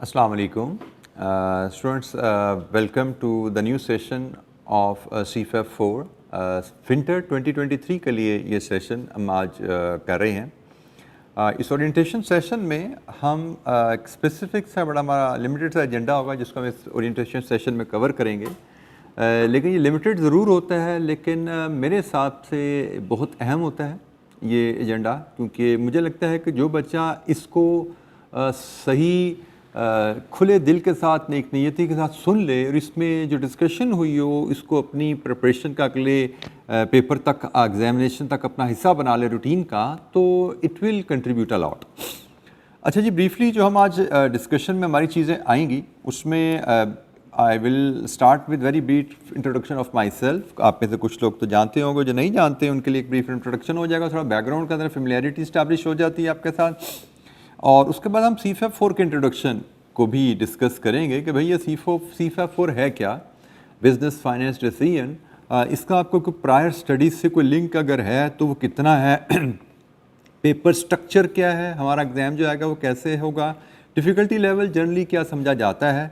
Assalamu alaikum. Students, welcome to the new session of CFAP 4. Winter 2023 के लिए ये session हम आज कर रहे हैं। इस ओरिएंटेशन सेशन में हम एक स्पेसिफिक सा बड़ा हमारा लिमिटेड सा एजेंडा होगा जिसको हम इस ओरिएंटेशन सेशन में कवर करेंगे। लेकिन ये लिमिटेड ज़रूर होता है, लेकिन मेरे हिसाब से बहुत अहम होता है ये एजेंडा, क्योंकि मुझे लगता है कि जो बच्चा इसको सही खुले दिल के साथ, नेक नीयती के साथ सुन ले और इसमें जो डिस्कशन हुई हो इसको अपनी प्रिपरेशन का अगले पेपर तक, एग्जामिनेशन तक अपना हिस्सा बना ले रूटीन का, तो it will contribute a lot. अच्छा जी, ब्रीफली जो हम आज डिस्कशन में हमारी चीज़ें आएंगी उसमें I will start with very brief introduction of my self. आप में से कुछ लोग तो जानते होंगे, जो नहीं जानते उनके लिए एक ब्रीफ इंट्रोडक्शन हो जाएगा, थोड़ा बैकग्राउंड का अंदर फेमिलियरिटी इस्टेब्लिश हो जाती है आपके साथ। और उसके बाद हम CFAP 4 के इंट्रोडक्शन को भी डिस्कस करेंगे कि भाई ये CFAP 4 है क्या, बिजनेस फाइनेंस डिसीजन, इसका आपको कोई प्रायर स्टडीज़ से कोई लिंक अगर है तो वो कितना है, पेपर स्ट्रक्चर क्या है, हमारा एग्ज़ाम जो आएगा वो कैसे होगा, डिफ़िकल्टी लेवल जनरली क्या समझा जाता है,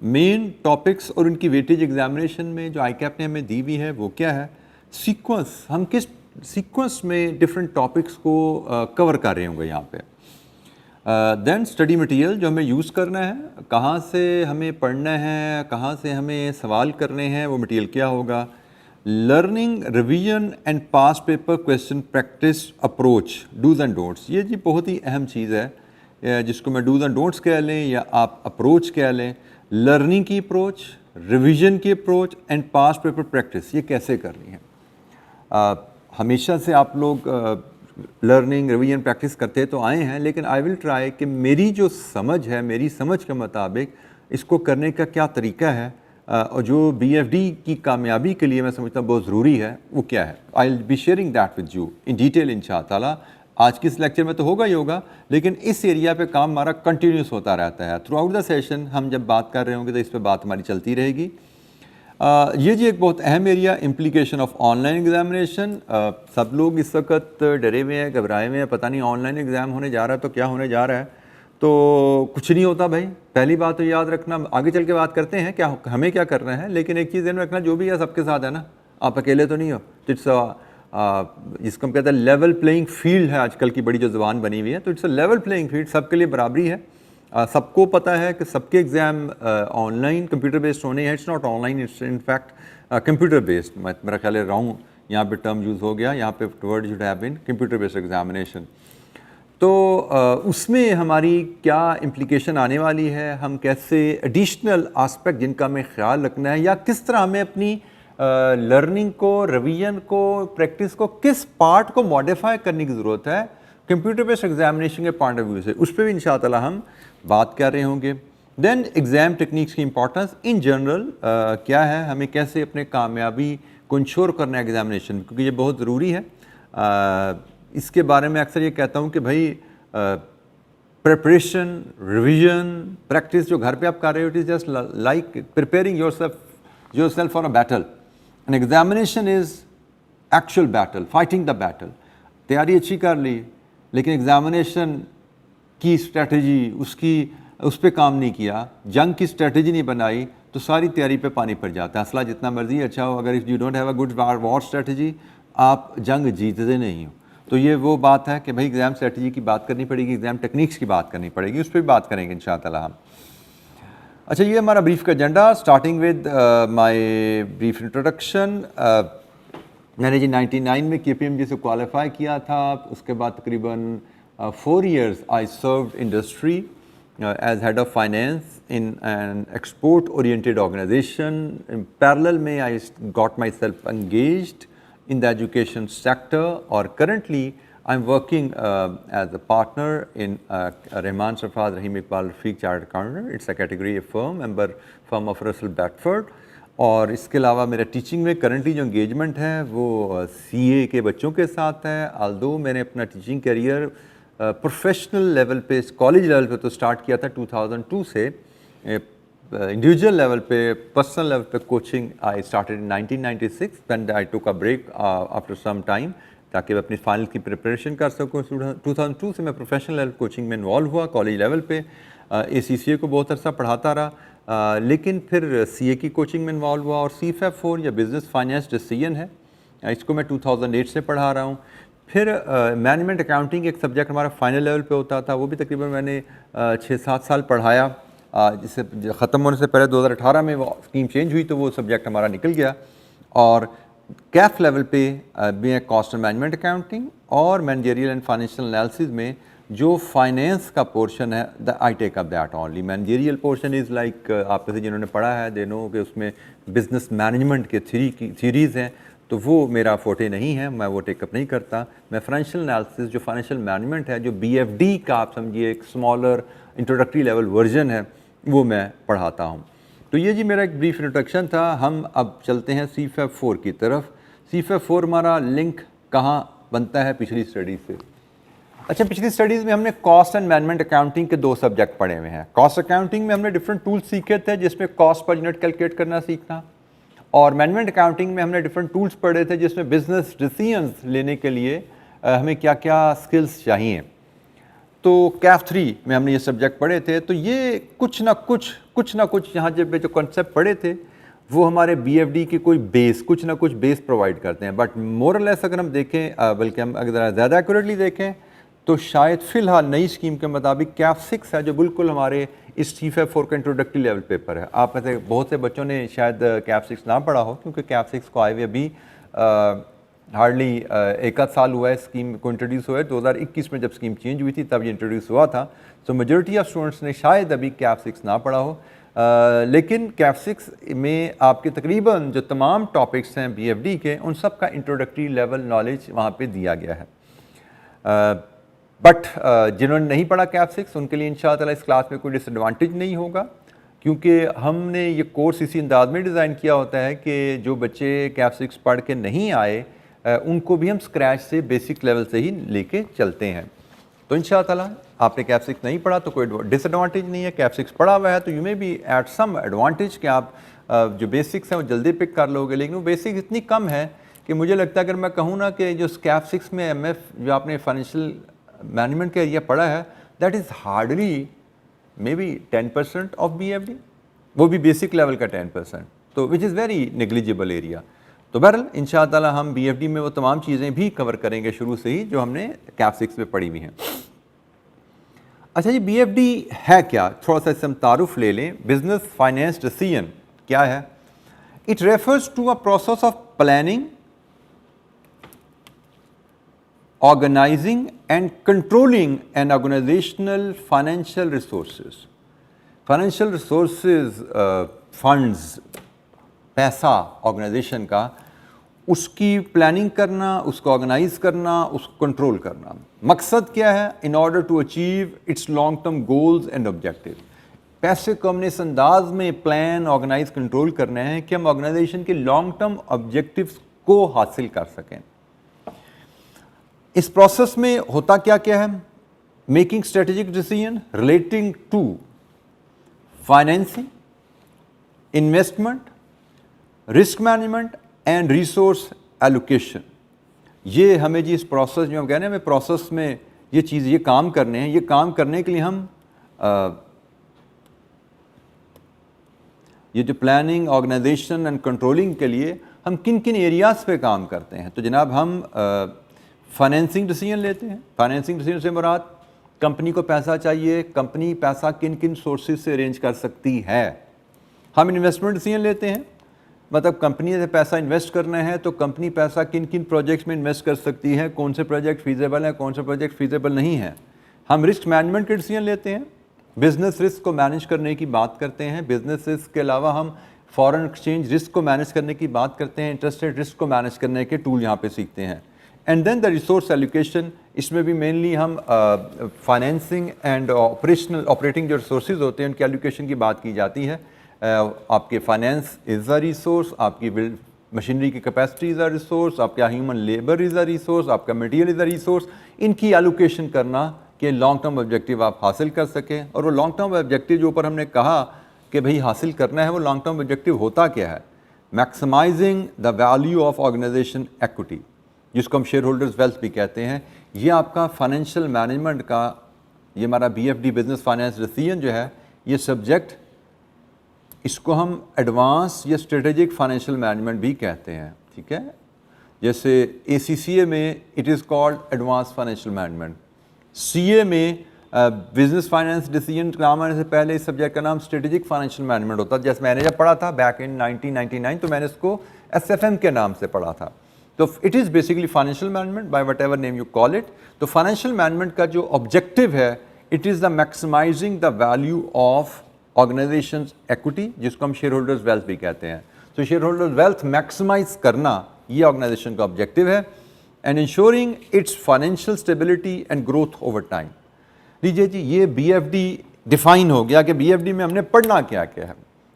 मेन टॉपिक्स और उनकी वेटेज एग्जामिनेशन में जो ICAP ने हमें दी हुई है वो क्या है, सीक्वेंस, हम किस सीक्वेंस में डिफरेंट टॉपिक्स को कवर कर रहे होंगे यहाँ पे, देन स्टडी मटेरियल जो हमें यूज़ करना है, कहाँ से हमें पढ़ना है, कहाँ से हमें सवाल करने हैं, वो मटेरियल क्या होगा, learning revision and pass paper question practice approach, dos and don'ts. ये जी बहुत ही अहम चीज़ है जिसको मैं डूज एंड डोंट्स कह लें या आप अप्रोच कह लें। लर्निंग की अप्रोच, रिवीजन की approach and pass paper practice, ये कैसे करनी है। हमेशा से आप लोग लर्निंग रिवीजन प्रैक्टिस करते तो आए हैं, लेकिन आई विल ट्राई कि मेरी जो समझ है, मेरी समझ के मुताबिक इसको करने का क्या तरीका है और जो BFD की कामयाबी के लिए मैं समझता हूँ बहुत ज़रूरी है वो क्या है। I will be sharing that with you in detail इंशाअल्लाह। आज की इस लेक्चर में तो होगा ही होगा, लेकिन इस एरिया पे काम हमारा कंटिन्यूस होता रहता है। थ्रू आउट द सेशन हम जब बात कर रहे होंगे तो इस पर बात हमारी चलती रहेगी। ये जी एक बहुत अहम area, implication of online examination. सब लोग इस वक्त डरे हुए हैं, घबराए हुए हैं, पता नहीं ऑनलाइन एग्ज़ाम होने जा रहा है तो क्या होने जा रहा है। तो कुछ नहीं होता भाई, पहली बात तो याद रखना, आगे चल के बात करते हैं क्या हमें क्या करना है, लेकिन एक चीज़ ध्यान रखना, जो भी है सबके साथ है ना, आप अकेले तो नहीं हो। इट्स जिसको हम कहते हैं लेवल प्लेइंग फील्ड है आजकल की बड़ी जो ज़बान बनी हुई है, तो it's a level playing field, सबके लिए बराबरी है। सबको पता है कि सबके एग्ज़ाम ऑनलाइन कंप्यूटर बेस्ड होने हैं। It's not online, it's in fact computer based. मेरा ख्याल है राउंड यहाँ पे टर्म यूज़ हो गया, यहाँ पे word should have been computer based examination. तो उसमें हमारी क्या इम्प्लीकेशन आने वाली है, हम कैसे एडिशनल आस्पेक्ट जिनका हमें ख्याल रखना है, या किस तरह हमें अपनी लर्निंग को, रिवीजन को, प्रैक्टिस को, किस पार्ट को मॉडिफाई करने की ज़रूरत है कंप्यूटर बेस्ड एग्जामिनेशन के पॉइंट ऑफ व्यू से, उस पर भी इंशाअल्लाह हम बात कर रहे होंगे। देन एग्ज़ाम टेक्निक्स की इंपॉर्टेंस इन जनरल क्या है, हमें कैसे अपने कामयाबी को इंश्योर करना है एग्जामिनेशन, क्योंकि ये बहुत ज़रूरी है। इसके बारे में अक्सर ये कहता हूँ कि भाई प्रिपरेशन, रिवीजन, प्रैक्टिस जो घर पे आप कर रहे हो, it is just like preparing yourself for a battle. An examination is actual battle, fighting the battle. तैयारी अच्छी कर ली, लेकिन एग्जामिनेशन की स्ट्रेटजी उस पर काम नहीं किया, जंग की स्ट्रेटजी नहीं बनाई, तो सारी तैयारी पे पानी पड़ जाता है। असला जितना मर्जी अच्छा हो, अगर if you don't have a good war strategy, आप जंग जीतते नहीं हो। तो ये वो बात है कि भाई एग्ज़ाम स्ट्रेटजी की बात करनी पड़ेगी, एग्ज़ाम टेक्निक्स की बात करनी पड़ेगी, उस पर भी बात करेंगे इंशाअल्लाह हम। अच्छा, ये हमारा ब्रीफ का agenda, starting with my brief introduction. मैंने जी 99 में KPMG से क्वालिफाई किया था। उसके बाद तकरीबन 4 years I served industry as head of finance in an export oriented organisation. Parallel में I got myself engaged in the education sector, or currently I'm working as a partner in Rahman Sarfraz Rahim Iqbal Rafiq Chartered Accountant. It's a category A firm, member firm of Russell Bradford. और इसके अलावा मेरा teaching में currently जो engagement है वो CA के बच्चों के साथ है। आल्दो मैंने अपना टीचिंग करियर प्रोफेशनल लेवल पे, कॉलेज लेवल पे तो स्टार्ट किया था 2002 से, इंडिविजुअल लेवल पे, पर्सनल लेवल पे coaching I started in 1996, then I took a break after some time ताकि मैं अपनी फाइनल की प्रिपरेशन कर सकूँ। 2002 से मैं प्रोफेशनल लेवल कोचिंग में इन्वॉल्व हुआ कॉलेज लेवल पे। ACCA को बहुत अरसा पढ़ाता रहा, लेकिन फिर CA की कोचिंग में इन्वॉल्व हुआ और CFAP 4 या बिज़नेस फाइनेंस डिसीजन है, इसको मैं 2008 से पढ़ा रहा हूँ। फिर मैनेजमेंट अकाउंटिंग एक सब्जेक्ट हमारा फाइनल लेवल पे होता था, वो भी तकरीबन मैंने 6-7 साल पढ़ाया। जिससे ख़त्म होने से पहले 2018 में वो स्कीम चेंज हुई तो वो सब्जेक्ट हमारा निकल गया। और कैफ लेवल पे भी है कॉस्ट एंड मैनेजमेंट अकाउंटिंग, और मैनेजरियल एंड फाइनेंशियल एनालिसिस में जो फाइनेंस का पोर्शन है I take up that only. Managerial portion is like आप में से जिन्होंने पढ़ा है दे नो कि उसमें बिजनेस मैनेजमेंट के थ्रीज़ हैं, तो वो मेरा फोटे नहीं है, मैं वो टेकअप नहीं करता। मैं फाइनेंशियल एनालिसिस जो फाइनेंशियल मैनेजमेंट है, जो BFD का आप समझिए एक स्मॉलर इंट्रोडक्टरी लेवल वर्जन है, वो मैं पढ़ाता हूँ। तो ये जी मेरा एक ब्रीफ इंट्रोडक्शन था। हम अब चलते हैं CFAP 4 की तरफ। CFAP 4 हमारा लिंक कहाँ बनता है पिछली स्टडी से? अच्छा, पिछली स्टडीज़ में हमने कॉस्ट एंड मैनेजमेंट अकाउंटिंग के 2 सब्जेक्ट पढ़े हुए हैं। कॉस्ट अकाउंटिंग में हमने डिफरेंट टूल्स सीखे थे, जिसमें कॉस्ट पर यूनिट कैलकुलेट करना सीखना, और मैनेजमेंट अकाउंटिंग में हमने डिफरेंट टूल्स पढ़े थे, जिसमें बिजनेस डिसीजंस लेने के लिए हमें क्या क्या स्किल्स चाहिए। तो CAF 3 में हमने ये सब्जेक्ट पढ़े थे। तो ये कुछ ना कुछ यहाँ जब जो कॉन्सेप्ट पढ़े थे वो हमारे BFD की कोई बेस, कुछ ना कुछ बेस प्रोवाइड करते हैं। बट मोर लेस अगर हम देखें, बल्कि हम अगर ज़्यादा एक्यूरेटली देखें, तो शायद फ़िलहाल नई स्कीम के मुताबिक CAF 6 है, जो बिल्कुल हमारे इस CFAP 4 का इंट्रोडक्टरी लेवल पेपर है। आप में से बहुत से बच्चों ने शायद CAF 6 ना पढ़ा हो, क्योंकि CAF 6 को आए हुए अभी हार्डली एक आध साल हुआ है स्कीम को इंट्रोड्यूस हुआ है। 2021 में जब स्कीम चेंज हुई थी तब ये इंट्रोड्यूस हुआ था। सो मेजॉरिटी ऑफ स्टूडेंट्स ने शायद अभी CAF 6 ना पढ़ा हो, लेकिन CAF 6 में आपके तकरीबन जो तमाम टॉपिक्स हैं BFD के, उन सब का इंट्रोडक्टरी लेवल नॉलेज वहाँ पे दिया गया है। बट जिन्होंने नहीं पढ़ा CAF 6 उनके लिए इंशाअल्लाह इस क्लास में कोई डिसएडवांटेज नहीं होगा, क्योंकि हमने ये कोर्स इसी अंदाज में डिज़ाइन किया होता है कि जो बच्चे CAF 6 पढ़ के नहीं आए उनको भी हम स्क्रैच से बेसिक लेवल से ही लेके चलते हैं। तो इंशाअल्लाह आपने CAF 6 नहीं पढ़ा तो कोई डिसएडवांटेज नहीं है। CAF 6 पढ़ा हुआ है तो यू में भी एट सम एडवांटेज कि आप जो बेसिक्स हैं वो जल्दी पिक कर लोगे, लेकिन वो बेसिक्स इतनी कम है कि मुझे लगता है अगर मैं कहूँ ना कि जो CAF 6 में MF जो आपने फाइनेंशियल मैनेजमेंट का एरिया पढ़ा है, that is hardly may be 10% of BFD, वो भी बेसिक लेवल का 10%, तो which is very negligible area. तो बहरहाल इंशाअल्लाह हम BFD में वो तमाम चीज़ें भी कवर करेंगे शुरू से ही जो हमने CAF 6 में पढ़ी हुई हैं। अच्छा जी, BFD है क्या? थोड़ा सा इससे हम तारुफ ले लें। बिजनेस फाइनेंस डिसीजन क्या है? It refers to a process of planning, organizing and controlling an organizational financial resources. Financial resources funds, पैसा ऑर्गेनाइजेशन का, उसकी प्लानिंग करना, उसको ऑर्गेनाइज करना, उसको कंट्रोल करना। मकसद क्या है? In order to achieve its long term goals and objective. पैसे को हमने इस अंदाज में प्लान, ऑर्गेनाइज, कंट्रोल करने हैं कि हम ऑर्गेनाइजेशन के लॉन्ग टर्म ऑब्जेक्टिव्स को हासिल कर सकें। इस प्रोसेस में होता क्या क्या है? Making strategic decision relating to financing, investment, risk management and resource allocation. ये हमें जी इस प्रोसेस जो हम कह रहे हैं, हमें प्रोसेस में ये चीज़, ये काम करने हैं। ये काम करने के लिए हम ये जो प्लानिंग, ऑर्गेनाइजेशन एंड कंट्रोलिंग के लिए हम किन किन एरियाज़ पे काम करते हैं। तो जनाब हम फाइनेंसिंग डिसीजन लेते हैं। फाइनेंसिंग डिसीजन से मुराद कंपनी को पैसा चाहिए, कंपनी पैसा किन किन सोर्सेज से अरेंज कर सकती है। हम इन्वेस्टमेंट डिसीजन लेते हैं, मतलब कंपनी से पैसा इन्वेस्ट करना है तो कंपनी पैसा किन किन प्रोजेक्ट्स में इन्वेस्ट कर सकती है, कौन से प्रोजेक्ट फीजेबल हैं, कौन से प्रोजेक्ट फीजेबल नहीं है। हम रिस्क मैनेजमेंट के डिसीजन लेते हैं, बिजनेस रिस्क को मैनेज करने की बात करते हैं। बिजनेस रिस्क के अलावा हम फॉरेन एक्सचेंज रिस्क को मैनेज करने की बात करते हैं, इंटरेस्ट रेट रिस्क को मैनेज करने के टूल यहाँ पे सीखते हैं। And then the resource allocation, इसमें भी मेनली हम फाइनेंसिंग एंड ऑपरेटिंग जो रिसोर्सेज होते हैं उनकी एलोकेशन की बात की जाती है। आपके फाइनेंस इज़ अ रिसोर्स, आपकी मशीनरी की कैपेसिटी इज़ अ रिसोर्स, आपका human labour is a resource, आपका मटेरियल इज़ अ रिसोर्स। इनकी एलोकेशन करना कि लॉन्ग टर्म ऑब्जेक्टिव आप हासिल कर सकें। और वो लॉन्ग टर्म ऑब्जेक्टिव जो ऊपर हमने कहा कि भाई हासिल करना है, वो लॉन्ग टर्म ऑब्जेक्टिव होता क्या है? Maximising the value of organisation equity, जिसको हम शेयर होल्डर्स वेल्थ भी कहते हैं। ये आपका फाइनेंशियल मैनेजमेंट का ये हमारा BFD बिजनेस फाइनेंस डिसीजन जो है, ये सब्जेक्ट इसको हम एडवांस या स्ट्रेटेजिक फाइनेंशियल मैनेजमेंट भी कहते हैं, ठीक है। जैसे ACCA में it is called advance financial management, CA में बिजनेस फाइनेंस डिसीजन नाम आने से पहले इस सब्जेक्ट का नाम स्ट्रेटेजिक फाइनेंशियल मैनेजमेंट होता है। जैसे मैंने जब पढ़ा था बैक इन 1999 तो मैंने इसको SFM के नाम से पढ़ा था। तो it is basically financial management by whatever name you call it. तो फाइनेंशियल मैनेजमेंट का जो ऑब्जेक्टिव है, it is the maximising the value of organisation's equity, जिसको हम शेयर होल्डर्स वेल्थ भी कहते हैं। तो शेयर होल्डर्स वेल्थ मैक्सिमाइज करना ये ऑर्गेनाइजेशन का ऑब्जेक्टिव है, and ensuring it's financial stability and growth over time. लीजिए जी, ये BFD डिफाइन हो गया कि BFD में हमने पढ़ना क्या क्या है।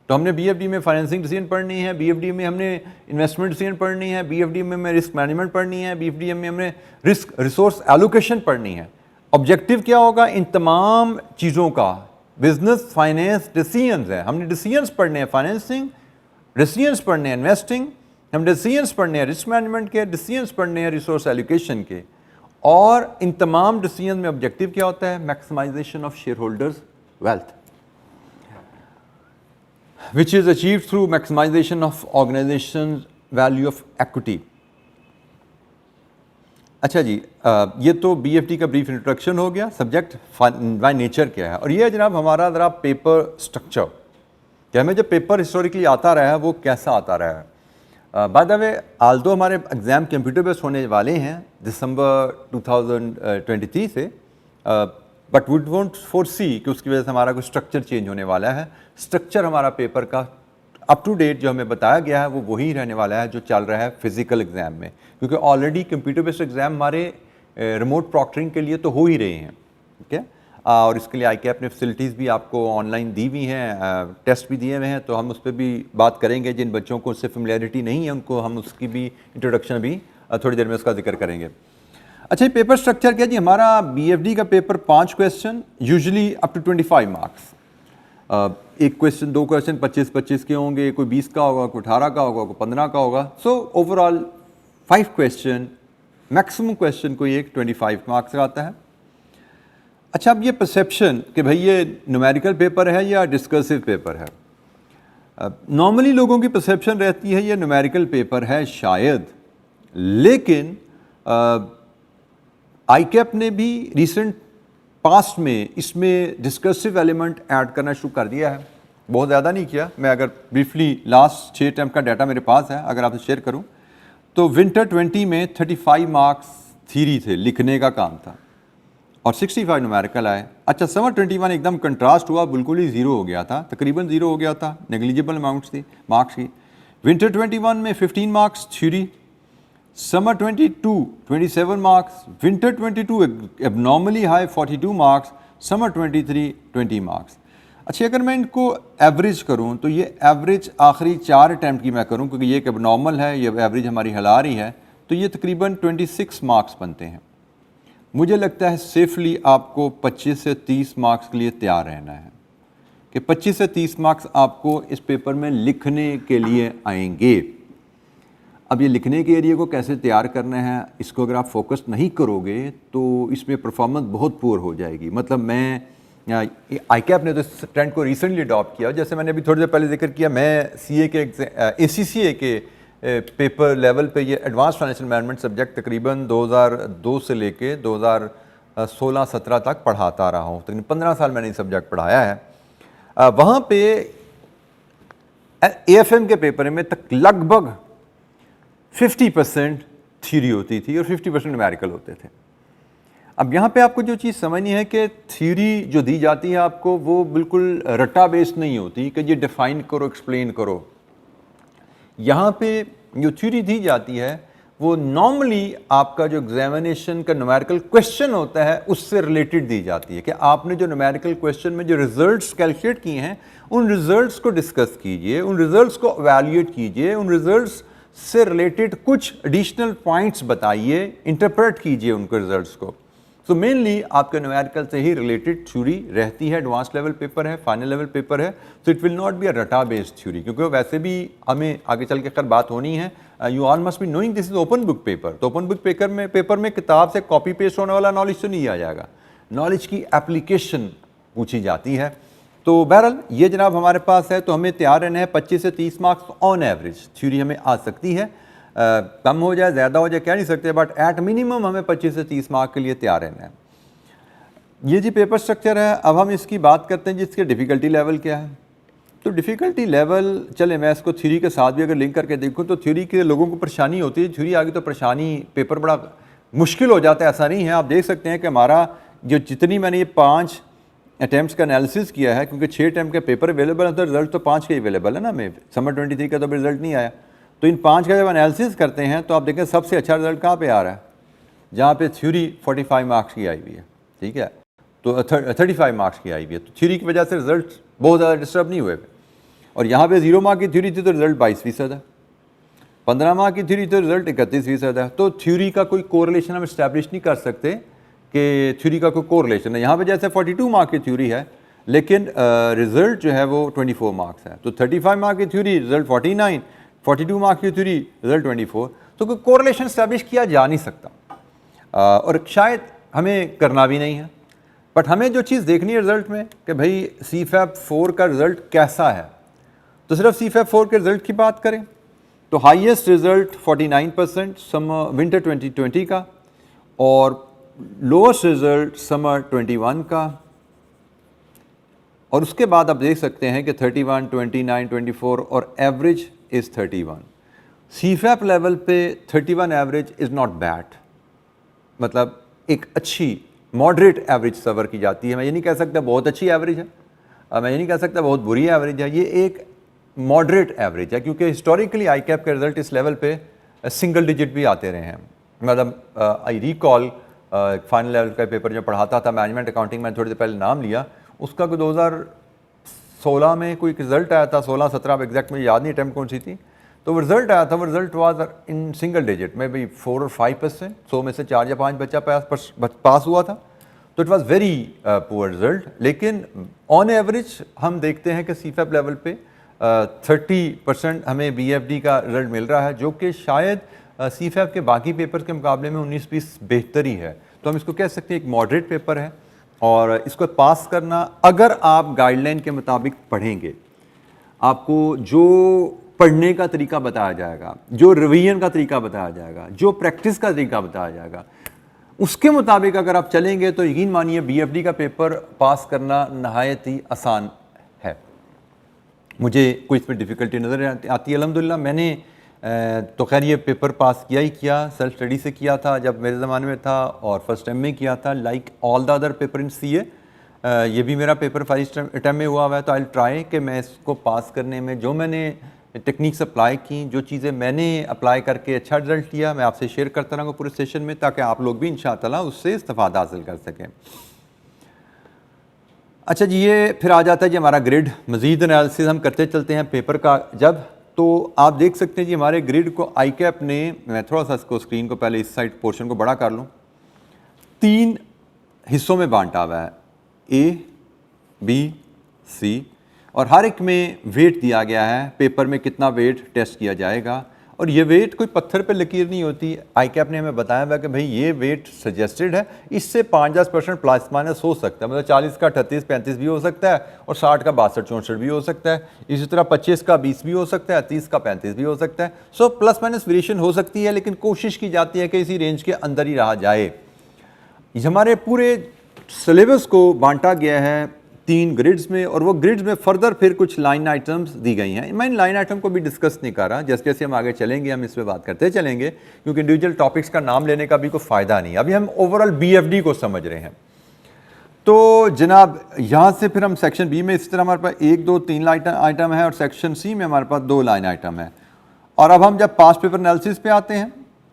तो हमने BFD में फाइनेंसिंग डिसीजन पढ़नी है, BFD में हमने इन्वेस्टमेंट डिसीजन पढ़नी है, BFD में हमें रिस्क मैनेजमेंट पढ़नी है, BFD में हमने रिसोर्स एलोकेशन पढ़नी है। ऑब्जेक्टिव क्या होगा इन तमाम चीज़ों का? बिजनेस फाइनेंस डिसीजंस है, हमने डिसीजंस पढ़ने हैं फाइनेंसिंग, डिसीजंस पढ़ने हैं इन्वेस्टिंग, हम डिसीजंस पढ़ने हैं रिस्क मैनेजमेंट के, डिसीजंस पढ़ने हैं रिसोर्स एलोकेशन के। और इन तमाम डिसीजन में ऑब्जेक्टिव क्या होता है? Maximisation of shareholders wealth, which is achieved through maximization of organization's value of equity। अच्छा जी, ये तो BFD का ब्रीफ इंट्रोडक्शन हो गया। सब्जेक्ट बाय नेचर क्या है, और ये है जनाब हमारा ज़रा पेपर स्ट्रक्चर कि हमें जो पेपर हिस्टोरिकली आता रहा है वो कैसा आता रहा है। बाय द वे, आल्दो हमारे एग्ज़ाम कंप्यूटर बेस्ड होने वाले हैं दिसंबर 2023 से, बट वुड वोंट फोरसी कि उसकी वजह से हमारा कोई स्ट्रक्चर चेंज होने वाला है। स्ट्रक्चर हमारा पेपर का अप टू डेट जो हमें बताया गया है वो वही रहने वाला है जो चल रहा है फिजिकल एग्ज़ाम में, क्योंकि ऑलरेडी कंप्यूटर बेस्ड एग्ज़ाम हमारे रिमोट प्रॉक्टरिंग के लिए तो हो ही रहे हैं, ठीक है। और इसके लिए ICAP ने फैसिलिटीज़ भी आपको ऑनलाइन दी हुई हैं, टेस्ट भी दिए हुए हैं, तो हम उस पर भी बात करेंगे। जिन बच्चों को उससे फेमिलियरिटी नहीं है उनको हम उसकी भी इंट्रोडक्शन भी थोड़ी देर में उसका जिक्र करेंगे। अच्छा, ये पेपर स्ट्रक्चर क्या जी? हमारा BFD का paper 5 question, usually up to 25 marks. एक क्वेश्चन, 2 क्वेश्चन 25-25 के होंगे, कोई 20 का होगा, कोई 18 का होगा, कोई 15 का होगा। So overall 5 question, maximum question कोई एक 25 मार्क्स का आता है। अच्छा, अब ये परसेप्शन कि भाई ये न्यूमेरिकल पेपर है या डिस्कर्सिव पेपर है, नॉर्मली लोगों की परसेप्शन रहती है ये न्यूमेरिकल पेपर है शायद, लेकिन ICAP ने भी रिसेंट पास्ट में इसमें डिस्कसिव एलिमेंट ऐड करना शुरू कर दिया है। बहुत ज़्यादा नहीं किया, मैं अगर ब्रीफली लास्ट 6 टर्म का डाटा मेरे पास है, अगर आपसे शेयर करूं तो विंटर 20 में 35 मार्क्स थ्योरी थे, लिखने का काम था, और 65 न्यूमेरिकल आए। अच्छा, समर 21 एकदम कंट्रास्ट हुआ, बिल्कुल ही ज़ीरो हो गया था, तकरीबन ज़ीरो हो गया था, नेग्लिजिबल अमाउंट्स थी मार्क्स की। विंटर 21 में 15 marks theory, summer 22 27 marks, winter 22 abnormally high 42 marks, summer 23 20 marks. अच्छा, अगर मैं इनको एवरेज करूं तो ये एवरेज आखिरी 4 अटैम्प्ट की मैं करूं, क्योंकि ये एक एबनॉर्मल है, ये एवरेज हमारी हिला रही है, तो ये तकरीबन 26 मार्क्स बनते हैं। मुझे लगता है सेफली आपको 25 से 30 मार्क्स के लिए तैयार रहना है कि 25 से 30 मार्क्स आपको इस पेपर में लिखने के लिए आएंगे। अब ये लिखने के एरिया को कैसे तैयार करना है, इसको अगर आप फोकस नहीं करोगे तो इसमें परफॉर्मेंस बहुत पुअर हो जाएगी। मतलब मैं ICAP ने तो इस ट्रेंड को रिसेंटली अडॉप्ट किया, जैसे मैंने अभी थोड़ी देर पहले जिक्र किया, मैं CA के ACCA के पेपर लेवल पे ये एडवांस फाइनेंशियल मैनेजमेंट सब्जेक्ट तकरीबन 2002 से लेके 2016-17 तक पढ़ाता रहा हूँ, तकरीबन 15 साल मैंने ये सब्जेक्ट पढ़ाया है। वहाँ पे AFM के पेपर में तक लगभग 50% थ्योरी होती थी और 50% न्यूमेरिकल होते थे। अब यहाँ पे आपको जो चीज़ समझनी है कि थ्योरी जो दी जाती है आपको वो बिल्कुल रट्टा बेस्ड नहीं होती कि ये डिफ़ाइन करो, एक्सप्लेन करो। यहाँ पे जो थ्योरी दी जाती है वो नॉर्मली आपका जो एग्जामिनेशन का न्यूमेरिकल क्वेश्चन होता है उससे रिलेटेड दी जाती है कि आपने जो न्यूमेरिकल क्वेश्चन में जो रिजल्ट्स कैलकुलेट किए हैं उन रिजल्ट्स को डिस्कस कीजिए, उन रिजल्ट्स को एवेल्यूएट कीजिए, उन रिजल्ट्स से रिलेटेड कुछ एडिशनल पॉइंट्स बताइए, इंटरप्रेट कीजिए उनको रिजल्ट्स को। तो मेनली आपके न्यूमेरिकल से ही रिलेटेड थ्योरी रहती है, एडवांस लेवल पेपर है, फाइनल लेवल पेपर है, तो it will not be a रटा बेस्ड थ्योरी, क्योंकि वैसे भी हमें आगे चल के खैर बात होनी है। You all must be knowing this is open book paper, तो ओपन बुक पेपर में किताब से कॉपी पेस्ट होने वाला नॉलेज तो नहीं आ जाएगा, नॉलेज की एप्लीकेशन पूछी जाती है। तो बहरहाल ये जनाब हमारे पास है, तो हमें तैयार रहना है 25 से 30 मार्क्स ऑन एवरेज थ्योरी हमें आ सकती है। कम हो जाए ज़्यादा हो जाए कह नहीं सकते, बट एट मिनिमम हमें 25 से 30 मार्क के लिए तैयार रहना है। ये जी पेपर स्ट्रक्चर है। अब हम इसकी बात करते हैं जिसके डिफ़िकल्टी लेवल क्या है। तो डिफ़िकल्टी लेवल, चले मैं इसको थ्योरी के साथ भी अगर लिंक करके देखूँ तो थ्योरी के लोगों को परेशानी होती है, थ्योरी आ गई तो परेशानी, पेपर बड़ा मुश्किल हो जाता है। ऐसा नहीं है, आप देख सकते हैं कि हमारा जो जितनी मैंने ये 5 अटैम्प्ट्स का एनालिसिस किया है, क्योंकि 6 अटैम्प्ट के पेपर अवेलेबल है तो रिजल्ट तो 5 के अवेलेबल है ना। हमें समर 23 का तो रिजल्ट नहीं आया, तो इन 5 का जब एनालिसिस करते हैं तो आप देखें सबसे अच्छा रिजल्ट कहाँ पे आ रहा है, जहाँ पे थ्योरी 45 मार्क्स की आई हुई है, ठीक है, तो 35 मार्क्स की आई हुई है। तो थ्योरी की वजह से रिजल्ट बहुत ज़्यादा डिस्टर्ब नहीं हुए। और यहाँ पे 0 मार्क की थ्योरी थी तो रिजल्ट 22% है, 15 मार्क की थ्योरी तो रिजल्ट 31% है। तो थ्योरी का कोई कोरिलेशन हम इस्टेब्लिश नहीं कर सकते कि थ्योरी का कोई कोरिलेशन है। यहाँ पे जैसे 42 मार्क की थ्योरी है लेकिन रिजल्ट जो है वो 24 मार्क्स है, तो 35 मार्क की थ्योरी रिजल्ट 49, 42 मार्क की थ्योरी रिजल्ट 24, तो कोई कोरिलेशन इस्टेब्लिश किया जा नहीं सकता और शायद हमें करना भी नहीं है। बट हमें जो चीज़ देखनी है रिजल्ट में कि भाई CFAP 4 का रिजल्ट कैसा है, तो सिर्फ CFAP 4 के रिजल्ट की बात करें तो हाईएस्ट रिजल्ट 49% समर विंटर 2020 का और लोएस्ट रिजल्ट समर 21 का। और उसके बाद आप देख सकते हैं कि 31, 29, 24 और एवरेज इज़ 31। CFAP लेवल पे 31 एवरेज इज़ नॉट बैड, मतलब एक अच्छी मॉडरेट एवरेज सवर की जाती है। मैं ये नहीं कह सकता बहुत अच्छी एवरेज है, मैं ये नहीं कह सकता बहुत बुरी एवरेज है, ये एक मॉडरेट एवरेज है, क्योंकि हिस्टोरिकली ICAP के रिजल्ट इस लेवल पे सिंगल डिजिट भी आते रहे हैं। मतलब आई रिकॉल फाइनल लेवल का पेपर जो पढ़ाता था मैनेजमेंट अकाउंटिंग, मैंने थोड़ी देर पहले नाम लिया, उसका कोई 2016 में कोई रिजल्ट आया था, 16-17 अब एग्जैक्ट मुझे याद नहीं अटैम्प्ट कौन सी थी, तो वो रिजल्ट आया था, वो result was in single digit में भी 4 और 5%, 100 में से 4 या 5 बच्चा पास हुआ था, तो it was very poor result. लेकिन ऑन एवरेज हम देखते हैं कि CFAP लेवल पे 30% हमें BFD का रिजल्ट मिल रहा है, जो कि शायद CFAP के बाकी पेपर के मुकाबले में 19-20 बेहतर ही है। तो हम इसको कह सकते हैं एक मॉडरेट पेपर है और इसको पास करना, अगर आप गाइडलाइन के मुताबिक पढ़ेंगे, आपको जो पढ़ने का तरीका बताया जाएगा, जो रिवीजन का तरीका बताया जाएगा, जो प्रैक्टिस का तरीका बताया जाएगा, उसके मुताबिक अगर आप चलेंगे तो यकीन मानिए BFD का पेपर पास करना नहायत ही आसान है। मुझे कोई इसमें डिफ़िकल्टी नज़र आती है अल्हम्दुलिल्लाह। मैंने तो खैर ये पेपर पास किया ही किया, सेल्फ स्टडी से किया था जब मेरे ज़माने में था, और फर्स्ट टाइम में किया था, like all the other paper in CA। ये भी मेरा पेपर फर्स्ट अटैम्प्ट में हुआ है, तो आई ट्राई कि मैं इसको पास करने में जो मैंने टेक्निक्स अप्लाई की, जो चीज़ें मैंने अप्लाई करके अच्छा रिजल्ट लिया, मैं आपसे शेयर करता रहूँगा पूरे सेशन में, ताकि आप लोग भी इंशाअल्लाह उससे इस्तेफादा हासिल कर सकें। अच्छा जी, ये फिर आ जाता है जी हमारा ग्रिड। मज़ीद एनालिसिस हम करते चलते हैं पेपर का जब, तो आप देख सकते हैं जी हमारे ग्रिड को ICAP ने, मैं थोड़ा सा इसको स्क्रीन को पहले इस साइड पोर्शन को बड़ा कर लूँ, 3 हिस्सों में बांटा हुआ है, A, B, C, और हर एक में वेट दिया गया है, पेपर में कितना वेट टेस्ट किया जाएगा। और ये वेट कोई पत्थर पे लकीर नहीं होती, ICAP ने हमें बताया हुआ कि भाई ये वेट सजेस्टेड है, इससे 5-10% प्लस माइनस हो सकता है, मतलब 40 का 38-35 भी हो सकता है और 60 का 62-64 भी हो सकता है, इसी तरह 25 का 20 भी हो सकता है, 30 का 35 भी हो सकता है। सो प्लस माइनस वेरिएशन हो सकती है, लेकिन कोशिश की जाती है कि इसी रेंज के अंदर ही रहा जाए। हमारे पूरे सिलेबस को बांटा गया है 3 ग्रिड्स में, और वो ग्रिड्स में फर्दर फिर कुछ लाइन आइटम्स दी गई हैं। मैं इन लाइन आइटम को भी डिस्कस नहीं कर रहा, जैसे जैसे हम आगे चलेंगे हम इस पर बात करते चलेंगे, क्योंकि इंडिविजुअल टॉपिक्स का नाम लेने का भी कोई फ़ायदा नहीं। अभी हम ओवरऑल BFD को समझ रहे हैं। तो जनाब यहाँ से फिर हम सेक्शन B में इस तरह हमारे पास 1, 2, 3 लाइन आइटम है, और सेक्शन C में हमारे पास 2 लाइन आइटम है। और अब हम जब पास्ट पेपर एनालिसिस पे आते हैं,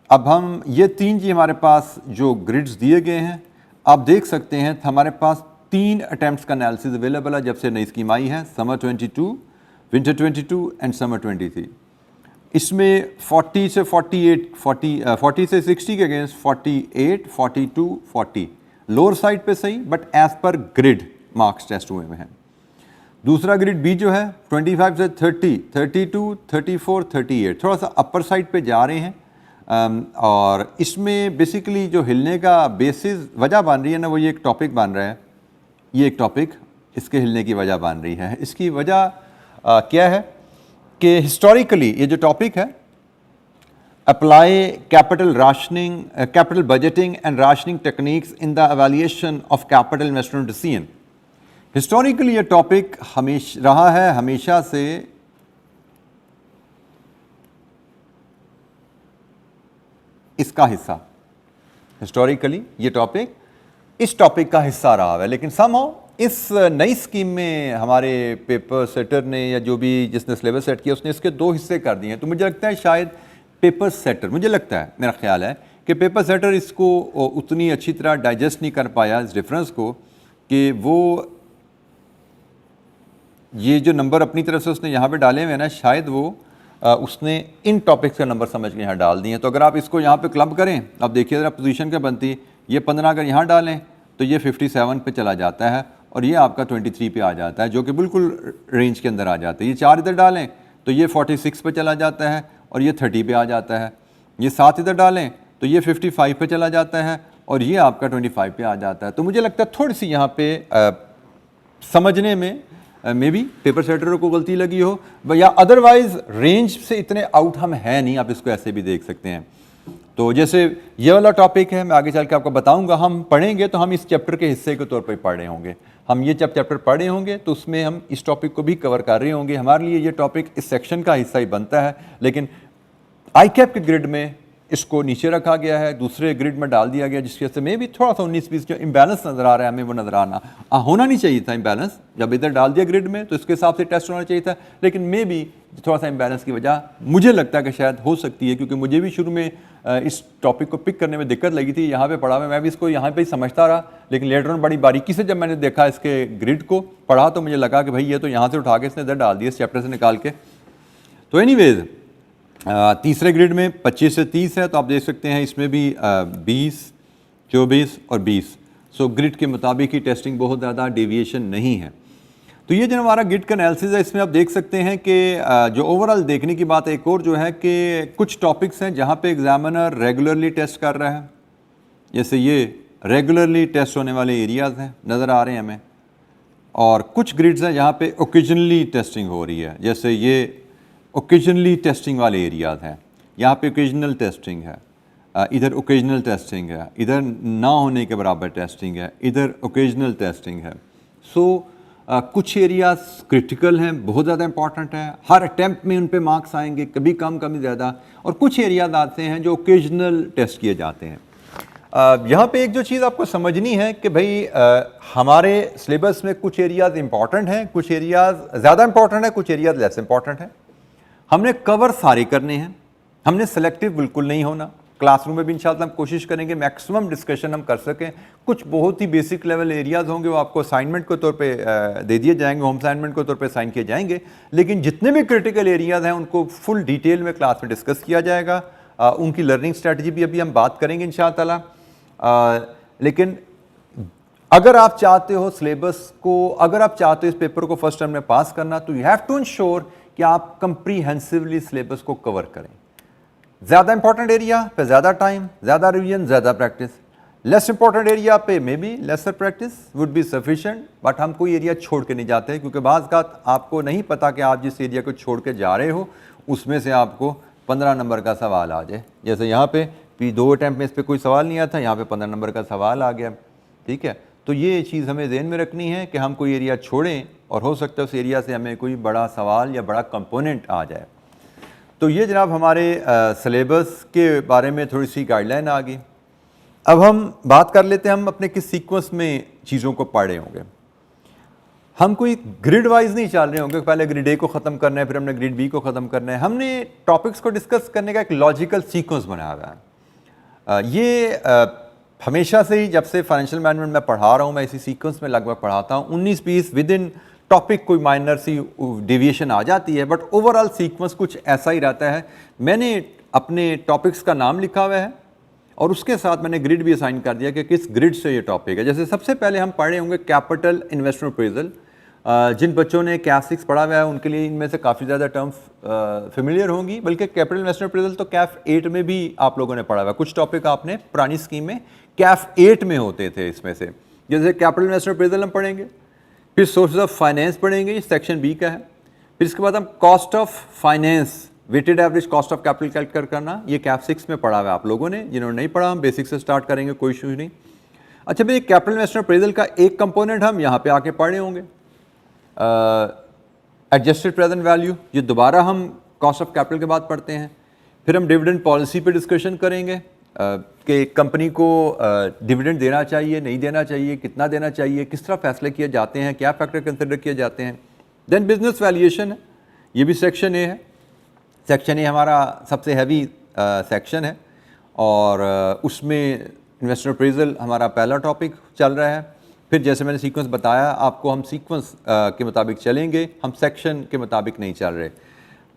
अब हम ये 3 जी हमारे पास जो ग्रिड्स दिए गए हैं, आप देख सकते हैं हमारे पास 3 अटैम्प्ट्स का एनालिसिस अवेलेबल है जब से नई स्कीम आई है, समर 22, विंटर 22 एंड समर 23। इसमें 40 से 60 के अगेंस्ट 48, 42, 40 लोअर साइड पे सही, but as per grid marks test हुए हैं। दूसरा ग्रिड B जो है 25 से 30, 32, 34, 38 थोड़ा सा अपर साइड पे जा रहे हैं, और इसमें बेसिकली जो हिलने का बेसिस वजह बन रही है ना, वो ये एक टॉपिक बन रहा है, ये एक टॉपिक इसके हिलने की वजह बन रही है। इसकी वजह क्या है कि हिस्टोरिकली ये जो टॉपिक है, apply capital rationing, capital budgeting and rationing techniques in the evaluation of capital investment decision. Historically ये टॉपिक रहा है हमेशा से इसका हिस्सा। हिस्टोरिकली ये टॉपिक इस टॉपिक का हिस्सा रहा है, लेकिन समहाउ इस नई स्कीम में हमारे पेपर सेटर ने या जो भी जिसने सिलेबस सेट किया उसने इसके दो हिस्से कर दिए हैं। तो मुझे लगता है शायद पेपर सेटर, मुझे लगता है, मेरा ख्याल है कि पेपर सेटर इसको उतनी अच्छी तरह डाइजेस्ट नहीं कर पाया इस डिफरेंस को, कि वो ये जो नंबर अपनी तरफ से उसने यहाँ पे डाले हुए हैं ना, शायद वो उसने इन टॉपिक्स का नंबर समझ के यहाँ डाल दिए। तो अगर आप इसको यहाँ पे क्लब करें, अब देखिए ज़रा पोजीशन क्या बनती है, ये 15 अगर यहाँ डालें तो ये 57 पे चला जाता है और ये आपका 23 पे आ जाता है, जो कि बिल्कुल रेंज के अंदर आ जाता है। ये 4 इधर डालें तो ये 46 पे चला जाता है और ये 30 पे आ जाता है। ये 7 इधर डालें तो ये 55 पे चला जाता है और ये आपका 25 पे आ जाता है। तो मुझे लगता है थोड़ी सी यहाँ पे समझने में मे बी पेपर सेटरों को गलती लगी हो, या अदरवाइज रेंज से इतने आउट हम हैं नहीं, आप इसको ऐसे भी देख सकते हैं। तो जैसे ये वाला टॉपिक है, मैं आगे चल के आपको बताऊंगा, हम पढ़ेंगे तो हम इस चैप्टर के हिस्से के तौर पर पढ़ रहे होंगे। हम ये जब चैप्टर पढ़े होंगे तो उसमें हम इस टॉपिक को भी कवर कर रहे होंगे। हमारे लिए ये टॉपिक इस सेक्शन का हिस्सा ही बनता है, लेकिन आई कैप के ग्रिड में इसको नीचे रखा गया है, दूसरे ग्रिड में डाल दिया गया, जिसकी वजह से मे भी थोड़ा सा 19-20 जो इम्बैलेंस नज़र आ रहा है हमें, वो नज़र आना होना नहीं चाहिए था इम्बैलेंस। जब इधर डाल दिया ग्रिड में तो इसके हिसाब से टेस्ट होना चाहिए था, लेकिन मे भी थोड़ा सा इम्बैलेंस की वजह मुझे लगता है कि शायद हो सकती है, क्योंकि मुझे भी शुरू में इस टॉपिक को पिक करने में दिक्कत लगी थी। यहाँ पे पढ़ा मैं भी इसको यहाँ पे ही समझता रहा, लेकिन लेटर ऑन बड़ी बारीकी से जब मैंने देखा इसके ग्रिड को पढ़ा तो मुझे लगा कि भाई ये तो यहाँ से उठा के इसने इधर डाल दिया, इस चैप्टर से निकाल के। तो एनीवेज तीसरे ग्रिड में 25 से 30 है, तो आप देख सकते हैं इसमें भी 20, 24 और 20। सो ग्रिड के मुताबिक ही टेस्टिंग, बहुत ज़्यादा डेविएशन नहीं है। तो ये जो हमारा ग्रिड का एनालिसिस है, इसमें आप देख सकते हैं कि जो ओवरऑल देखने की बात एक और जो है कि कुछ टॉपिक्स हैं जहाँ पे एग्जामिनर रेगुलरली टेस्ट कर रहा है। जैसे ये रेगुलरली टेस्ट होने वाले एरियाज़ हैं, नज़र आ रहे हैं हमें, और कुछ ग्रिड्स हैं जहाँ पे ओकेजनली टेस्टिंग हो रही है। जैसे ये ओकेजनली टेस्टिंग वाले एरियाज़ हैं, यहाँ पे ओकेजनल टेस्टिंग है, इधर ओकेजनल टेस्टिंग है, इधर ना होने के बराबर टेस्टिंग है, इधर ओकेजनल टेस्टिंग है। सो कुछ एरियाज क्रिटिकल हैं, बहुत ज़्यादा इंपॉर्टेंट है, हर अटैम्प्ट में उन पे मार्क्स आएंगे, कभी कम कभी ज़्यादा, और कुछ एरियाज आते हैं जो ओकेजनल टेस्ट किए जाते हैं। यहाँ पे एक जो चीज़ आपको समझनी है कि भाई हमारे सिलेबस में कुछ एरियाज इंपॉर्टेंट हैं, कुछ एरियाज ज़्यादा इंपॉर्टेंट है, कुछ एरियाज लेस इंपॉर्टेंट है। हमने कवर सारे करने हैं, हमने सेलेक्टिव बिल्कुल नहीं होना। क्लासरूम में भी इंशाल्लाह हम कोशिश करेंगे मैक्सिमम डिस्कशन हम कर सकें। कुछ बहुत ही बेसिक लेवल एरियाज़ होंगे वो आपको असाइनमेंट के तौर पे दे दिए जाएंगे, होम असाइनमेंट के तौर पे असाइन किए जाएंगे, लेकिन जितने भी क्रिटिकल एरियाज़ हैं उनको फुल डिटेल में क्लास में डिस्कस किया जाएगा। उनकी लर्निंग स्ट्रैटेजी भी अभी हम बात करेंगे इंशाअल्लाह। लेकिन अगर आप चाहते हो सिलेबस को, अगर आप चाहते हो इस पेपर को फर्स्ट टर्म में पास करना, तो यू हैव टू इंश्योर कि आप कंप्रीहेंसिवली सिलेबस को कवर करें। ज़्यादा इंपॉर्टेंट एरिया पे ज़्यादा टाइम, ज़्यादा रिवीजन, ज़्यादा प्रैक्टिस। लेस इंपॉर्टेंट एरिया पे may be lesser practice would be sufficient, but हम कोई एरिया छोड़ के नहीं जाते, क्योंकि बाज़ का आपको नहीं पता कि आप जिस एरिया को छोड़ के जा रहे हो उसमें से आपको 15 नंबर का सवाल आ जाए। जैसे यहाँ पे 2 अटैम्प्ट में इस पर कोई सवाल नहीं आया था, यहाँ पे 15 नंबर का सवाल आ गया। ठीक है, तो ये चीज़ हमें ज़हन में रखनी है कि हम कोई एरिया छोड़ें और हो सकता है उस एरिया से हमें कोई बड़ा सवाल या बड़ा कंपोनेंट आ जाए। तो ये जनाब हमारे सिलेबस के बारे में थोड़ी सी गाइडलाइन आ गई। अब हम बात कर लेते हैं हम अपने किस सीक्वेंस में चीज़ों को पढ़ रहे होंगे। हम कोई ग्रिड वाइज नहीं चल रहे होंगे, पहले ग्रिड ए को ख़त्म करना है, फिर हमने ग्रिड बी को ख़त्म करना है। हमने टॉपिक्स को डिस्कस करने का एक लॉजिकल सीक्वेंस बनाया हुआ है। ये हमेशा से ही, जब से फाइनेंशियल मैनेजमेंट में पढ़ा रहा हूँ, मैं इसी सीक्वेंस में लगभग पढ़ाता हूँ। 19-20 विद इन टॉपिक कोई माइनर सी डेविएशन आ जाती है, बट ओवरऑल सीक्वेंस कुछ ऐसा ही रहता है। मैंने अपने टॉपिक्स का नाम लिखा हुआ है और उसके साथ मैंने ग्रिड भी असाइन कर दिया कि किस ग्रिड से ये टॉपिक है। जैसे सबसे पहले हम पढ़े होंगे कैपिटल इन्वेस्टमेंट अप्रेजल, जिन बच्चों ने कैफ 6 पढ़ा हुआ है उनके लिए इनमें से काफ़ी ज़्यादा टर्म्स फेमिलियर होंगी, बल्कि कैपिटल इन्वेस्टमेंट अप्रेजल तो कैफ 8 में भी आप लोगों ने पढ़ा हुआ है। कुछ टॉपिक आपने पुरानी स्कीम में कैफ 8 में होते थे इसमें से, जैसे कैपिटल इन्वेस्टमेंट अप्रेजल हम पढ़ेंगे, फिर सोर्सेज ऑफ फाइनेंस पढ़ेंगे, ये सेक्शन बी का है। फिर इसके बाद हम cost of finance, weighted average cost of capital calculate करना, ये कैफ 6 में पढ़ा हुआ है आप लोगों ने। जिन्होंने नहीं पढ़ा हम बेसिक से स्टार्ट करेंगे, कोई इशू नहीं। अच्छा भाई, कैपिटल इन्वेस्टमेंट अप्रेजल का एक कंपोनेंट हम यहाँ पे आके पढ़ रहे होंगे, एडजस्टेड प्रेजेंट वैल्यू, ये दोबारा हम कॉस्ट ऑफ कैपिटल के बाद पढ़ते हैं। फिर हम डिविडेंड पॉलिसी पे डिस्कशन करेंगे कि कंपनी को डिविडेंड देना चाहिए, नहीं देना चाहिए, कितना देना चाहिए, किस तरह फैसले किए जाते हैं, क्या फैक्टर कंसिडर किए जाते हैं। देन बिजनेस वैल्यूएशन है, ये भी सेक्शन ए है। सेक्शन ए हमारा सबसे हैवी सेक्शन है और उसमें इन्वेस्टर अप्रेजल हमारा पहला टॉपिक चल रहा है। फिर जैसे मैंने सीक्वेंस बताया आपको, हम सीक्वेंस के मुताबिक चलेंगे, हम सेक्शन के मुताबिक नहीं चल रहे।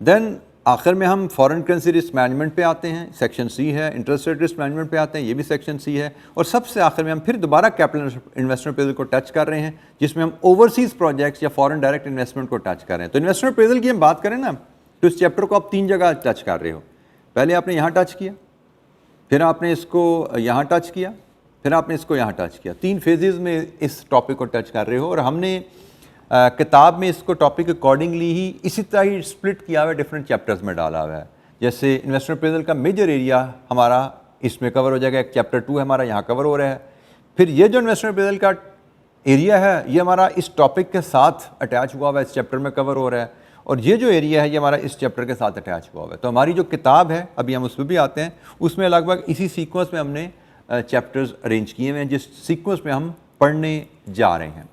देन आखिर में हम फॉरेन करेंसी रिस्क मैनेजमेंट पे आते हैं, सेक्शन सी है। इंटरेस्ट रेट रिस्क मैनेजमेंट पे आते हैं, ये भी सेक्शन सी है। और सबसे आखिर में हम फिर दोबारा कैपिटल इन्वेस्टमेंट अप्रेजल को टच कर रहे हैं, जिसमें हम ओवरसीज़ प्रोजेक्ट्स या फॉरेन डायरेक्ट इन्वेस्टमेंट को टच कर रहे हैं। तो इन्वेस्टमेंट अप्रेजल की हम बात करें ना, तो इस चैप्टर को आप 3 जगह टच कर रहे हो। पहले आपने यहाँ टच किया, फिर आपने इसको यहाँ टच किया, फिर आपने इसको यहाँ टच किया। 3 फेजेज़ में इस टॉपिक को टच कर रहे हो। और हमने किताब में इसको टॉपिक अकॉर्डिंगली ही इसी तरह ही स्प्लिट किया हुआ है, डिफरेंट चैप्टर्स में डाला हुआ है। जैसे इन्वेस्टमेंट अप्रेजल का मेजर एरिया हमारा इसमें कवर हो जाएगा, एक चैप्टर 2 है हमारा यहाँ कवर हो रहा है। फिर ये जो इन्वेस्टमेंट अप्रेजल का एरिया है ये हमारा इस टॉपिक के साथ अटैच हुआ हुआ है, इस चैप्टर में कवर हो रहा है। और ये जो एरिया है ये हमारा इस चैप्टर के साथ अटैच हुआ हुआ है। तो हमारी जो किताब है, अभी हम उसमें भी आते हैं, उसमें लगभग इसी सीक्वेंस में हमने चैप्टर्स अरेंज किए हुए हैं, जिस सीक्वेंस में हम पढ़ने जा रहे हैं।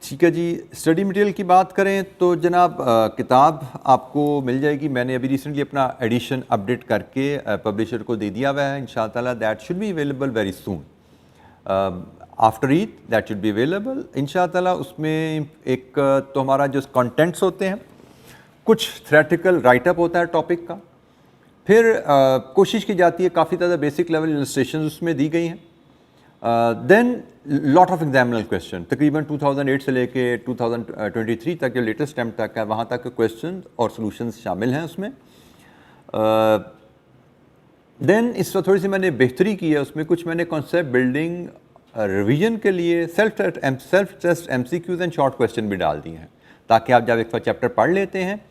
ठीक है जी। स्टडी मटेरियल की बात करें तो जनाब किताब आपको मिल जाएगी। मैंने अभी रिसेंटली अपना एडिशन अपडेट करके पब्लिशर को दे दिया हुआ है। इंशाअल्लाह that should be available very soon, after Eid that should be available इंशाअल्लाह। उसमें एक तो हमारा जो कंटेंट्स होते हैं, कुछ थ्योरेटिकल राइटअप होता है टॉपिक का, फिर कोशिश की जाती है काफ़ी ज़्यादा बेसिक लेवल इलस्ट्रेशन उसमें दी गई हैं। देन लॉट ऑफ एग्जामिनल क्वेश्चन, तकरीबन 2008 से लेके 2023 तक, जो लेटेस्ट टाइम तक है, वहाँ तक के क्वेश्चन और सॉल्यूशंस शामिल हैं उसमें। देन इस वक्त थोड़ी सी मैंने बेहतरी की है उसमें, कुछ मैंने कॉन्सेप्ट बिल्डिंग रिवीजन के लिए self test MCQs and short question भी डाल दिए हैं, ताकि आप जब एक बार चैप्टर पढ़ लेते हैं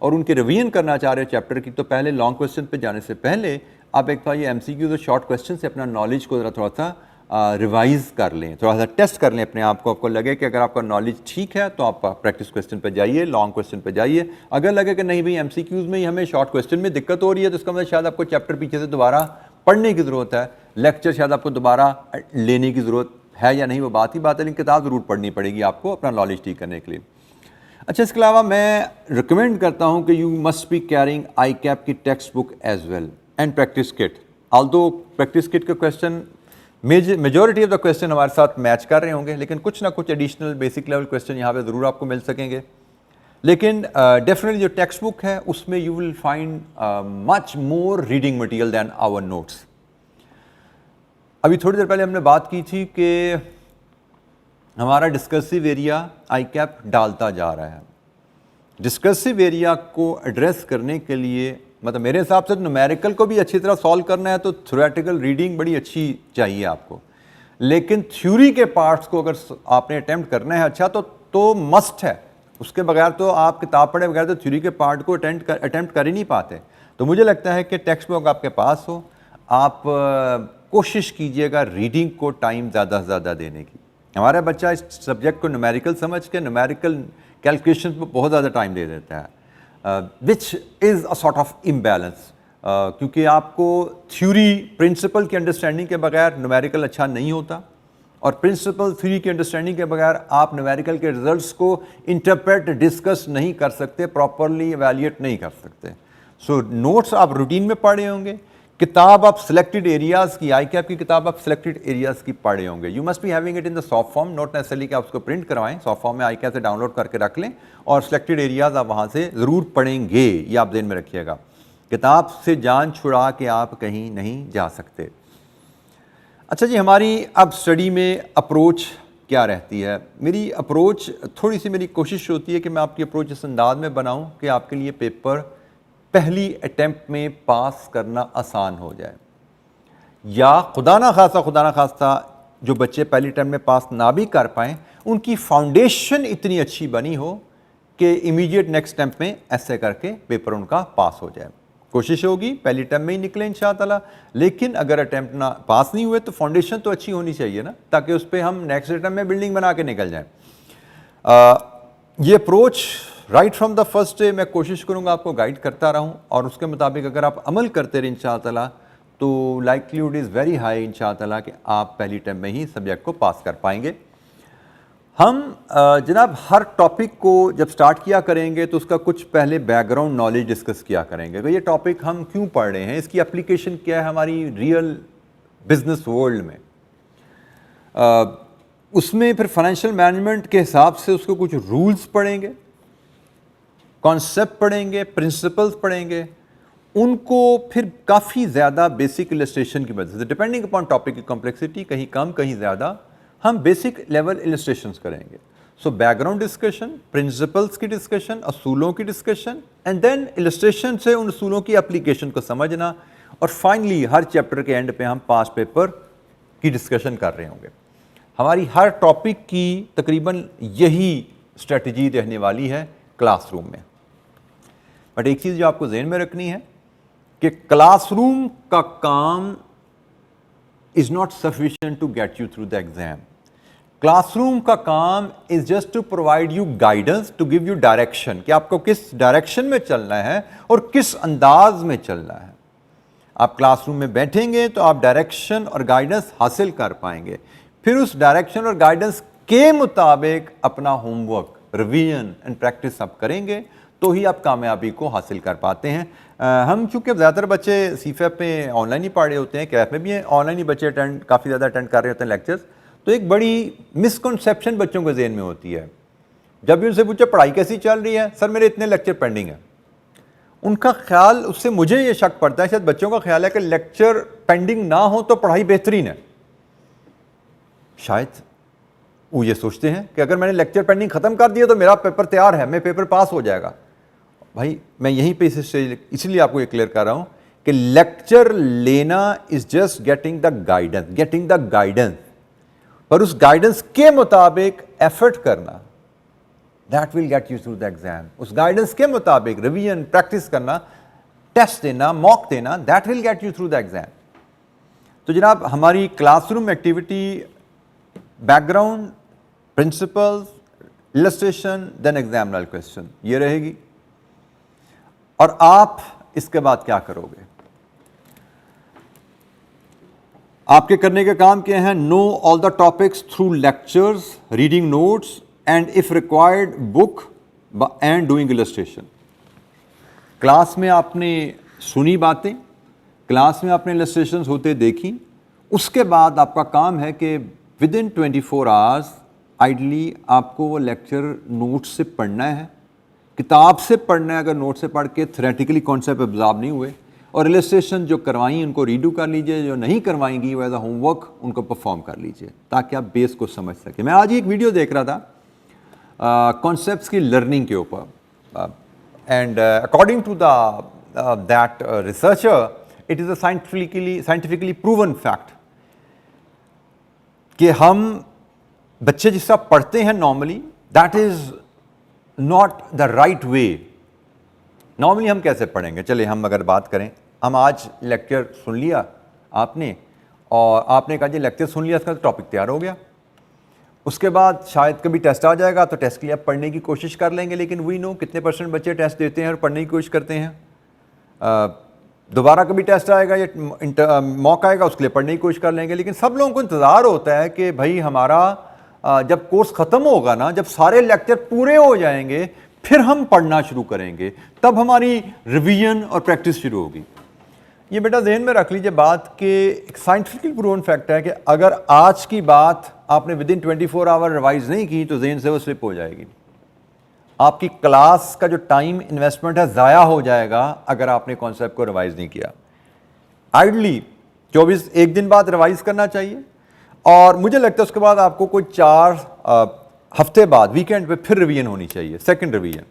और उनके रिवीजन करना चाह रहे हो चैप्टर की, तो पहले लॉन्ग क्वेश्चन पे जाने से पहले आप एक बार ये MCQs और शॉर्ट क्वेश्चन से अपना नॉलेज को थोड़ा सा रिवाइज़ कर लें, थोड़ा सा टेस्ट कर लें अपने आप को। आपको लगे कि अगर आपका नॉलेज ठीक है तो आप प्रैक्टिस क्वेश्चन पे जाइए, लॉन्ग क्वेश्चन पे जाइए। अगर लगे कि नहीं भाई MCQs में ही हमें शॉर्ट क्वेश्चन में दिक्कत हो रही है, तो इसका मतलब शायद आपको चैप्टर पीछे से दोबारा पढ़ने की ज़रूरत है, लेक्चर शायद आपको दोबारा लेने की ज़रूरत है या नहीं, वो बात ही बात है, लेकिन किताब ज़रूर पढ़नी पड़ेगी आपको अपना नॉलेज ठीक करने के लिए। अच्छा, इसके अलावा मैं रिकमेंड करता हूँ कि you must be carrying ICAP की text book as well and practice kit. Although practice kit के question majority of the question हमारे साथ मैच कर रहे होंगे, लेकिन कुछ ना कुछ एडिशनल बेसिक लेवल क्वेश्चन यहाँ पे ज़रूर आपको मिल सकेंगे। लेकिन डेफिनेटली जो टेक्स्ट बुक है उसमें you will find much more reading material than our notes. अभी थोड़ी देर पहले हमने बात की थी कि हमारा डिस्कसिव एरिया ICAP डालता जा रहा है। डिस्कसिव एरिया को एड्रेस करने के लिए, मतलब मेरे हिसाब से न्यूमेरिकल को भी अच्छी तरह सॉल्व करना है तो थ्योरेटिकल रीडिंग बड़ी अच्छी चाहिए आपको, लेकिन थ्योरी के पार्ट्स को अगर आपने अटेम्प्ट करना है अच्छा तो मस्ट है। उसके बगैर तो आप किताब पढ़े बगैर तो थ्योरी के पार्ट को अटेम्प्ट कर ही नहीं पाते। तो मुझे लगता है कि टेक्स्ट बुक आपके पास हो, आप कोशिश कीजिएगा रीडिंग को टाइम ज़्यादा से ज़्यादा देने की। हमारा बच्चा इस सब्जेक्ट को न्यूमेरिकल समझ के न्यूमेरिकल कैलकुलेशन पर बहुत ज़्यादा टाइम दे देता है, which is a sort of imbalance, क्योंकि आपको थ्योरी प्रिंसिपल की अंडरस्टैंडिंग के बगैर न्यूमेरिकल अच्छा नहीं होता, और प्रिंसिपल थ्योरी की अंडरस्टैंडिंग के बगैर आप न्यूमेरिकल के रिजल्ट्स को इंटरप्रेट डिस्कस नहीं कर सकते, प्रॉपरली एवेल्यूएट नहीं कर सकते। सो नोट्स आप रूटीन में पढ़े होंगे, किताब आप सिलेक्टेड एरियाज़ की, ICAP की किताब आप सिलेक्टेड एरियाज़ की पढ़े होंगे। You must be having it in the soft form, not necessarily कि आप उसको प्रिंट करवाएं, सॉफ्ट फॉर्म में ICAP से डाउनलोड करके रख लें और सिलेक्टेड एरियाज़ आप वहाँ से ज़रूर पढ़ेंगे, ये आप ध्यान में रखिएगा। किताब से जान छुड़ा के आप कहीं नहीं जा सकते। अच्छा जी, हमारी अब स्टडी में अप्रोच क्या रहती है। मेरी अप्रोच थोड़ी सी, मेरी कोशिश होती है कि मैं आपकी अप्रोच इस अंदाज में बनाऊं कि आपके लिए पेपर पहली अटेम्प्ट में पास करना आसान हो जाए, या खुदा ना खास्ता जो बच्चे पहली अटेम्प्ट में पास ना भी कर पाएँ उनकी फाउंडेशन इतनी अच्छी बनी हो कि इमीडिएट नेक्स्ट अटेम्प्ट में ऐसे करके पेपर उनका पास हो जाए। कोशिश होगी पहली अटेम्प्ट में ही निकले इंशाअल्लाह, लेकिन अगर अटेम्प्ट ना पास नहीं हुए तो फाउंडेशन तो अच्छी होनी चाहिए ना, ताकि उस पर हम नेक्स्ट अटेम्प्ट में बिल्डिंग बना के निकल जाएं। ये approach right from the first day मैं कोशिश करूँगा आपको गाइड करता रहूँ, और उसके मुताबिक अगर आप अमल करते रहे इंशाअल्लाह तो लाइक्लीहुड इज़ वेरी हाई इंशाअल्लाह कि आप पहली अटेम्प्ट में ही सब्जेक्ट को पास कर पाएंगे। हम जनाब हर टॉपिक को जब स्टार्ट किया करेंगे तो उसका कुछ पहले बैकग्राउंड नॉलेज डिस्कस किया करेंगे कि ये टॉपिक हम क्यों पढ़ रहे हैं, इसकी एप्लीकेशन क्या है हमारी रियल बिजनेस वर्ल्ड में। उसमें फिर फाइनेंशियल मैनेजमेंट के हिसाब से उसको कुछ रूल्स पढ़ेंगे, कॉन्सेप्ट पढ़ेंगे, प्रिंसिपल्स पढ़ेंगे, उनको फिर काफ़ी ज़्यादा बेसिक इलस्ट्रेशन की वजह से, डिपेंडिंग अपॉन टॉपिक की कॉम्प्लेक्सिटी, कहीं कम कहीं ज़्यादा, हम बेसिक लेवल इलस्ट्रेशंस करेंगे। सो बैकग्राउंड डिस्कशन, प्रिंसिपल्स की डिस्कशन, असूलों की डिस्कशन, एंड देन इलस्ट्रेशन से उन असूलों की एप्लीकेशन को समझना, और फाइनली हर चैप्टर के एंड पे हम पास पेपर की डिस्कशन कर रहे होंगे। हमारी हर टॉपिक की तकरीबन यही स्ट्रेटजी रहने वाली है क्लासरूम में। बट एक चीज़ जो आपको जहन में रखनी है कि क्लासरूम का काम is not sufficient to get you through the exam. Classroom का काम is just to provide you guidance, to give you direction कि आपको किस डायरेक्शन में चलना है और किस अंदाज में चलना है। आप क्लासरूम में बैठेंगे तो आप डायरेक्शन और गाइडेंस हासिल कर पाएंगे, फिर उस डायरेक्शन और गाइडेंस के मुताबिक अपना होमवर्क, रिवीजन एंड प्रैक्टिस आप करेंगे तो ही आप कामयाबी को हासिल कर पाते हैं। हम चूँकि ज़्यादातर बच्चे सीफेप में ऑनलाइन ही पढ़ रहे होते हैं, कैफ में भी हैं, ऑनलाइन ही बच्चे काफ़ी ज़्यादा अटेंड कर रहे होते हैं लेक्चर्स, तो एक बड़ी मिसकंसेप्शन बच्चों के ज़हन में होती है। जब भी उनसे पूछे पढ़ाई कैसी चल रही है, सर मेरे इतने लेक्चर पेंडिंग है, उनका ख्याल, उससे मुझे ये शक पड़ता है, शायद बच्चों का ख्याल है कि लेक्चर पेंडिंग ना हो तो पढ़ाई बेहतरीन है। शायद वो ये सोचते हैं कि अगर मैंने लेक्चर पेंडिंग ख़त्म कर दिया तो मेरा पेपर तैयार है, मैं पेपर पास हो जाएगा। भाई मैं यहीं पे इसलिए आपको ये क्लियर कर रहा हूँ कि लेक्चर लेना is just getting the guidance, पर उस गाइडेंस के मुताबिक एफर्ट करना, that will get you through the exam. उस गाइडेंस के मुताबिक रिवीजन, प्रैक्टिस करना, टेस्ट देना, मॉक देना, that will get you through the exam. तो जनाब हमारी classroom activity background, principles, illustration, then examinable question, ये रहेगी। और आप इसके बाद क्या करोगे? आपके करने के काम क्या हैं? Know all the topics through lectures, reading notes and if required book and doing illustration. Class में आपने सुनी बातें, क्लास में आपने इलस्ट्रेशंस होते देखी, उसके बाद आपका काम है कि विद इन 24 आवर्स आइडली आपको वो लेक्चर नोट से पढ़ना है, किताब से पढ़ना है अगर नोट से पढ़ के थ्योरेटिकली कॉन्सेप्ट ऑब्जर्व नहीं हुए, और इलस्ट्रेशन जो करवाई उनको रीडू कर लीजिए, जो नहीं करवाएंगी वो एज अ होमवर्क उनको परफॉर्म कर लीजिए ताकि आप बेस को समझ सकें। मैं आज ही एक वीडियो देख रहा था कॉन्सेप्ट्स की लर्निंग के ऊपर, and according to that researcher it is a scientifically proven fact कि हम बच्चे जिस तरह पढ़ते हैं normally, that is not the right way. Normally हम कैसे पढ़ेंगे? चलिए हम अगर बात करें, हम आज लेक्चर सुन लिया आपने, और आपने कहा जी लेक्चर सुन लिया, इसका टॉपिक तैयार हो गया, उसके बाद शायद कभी टेस्ट आ जाएगा तो टेस्ट के लिए आप पढ़ने की कोशिश कर लेंगे, लेकिन वी नो कितने % बच्चे टेस्ट देते हैं और पढ़ने की कोशिश करते हैं। दोबारा कभी टेस्ट आएगा या मॉक आएगा, उसके लिए पढ़ने की कोशिश कर लेंगे, लेकिन सब लोगों को इंतज़ार होता है कि भाई हमारा जब कोर्स ख़त्म होगा ना, जब सारे लेक्चर पूरे हो जाएंगे फिर हम पढ़ना शुरू करेंगे, तब हमारी रिवीजन और प्रैक्टिस शुरू होगी। ये बेटा ज़हन में रख लीजिए बात कि एक साइंटिफिकली प्रूवन फैक्ट है कि अगर आज की बात आपने विद इन 24 आवर रिवाइज नहीं की तो जहन से वो स्लिप हो जाएगी। आपकी क्लास का जो टाइम इन्वेस्टमेंट है ज़ाया हो जाएगा अगर आपने कॉन्सेप्ट को रिवाइज नहीं किया। आइडली 24 एक दिन बाद रिवाइज करना चाहिए। और मुझे लगता है उसके बाद आपको कोई 4 हफ्ते बाद वीकेंड पे फिर रिवीजन होनी चाहिए, second revision.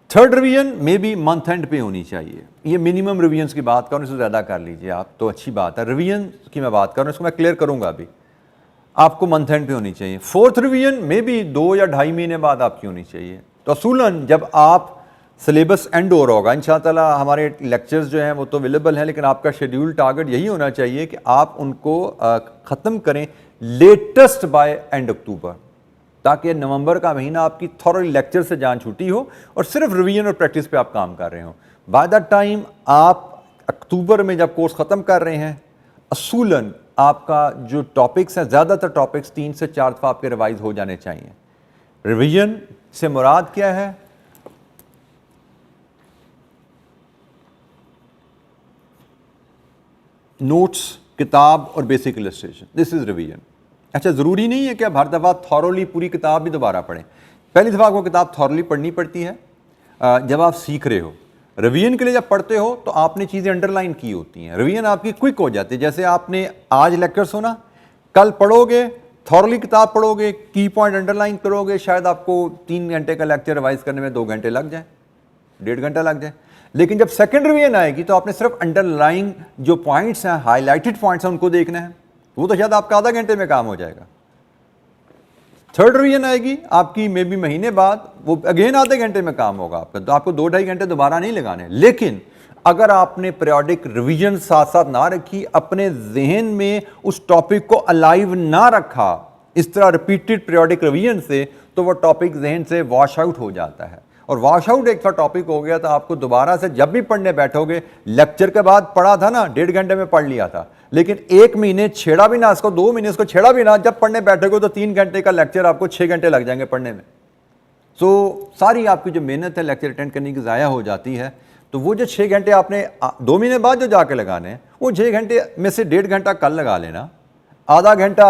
Third revision may be month and पे होनी चाहिए। ये मिनिमम रिवीजन की बात करूँ, इससे ज़्यादा कर लीजिए आप तो अच्छी बात है। रिवीजन की मैं बात कर रहा हूँ, इसको मैं क्लियर करूँगा अभी। आपको मंथ एंड पे होनी चाहिए। फोर्थ रिवीजन मे बी 2 या 2.5 महीने बाद आपकी होनी चाहिए। तो असूलन जब आप सिलेबस एंड हो रहा होगा, इंशाअल्लाह ताला हमारे लेक्चर्स जो हैं वो तो अवेलेबल हैं, लेकिन आपका शेड्यूल टारगेट यही होना चाहिए कि आप उनको ख़त्म करें लेटेस्ट बाय एंड अक्टूबर, ताकि नवंबर का महीना आपकी थॉरली लेक्चर से जान छूटी हो और सिर्फ रिवीजन और प्रैक्टिस पे आप काम कर रहे हो। बाय दैट टाइम आप अक्टूबर में जब कोर्स ख़त्म कर रहे हैं, असूलन आपका जो टॉपिक्स हैं, ज़्यादातर टॉपिक्स 3 से 4 दफ़ा आपके रिवाइज हो जाने चाहिए। रिवीजन से मुराद क्या है? नोट्स, किताब और basic illustration, this is revision. अच्छा, ज़रूरी नहीं है कि आप हर दफ़ा थॉरली पूरी किताब भी दोबारा पढ़ें। पहली दफ़ा आपको किताब थॉरली पढ़नी पड़ती है जब आप सीख रहे हो। रिवीजन के लिए जब पढ़ते हो तो आपने चीज़ें अंडरलाइन की होती हैं, रिवीजन आपकी क्विक हो जाती है। जैसे आपने आज लेक्चर सुना, कल पढ़ोगे, थॉरली किताब पढ़ोगे, की पॉइंट अंडरलाइन करोगे, शायद आपको 3 घंटे का लेक्चर रिवाइज करने में 2 घंटे लग जाए, 1.5 घंटा लग जाए। लेकिन जब सेकंड रिवीजन आएगी तो आपने सिर्फ अंडरलाइन जो पॉइंट्स हैं, हाईलाइटेड पॉइंट्स हैं, उनको देखना है, वो तो शायद आपका आधा घंटे में काम हो जाएगा। थर्ड रिवीजन आएगी आपकी मे बी महीने बाद, वो अगेन आधे घंटे में काम होगा आपका, तो आपको 2-2.5 घंटे दोबारा नहीं लगाने। लेकिन अगर आपने पीरियोडिक रिवीजन साथ साथ ना रखी, अपने जहन में उस टॉपिक को अलाइव ना रखा इस तरह रिपीटेड पीरियोडिक रिवीजन से, तो वो टॉपिक जहन से वॉश आउट हो जाता है। और वॉश आउट एक था टॉपिक हो गया, तो आपको दोबारा से जब भी पढ़ने बैठोगे, लेक्चर के बाद पढ़ा था ना, 1.5 घंटे में पढ़ लिया था, लेकिन 1 महीने छेड़ा भी ना इसको, 2 महीने इसको छेड़ा भी ना, जब पढ़ने बैठोगे तो 3 घंटे का लेक्चर आपको 6 घंटे लग जाएंगे पढ़ने में। सो सारी आपकी जो मेहनत है लेक्चर अटेंड करने की ज़ाया हो जाती है। तो वो जो 6 घंटे आपने 2 महीने बाद जो जाके लगाने हैं, वो 6 घंटे में से 1.5 घंटा कल लगा लेना, आधा घंटा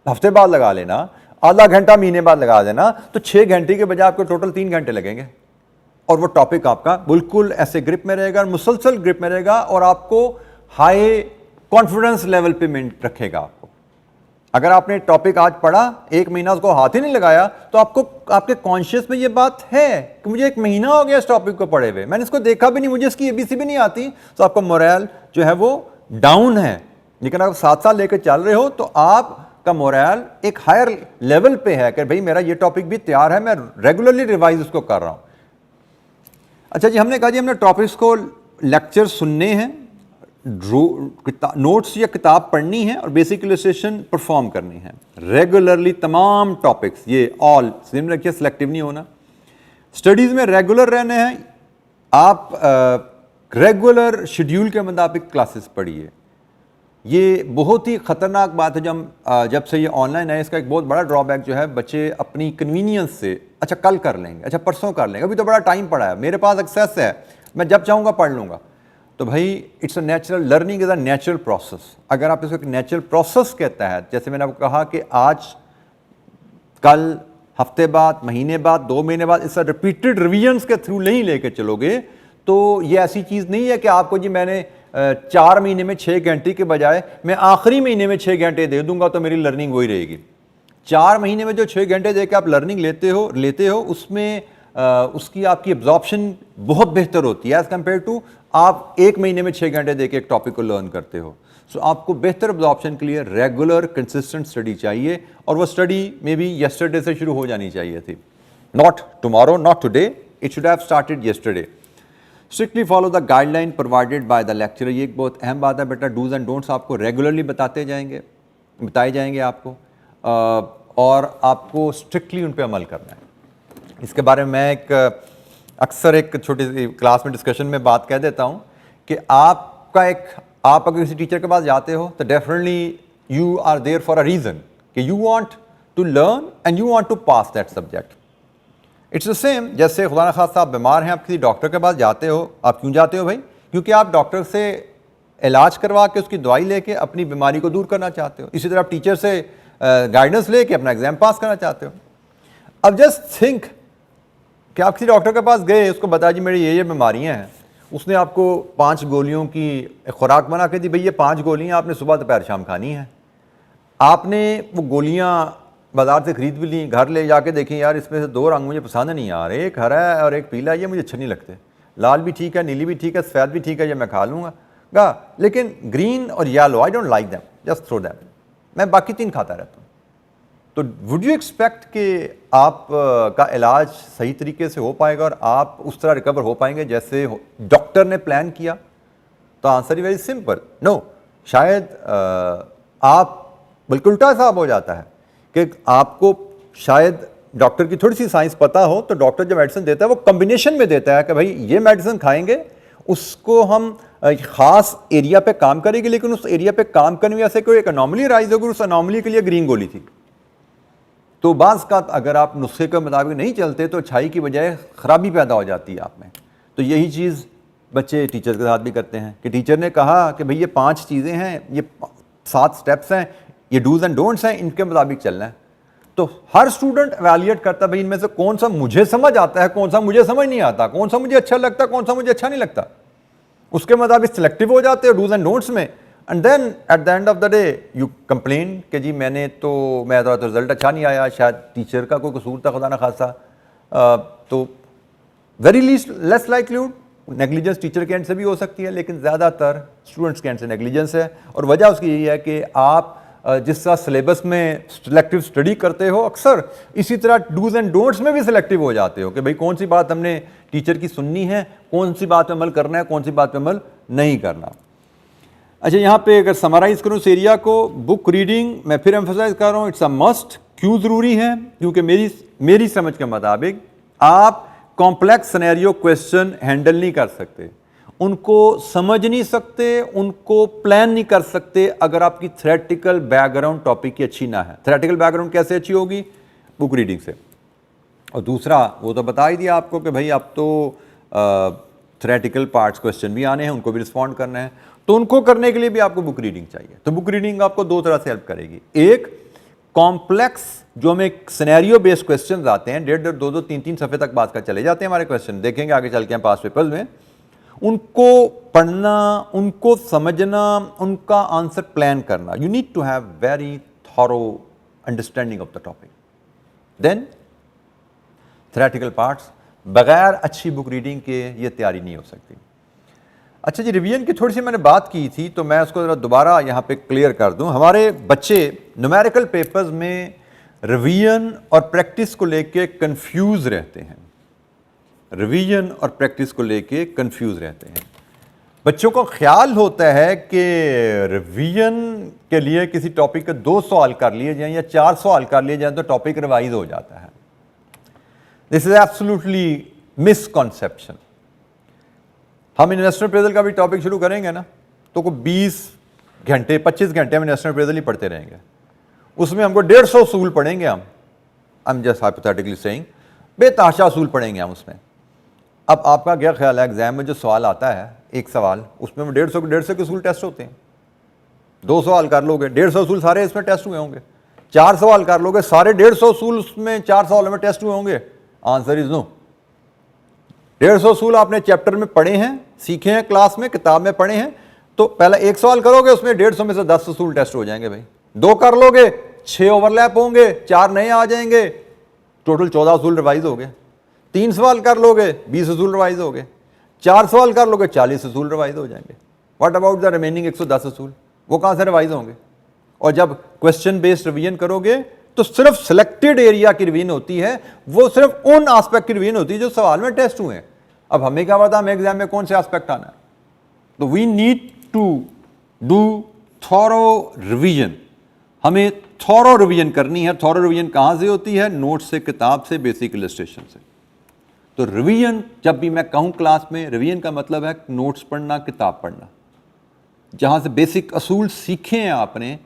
हफ्ते बाद लगा लेना, आधा घंटा महीने बाद लगा देना, तो 6 घंटे के बजाय आपको टोटल 3 घंटे लगेंगे और वो टॉपिक आपका बिल्कुल ऐसे ग्रिप में रहेगा, मुसलसल ग्रिप में रहेगा और आपको हाई कॉन्फिडेंस लेवल पे मेंटेन रखेगा आपको। अगर आपने टॉपिक आज पढ़ा, 1 महीना उसको हाथ ही नहीं लगाया, तो आपको आपके कॉन्शियस में ये बात है कि मुझे 1 महीना हो गया इस टॉपिक को पढ़े हुए, मैंने इसको देखा भी नहीं, मुझे इसकी एबीसी भी नहीं आती, तो आपका मोरल जो है वो डाउन है। लेकिन अगर 7 साल लेकर चल रहे हो तो आप का मोरल एक हायर लेवल पे है कि भाई मेरा ये टॉपिक भी तैयार है, मैं रेगुलरली रिवाइज उसको कर रहा हूं। अच्छा जी, हमने कहा जी हमने टॉपिक्स को लेक्चर सुनने हैं, नोट्स या किताब पढ़नी है और बेसिक इलस्ट्रेशन परफॉर्म करनी है रेगुलरली। तमाम टॉपिक्स ये ऑल सेम रखिए, सिलेक्टिव नहीं होना। स्टडीज़ में रेगुलर रहने हैं, आप रेगुलर शेड्यूल के मुताबिक क्लासेस पढ़िए। ये बहुत ही ख़तरनाक बात है जब से ये ऑनलाइन है। इसका एक बहुत बड़ा ड्रॉबैक जो है, बच्चे अपनी कन्वीनियंस से अच्छा कल कर लेंगे, अच्छा परसों कर लेंगे, अभी तो बड़ा टाइम पड़ा है, मेरे पास एक्सेस है, मैं जब चाहूँगा पढ़ लूँगा। तो भाई it's a natural, learning is a natural process. अगर आप इसको एक नेचुरल प्रोसेस के तहत, जैसे मैंने आपको कहा कि आज, कल, हफ्ते बाद, महीने बाद, 2 महीने बाद, इस रिपीटेड रिविजन्स के थ्रू नहीं लेके चलोगे तो ये ऐसी चीज़ नहीं है कि आपको जी मैंने 4 महीने में 6 घंटे के बजाय मैं आखिरी महीने में 6 घंटे दे दूंगा तो मेरी लर्निंग वही रहेगी। 4 महीने में जो 6 घंटे दे के आप लर्निंग लेते हो उसमें उसकी आपकी एब्जॉर्प्शन बहुत बेहतर होती है एज़ कम्पेयर टू आप 1 महीने में 6 घंटे दे के एक टॉपिक को लर्न करते हो। सो आपको बेहतर एब्जॉर्प्शन के लिए रेगुलर कंसिस्टेंट स्टडी चाहिए और वो स्टडी मे बी येस्टरडे से शुरू हो जानी चाहिए थी, not tomorrow, not today, it should have started yesterday. Strictly follow the guideline provided by the lecturer. ये एक बहुत अहम बात है बेटा, डूज एंड डोंट्स आपको रेगुलरली बताए जाएंगे आपको और आपको स्ट्रिक्टली उन पर अमल करना है। इसके बारे में मैं अक्सर एक छोटी सी क्लास में डिस्कशन में बात कह देता हूँ कि आप अगर किसी टीचर के पास जाते हो तो definitely you are there for a reason कि you want to learn and you want to pass that subject. It's the same, जैसे खुदा न खास्ता आप बीमार हैं, आप किसी डॉक्टर के पास जाते हो, आप क्यों जाते हो भाई? क्योंकि आप डॉक्टर से इलाज करवा के उसकी दवाई लेके अपनी बीमारी को दूर करना चाहते हो। इसी तरह आप टीचर से गाइडेंस लेके अपना एग्जाम पास करना चाहते हो। अब जस्ट थिंक कि आप किसी डॉक्टर के पास गए, उसको बताया जी मेरी ये बीमारियां हैं, उसने आपको 5 गोलियों की खुराक बना के दी, भाई ये 5 गोलियां आपने सुबह दोपहर शाम खानी है। आपने वो गोलियां बाजार से खरीद भी ली, घर ले जाके देखें यार इसमें से 2 रंग मुझे पसंद नहीं आ रहे, एक हरा है और एक पीला है, ये मुझे अच्छे नहीं लगते, लाल भी ठीक है, नीली भी ठीक है, सफ़ेद भी ठीक है, ये मैं खा लूँगा, लेकिन ग्रीन और yellow I don't like them, just throw them, मैं बाकी 3 खाता रहता हूँ। तो वुड यू एक्सपेक्ट कि आप का इलाज सही तरीके से हो पाएगा और आप उस तरह रिकवर हो पाएंगे जैसे डॉक्टर ने प्लान किया? तो answer is very simple, no. शायद आप बिल्कुल उल्टा साहब हो जाता है कि आपको शायद डॉक्टर की थोड़ी सी साइंस पता हो, तो डॉक्टर जो मेडिसिन देता है वो कॉम्बिनेशन में देता है कि भाई ये मेडिसिन खाएंगे, उसको हम ख़ास एरिया पे काम करेंगे, लेकिन उस एरिया पे काम करने में ऐसे कोई एक अनोमली राइज होगी, उस अनोमली के लिए ग्रीन गोली थी। तो बाज़ का अगर आप नुस्खे के मुताबिक नहीं चलते तो अच्छाई की बजाय ख़राबी पैदा हो जाती है आप में। तो यही चीज़ बच्चे टीचर के साथ भी करते हैं कि टीचर ने कहा कि भाई ये 5 चीज़ें हैं, ये 7 स्टेप्स हैं, ये डूज एंड डोंट्स हैं, इनके मुताबिक चलना है। तो हर स्टूडेंट एवेल्युएट करता है भाई इनमें से कौन सा मुझे समझ आता है, कौन सा मुझे समझ नहीं आता, कौन सा मुझे अच्छा लगता है, कौन सा मुझे अच्छा नहीं लगता, उसके मुताबिक सिलेक्टिव हो जाते हैं डूज एंड डोंट्स में। And then at the end of the day you complain कि जी मेरा तो रिजल्ट अच्छा नहीं आया, शायद टीचर का कोई कसूर था, खुदा ना खासा। तो very less likelihood negligence teacher के एंड से भी हो सकती है, लेकिन ज़्यादातर स्टूडेंट्स के एंड से नेग्लिजेंस है। और वजह उसकी यही है कि आप जिस तरह सिलेबस में सिलेक्टिव स्टडी करते हो, अक्सर इसी तरह डूज एंड डोंट्स में भी सिलेक्टिव हो जाते हो कि भाई कौन सी बात हमने टीचर की सुननी है, कौन सी बात पे अमल करना है, कौन सी बात पे अमल नहीं करना। अच्छा, यहाँ पे अगर समराइज़ करूँ इस एरिया को, बुक रीडिंग मैं फिर एम्फसाइज कर रहा हूँ, इट्स अ मस्ट। क्यों ज़रूरी है? क्योंकि मेरी समझ के मुताबिक आप कॉम्प्लेक्स सिनेरियो क्वेश्चन हैंडल नहीं कर सकते, उनको समझ नहीं सकते, उनको प्लान नहीं कर सकते अगर आपकी थ्योरेटिकल बैकग्राउंड टॉपिक की अच्छी ना है। थ्योरेटिकल बैकग्राउंड कैसे अच्छी होगी? बुक रीडिंग से। और दूसरा वो तो बता ही दिया आपको कि भाई अब तो थ्योरेटिकल पार्ट्स क्वेश्चन भी आने हैं, उनको भी रिस्पॉन्ड करना है, तो उनको करने के लिए भी आपको बुक रीडिंग चाहिए। तो बुक रीडिंग आपको 2 तरह से हेल्प करेगी। एक, कॉम्प्लेक्स जो हमें सिनेरियो बेस्ड क्वेश्चंस आते हैं, 1.5, 2, 3 सफ़े तक बात का चले जाते हैं हमारे क्वेश्चन, देखेंगे आगे चल के हम पास पेपर्स में, उनको पढ़ना, उनको समझना, उनका आंसर प्लान करना। You need to have very thorough understanding of the topic. Then theoretical parts बगैर अच्छी बुक रीडिंग के ये तैयारी नहीं हो सकती। अच्छा जी, रिवीजन की थोड़ी सी मैंने बात की थी, तो मैं उसको ज़रा दोबारा यहाँ पे क्लियर कर दूँ। हमारे बच्चे न्यूमेरिकल पेपर्स में रिवीजन और प्रैक्टिस को लेके कंफ्यूज रहते हैं, रिवीजन और प्रैक्टिस को लेके कंफ्यूज रहते हैं। बच्चों को ख्याल होता है कि रिवीजन के लिए किसी टॉपिक के 2 सवाल कर लिए जाएं या 4 सवाल कर लिए जाएं तो टॉपिक रिवाइज हो जाता है। This is absolutely misconception. हम इन्वेस्टमेंट अप्रेजल का भी टॉपिक शुरू करेंगे ना, तो को 20 घंटे 25 घंटे हम इन्वेस्टमेंट अप्रेजल ही पढ़ते रहेंगे, उसमें हमको 150 असूल पढ़ेंगे हम। I am just hypothetically saying, बेतहाशा असूल पढ़ेंगे हम उसमें। अब आपका क्या ख्याल है, एग्जाम में जो सवाल आता है, एक सवाल, उसमें 150 के असूल टेस्ट होते हैं। 2 सवाल कर लोगे, 150 असूल सारे इसमें टेस्ट हुए होंगे। 4 सवाल कर लोगे, सारे 150 असूल उसमें 4 सवालों में टेस्ट हुए होंगे। Answer is no. 150 असूल आपने चैप्टर में पढ़े हैं, सीखे हैं, क्लास में, किताब में पढ़े हैं, तो पहला 1 सवाल करोगे, उसमें 150 में से 10 असूल टेस्ट हो जाएंगे भाई। 2 कर लोगे, 6 ओवरलैप होंगे, 4 नए आ जाएंगे, टोटल 14 असूल रिवाइज हो गए। 3 सवाल कर लोगे, 20 असूल रिवाइज हो गए। 4 सवाल कर लोगे, 40 असूल रिवाइज हो जाएंगे। व्हाट अबाउट द रिमेनिंग 110 असूल, वो कहाँ से रिवाइज होंगे? और जब क्वेश्चन बेस्ड रिवीजन करोगे तो सिर्फ सिलेक्टेड एरिया की रिवीजन होती है, वो सिर्फ उन एस्पेक्ट की रिवीजन होती है जो सवाल में टेस्ट हुए हैं। अब हमें क्या पता हमें एग्जाम में कौन से एस्पेक्ट आना है? तो we need to do thorough revision. हमें थॉरो रिवीजन करनी है। थॉरो रिवीजन कहाँ से होती है? नोट्स से, किताब से, बेसिक इलस्ट्रेशन से। तो रिवीजन जब भी मैं कहूँ क्लास में, रिवीजन का मतलब है नोट्स पढ़ना, किताब पढ़ना, जहाँ से बेसिक असूल सीखे हैं आपने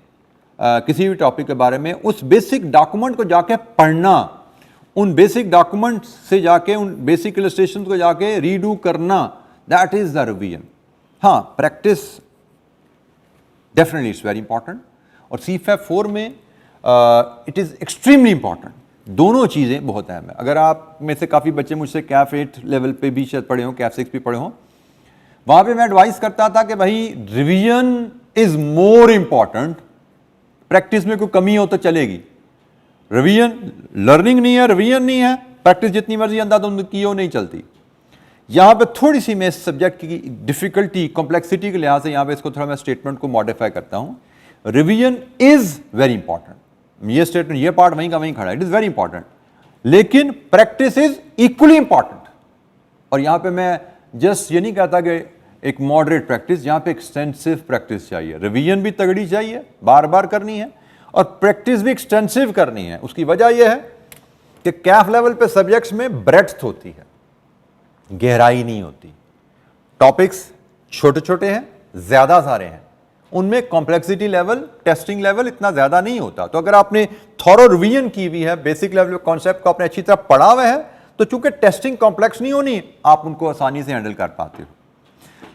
किसी भी टॉपिक के बारे में, उस बेसिक डॉक्यूमेंट को जाके पढ़ना, उन बेसिक डॉक्यूमेंट से जाके उन बेसिक इलस्ट्रेशन को जाके रीडू करना, दैट इज द रिवीजन। हाँ, practice definitely it's very important, और CFAP 4 में इट इज़ एक्सट्रीमली इंपॉर्टेंट। दोनों चीज़ें बहुत अहम है। अगर आप में से काफ़ी बच्चे मुझसे CAF 8 लेवल पे भी शायद पढ़े हों, CAF 6 भी पढ़े हों, वहाँ पे मैं एडवाइस करता था कि भाई revision is more important practice में कोई कमी हो तो चलेगी, रिवीजन लर्निंग नहीं है, रिवीजन नहीं है, प्रैक्टिस जितनी मर्जी अंदाज की हो नहीं चलती। यहाँ पे थोड़ी सी मैं इस सब्जेक्ट की डिफिकल्टी कॉम्प्लेक्सिटी के लिहाज से यहाँ पे इसको थोड़ा मैं स्टेटमेंट को मॉडिफाई करता हूँ। रिवीजन इज वेरी इंपॉर्टेंट, ये स्टेटमेंट ये पार्ट वहीं का वहीं खड़ा है, इट इज वेरी इंपॉर्टेंट, लेकिन प्रैक्टिस इज इक्वली इंपॉर्टेंट। और यहाँ पे मैं जस्ट ये नहीं कहता कि एक मॉडरेट प्रैक्टिस, यहाँ पे एक्सटेंसिव प्रैक्टिस चाहिए, रिवीजन भी तगड़ी चाहिए, बार बार करनी है, और प्रैक्टिस भी एक्सटेंसिव करनी है। उसकी वजह यह है कि कैफ लेवल पे सब्जेक्ट्स में ब्रेड्थ होती है, गहराई नहीं होती, टॉपिक्स छोटे छोटे हैं, ज्यादा सारे हैं, उनमें कॉम्प्लेक्सिटी लेवल, टेस्टिंग लेवल इतना ज्यादा नहीं होता। तो अगर आपने थॉरो रिवीजन की हुई है, बेसिक लेवल कॉन्सेप्ट को आपने अच्छी तरह पढ़ा हुआ है, तो चूंकि टेस्टिंग कॉम्प्लेक्स नहीं होनी, आप उनको आसानी से हैंडल कर पाते हो।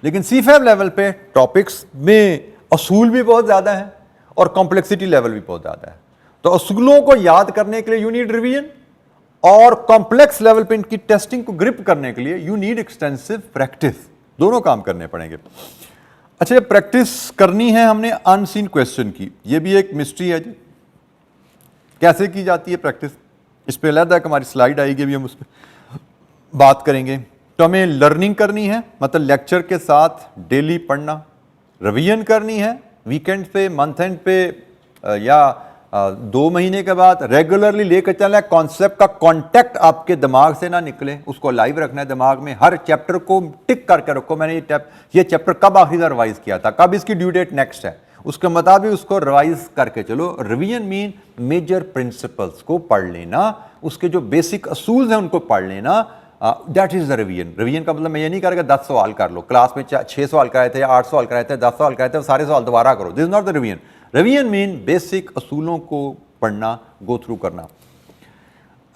लेकिन C5 लेवल पे टॉपिक्स में असूल भी बहुत ज्यादा है और कॉम्प्लेक्सिटी लेवल भी बहुत ज्यादा है, तो असूलों को याद करने के लिए यू नीड रिवीजन, और कॉम्प्लेक्स लेवल पे इनकी टेस्टिंग को ग्रिप करने के लिए यू नीड एक्सटेंसिव प्रैक्टिस। दोनों काम करने पड़ेंगे। अच्छा, प्रैक्टिस करनी है हमने अनसीन क्वेश्चन की, ये भी एक मिस्ट्री है जी, कैसे की जाती है प्रैक्टिस, इस पे अलग एक हमारी स्लाइड आएगी, अभी हम उस पर बात करेंगे। तो हमें लर्निंग करनी है, मतलब लेक्चर के साथ डेली पढ़ना, रिवीजन करनी है वीकेंड पे, मंथ एंड पे, या 2 महीने के बाद रेगुलरली लेकर चलना है। कॉन्सेप्ट का कांटेक्ट आपके दिमाग से ना निकले, उसको लाइव रखना है दिमाग में, हर चैप्टर को टिक करके रखो, मैंने ये चैप्टर कब आखिरी बार रिवाइज किया था, कब इसकी ड्यू डेट नेक्स्ट है, उसके मुताबिक उसको रिवाइज करके चलो। रिवीजन मीन मेजर प्रिंसिपल्स को पढ़ लेना, उसके जो बेसिक असूल हैं उनको पढ़ लेना, that is the revision. Revision का मतलब मैं ये नहीं करेगा 10 सवाल कर लो, क्लास में 6 सवाल कराए थे या 8 सवाल कराए थे, 10 सवाल कराए थे, सारे सवाल दोबारा करो, this is not the revision. Revision mean basic असूलों को पढ़ना, गो थ्रू करना।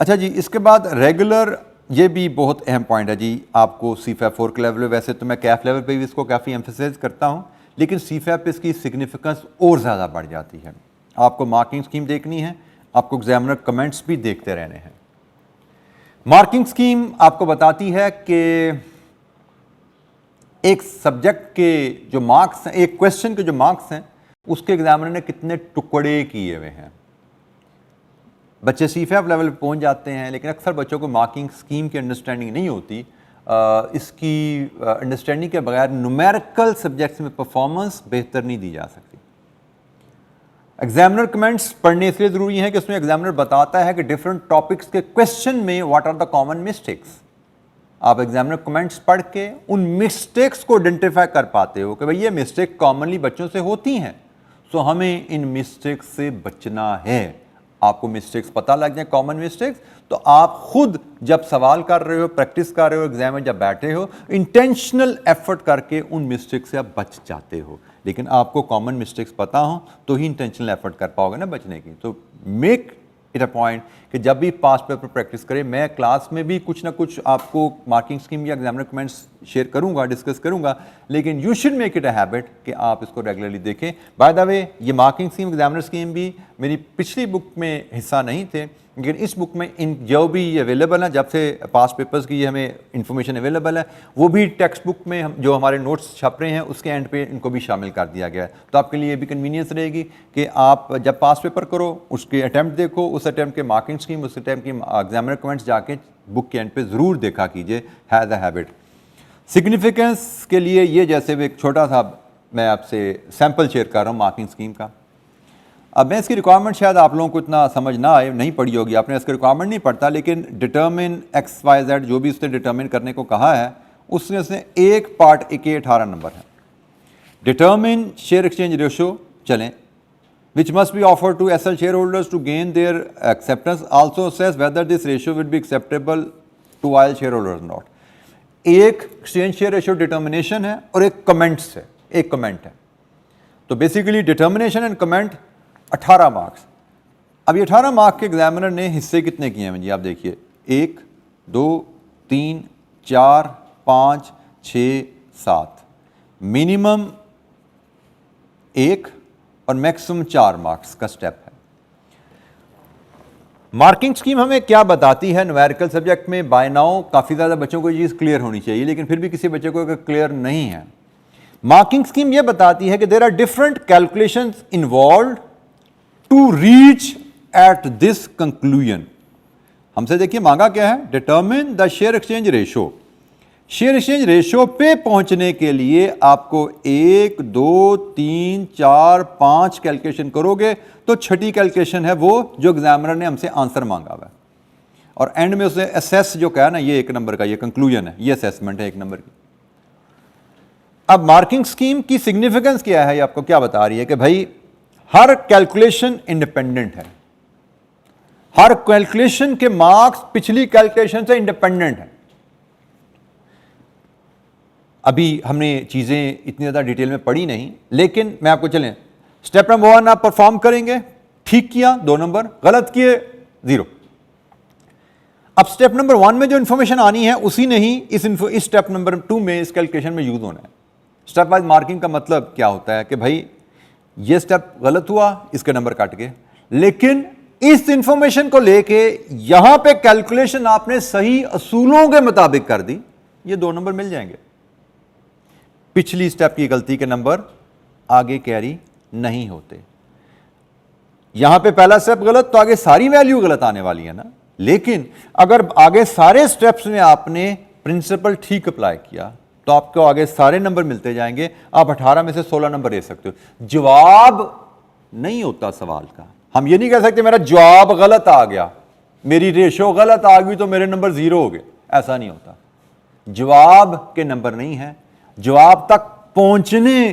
अच्छा जी, इसके बाद रेगुलर, ये भी बहुत अहम पॉइंट है जी, आपको C5 4 के लेवल पे, वैसे तो मैं कैफ लेवल पे भी इसको काफ़ी एम्फेसाइज करता हूँ, लेकिन C5 पे इसकी सिग्निफिकेंस और ज़्यादा बढ़ जाती है। आपको मार्किंग स्कीम देखनी है, आपको एग्जामिनर कमेंट्स भी देखते रहने हैं। मार्किंग स्कीम आपको बताती है कि एक सब्जेक्ट के जो मार्क्स हैं, एक क्वेश्चन के जो मार्क्स हैं, उसके एग्जामिनर ने कितने टुकड़े किए हुए हैं। बच्चे C5 लेवल पे पहुंच जाते हैं, लेकिन अक्सर बच्चों को मार्किंग स्कीम की अंडरस्टैंडिंग नहीं होती। इसकी अंडरस्टैंडिंग के बगैर न्यूमेरिकल सब्जेक्ट्स में परफॉर्मेंस बेहतर नहीं दी जा सकती। एग्जामिनर कमेंट्स पढ़ने इसलिए ज़रूरी है कि उसमें एग्जामिनर बताता है कि डिफरेंट टॉपिक्स के क्वेश्चन में what are the common mistakes. आप एग्जामिनर कमेंट्स पढ़ के उन मिस्टेक्स को आइडेंटिफाई कर पाते हो कि भाई ये मिस्टेक कॉमनली बच्चों से होती हैं, सो हमें इन मिस्टेक्स से बचना है। आपको मिस्टेक्स पता लग जाए, कॉमन मिस्टेक्स, तो आप खुद जब सवाल कर रहे हो, प्रैक्टिस कर रहे हो, एग्जाम में जब बैठे हो, इंटेंशनल एफर्ट करके उन मिस्टेक्स से आप बच जाते हो। लेकिन आपको कॉमन मिस्टेक्स पता हो तो ही इंटेंशनल एफर्ट कर पाओगे ना बचने की। तो मेक इट अ पॉइंट कि जब भी पास्ट पेपर प्रैक्टिस करें, मैं क्लास में भी कुछ ना कुछ आपको मार्किंग स्कीम या एग्जामिनर कमेंट्स शेयर करूंगा, डिस्कस करूंगा, लेकिन you should make it a habit कि आप इसको रेगुलरली देखें। बाय द वे, ये मार्किंग स्कीम, एग्जामिनर स्कीम भी मेरी पिछली बुक में हिस्सा नहीं थे, लेकिन इस बुक में इन जो भी ये अवेलेबल है, जब से पास्ट पेपर्स की हमें इंफॉर्मेशन अवेलेबल है, वो भी टेक्स्ट बुक में हम जो हमारे नोट्स छप रहे हैं उसके एंड पे इनको भी शामिल कर दिया गया है। तो आपके लिए ये भी कन्वीनियंस रहेगी कि आप जब पास्ट पेपर करो, उसके अटैम्प्ट देखो, उस अटैम्प्ट के मार्किंग स्कीम, उस अटैम्प्ट की एग्जामिनर कमेंट्स जाके बुक के एंड पे ज़रूर देखा कीजिए, हैज़ अ हैबिट। सिग्निफिकेंस के लिए ये जैसे एक छोटा सा मैं आपसे सैम्पल शेयर कर रहा हूँ मार्किंग स्कीम का। अब मैं इसकी रिक्वायरमेंट शायद आप लोगों को इतना समझ ना आए, नहीं पढ़ी होगी आपने, इसकी रिक्वायरमेंट नहीं पढ़ता, लेकिन डिटर्मिन XYZ जो भी उसने डिटर्मिन करने को कहा है, उसने एक पार्ट के 18 नंबर है। डिटर्मिन शेयर एक्सचेंज रेशो चलें, which must be offered to SL shareholders to gain their acceptance. Also assess whether this ratio would be acceptable to IL shareholders or not. एक एक्सचेंज शेयर रेशियो डिटर्मिनेशन है और एक comments है, एक comment है। तो basically determination and comment 18 marks. अब ये 18 मार्क के एग्जामिनर ने हिस्से कितने किए हैं जी, आप देखिए 1 2 3 4 5 6 7, मिनिमम 1 और मैक्सिमम 4 मार्क्स का स्टेप है। मार्किंग स्कीम हमें क्या बताती है न्यूमेरिकल सब्जेक्ट में? बाय नाउ काफ़ी ज़्यादा बच्चों को ये चीज़ क्लियर होनी चाहिए, लेकिन फिर भी किसी बच्चे को अगर क्लियर नहीं है, मार्किंग स्कीम ये बताती है कि there are different calculations involved to reach at this conclusion. हमसे देखिए मांगा क्या है, determine the share exchange ratio. Share exchange ratio पे पहुंचने के लिए आपको 1, 2, 3, 4, 5 कैलकुलेशन करोगे तो छठी कैलकुलेशन है वो जो एग्जामिनर ने हमसे आंसर मांगा हुआ है, और एंड में उसने असेस जो कहा ना, ये 1 नंबर का ये कंक्लूजन है, ये असेसमेंट है 1 नंबर की। अब मार्किंग स्कीम की सिग्निफिकेंस क्या है, ये आपको क्या बता रही है कि भाई हर कैलकुलेशन इंडिपेंडेंट है, हर कैलकुलेशन के मार्क्स पिछली कैलकुलेशन से इंडिपेंडेंट है। अभी हमने चीजें इतनी ज्यादा डिटेल में पढ़ी नहीं, लेकिन मैं आपको चलें, स्टेप नंबर 1 आप परफॉर्म करेंगे, ठीक किया 2 नंबर, गलत किए 0। अब स्टेप नंबर 1 में जो इंफॉर्मेशन आनी है उसी ने ही इस स्टेप नंबर 2 में, इस कैलकुलेशन में यूज होना है। स्टेप वाइज मार्किंग का मतलब क्या होता है कि भाई ये स्टेप गलत हुआ, इसके नंबर काट गए, लेकिन इस इंफॉर्मेशन को लेके यहां पे कैलकुलेशन आपने सही असूलों के मुताबिक कर दी, ये 2 नंबर मिल जाएंगे। पिछली स्टेप की गलती के नंबर आगे कैरी नहीं होते। यहां पे पहला स्टेप गलत तो आगे सारी वैल्यू गलत आने वाली है ना, लेकिन अगर आगे सारे स्टेप्स में आपने प्रिंसिपल ठीक अप्लाई किया तो आपको आगे सारे नंबर मिलते जाएंगे। आप 18 में से 16 नंबर ले सकते हो। जवाब नहीं होता सवाल का, हम ये नहीं कह सकते मेरा जवाब गलत आ गया, मेरी रेशो गलत आ गई तो मेरे नंबर 0 हो गए, ऐसा नहीं होता। जवाब के नंबर नहीं है, जवाब तक पहुंचने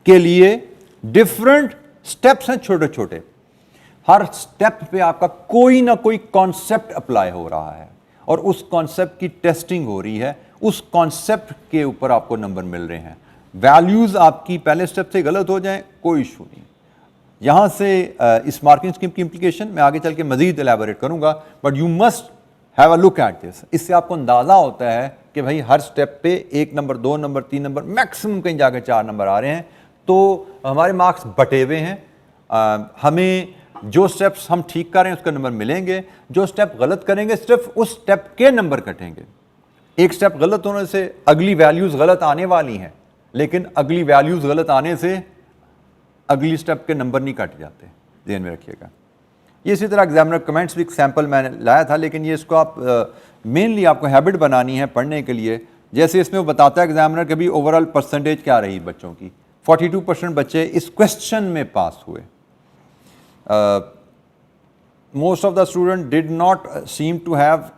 के लिए डिफरेंट स्टेप्स हैं छोटे छोटे। हर स्टेप पे आपका कोई ना कोई कॉन्सेप्ट अप्लाई हो रहा है और उस कॉन्सेप्ट की टेस्टिंग हो रही है, उस कॉन्सेप्ट के ऊपर आपको नंबर मिल रहे हैं। वैल्यूज आपकी पहले स्टेप से गलत हो जाएं कोई इशू नहीं। यहां से इस मार्किंग स्कीम की इंप्लीकेशन मैं आगे चल के मजीद एलैबोरेट करूंगा, but you must have a look at this. इससे आपको अंदाजा होता है कि भाई हर स्टेप पे 1 नंबर, 2 नंबर, 3 नंबर, मैक्सिमम कहीं जाकर 4 नंबर आ रहे हैं, तो हमारे मार्क्स बटे हुए हैं। हमें जो स्टेप्स हम ठीक कर रहे हैं उसका नंबर मिलेंगे, जो स्टेप गलत करेंगे सिर्फ उस स्टेप के नंबर कटेंगे। एक स्टेप गलत होने से अगली वैल्यूज गलत आने वाली हैं, लेकिन अगली वैल्यूज गलत आने से अगली स्टेप के नंबर नहीं कट जाते, ध्यान में रखिएगा। ये इसी तरह एग्जामिनर कमेंट्स भी एक सैंपल मैंने लाया था, लेकिन ये इसको आप मेनली आपको हैबिट बनानी है पढ़ने के लिए। जैसे इसमें वो बताता है एग्जामिनर कि भी ओवरऑल परसेंटेज क्या रही बच्चों की, 42% बच्चे इस क्वेश्चन में पास हुए। Most of the students did not seem to have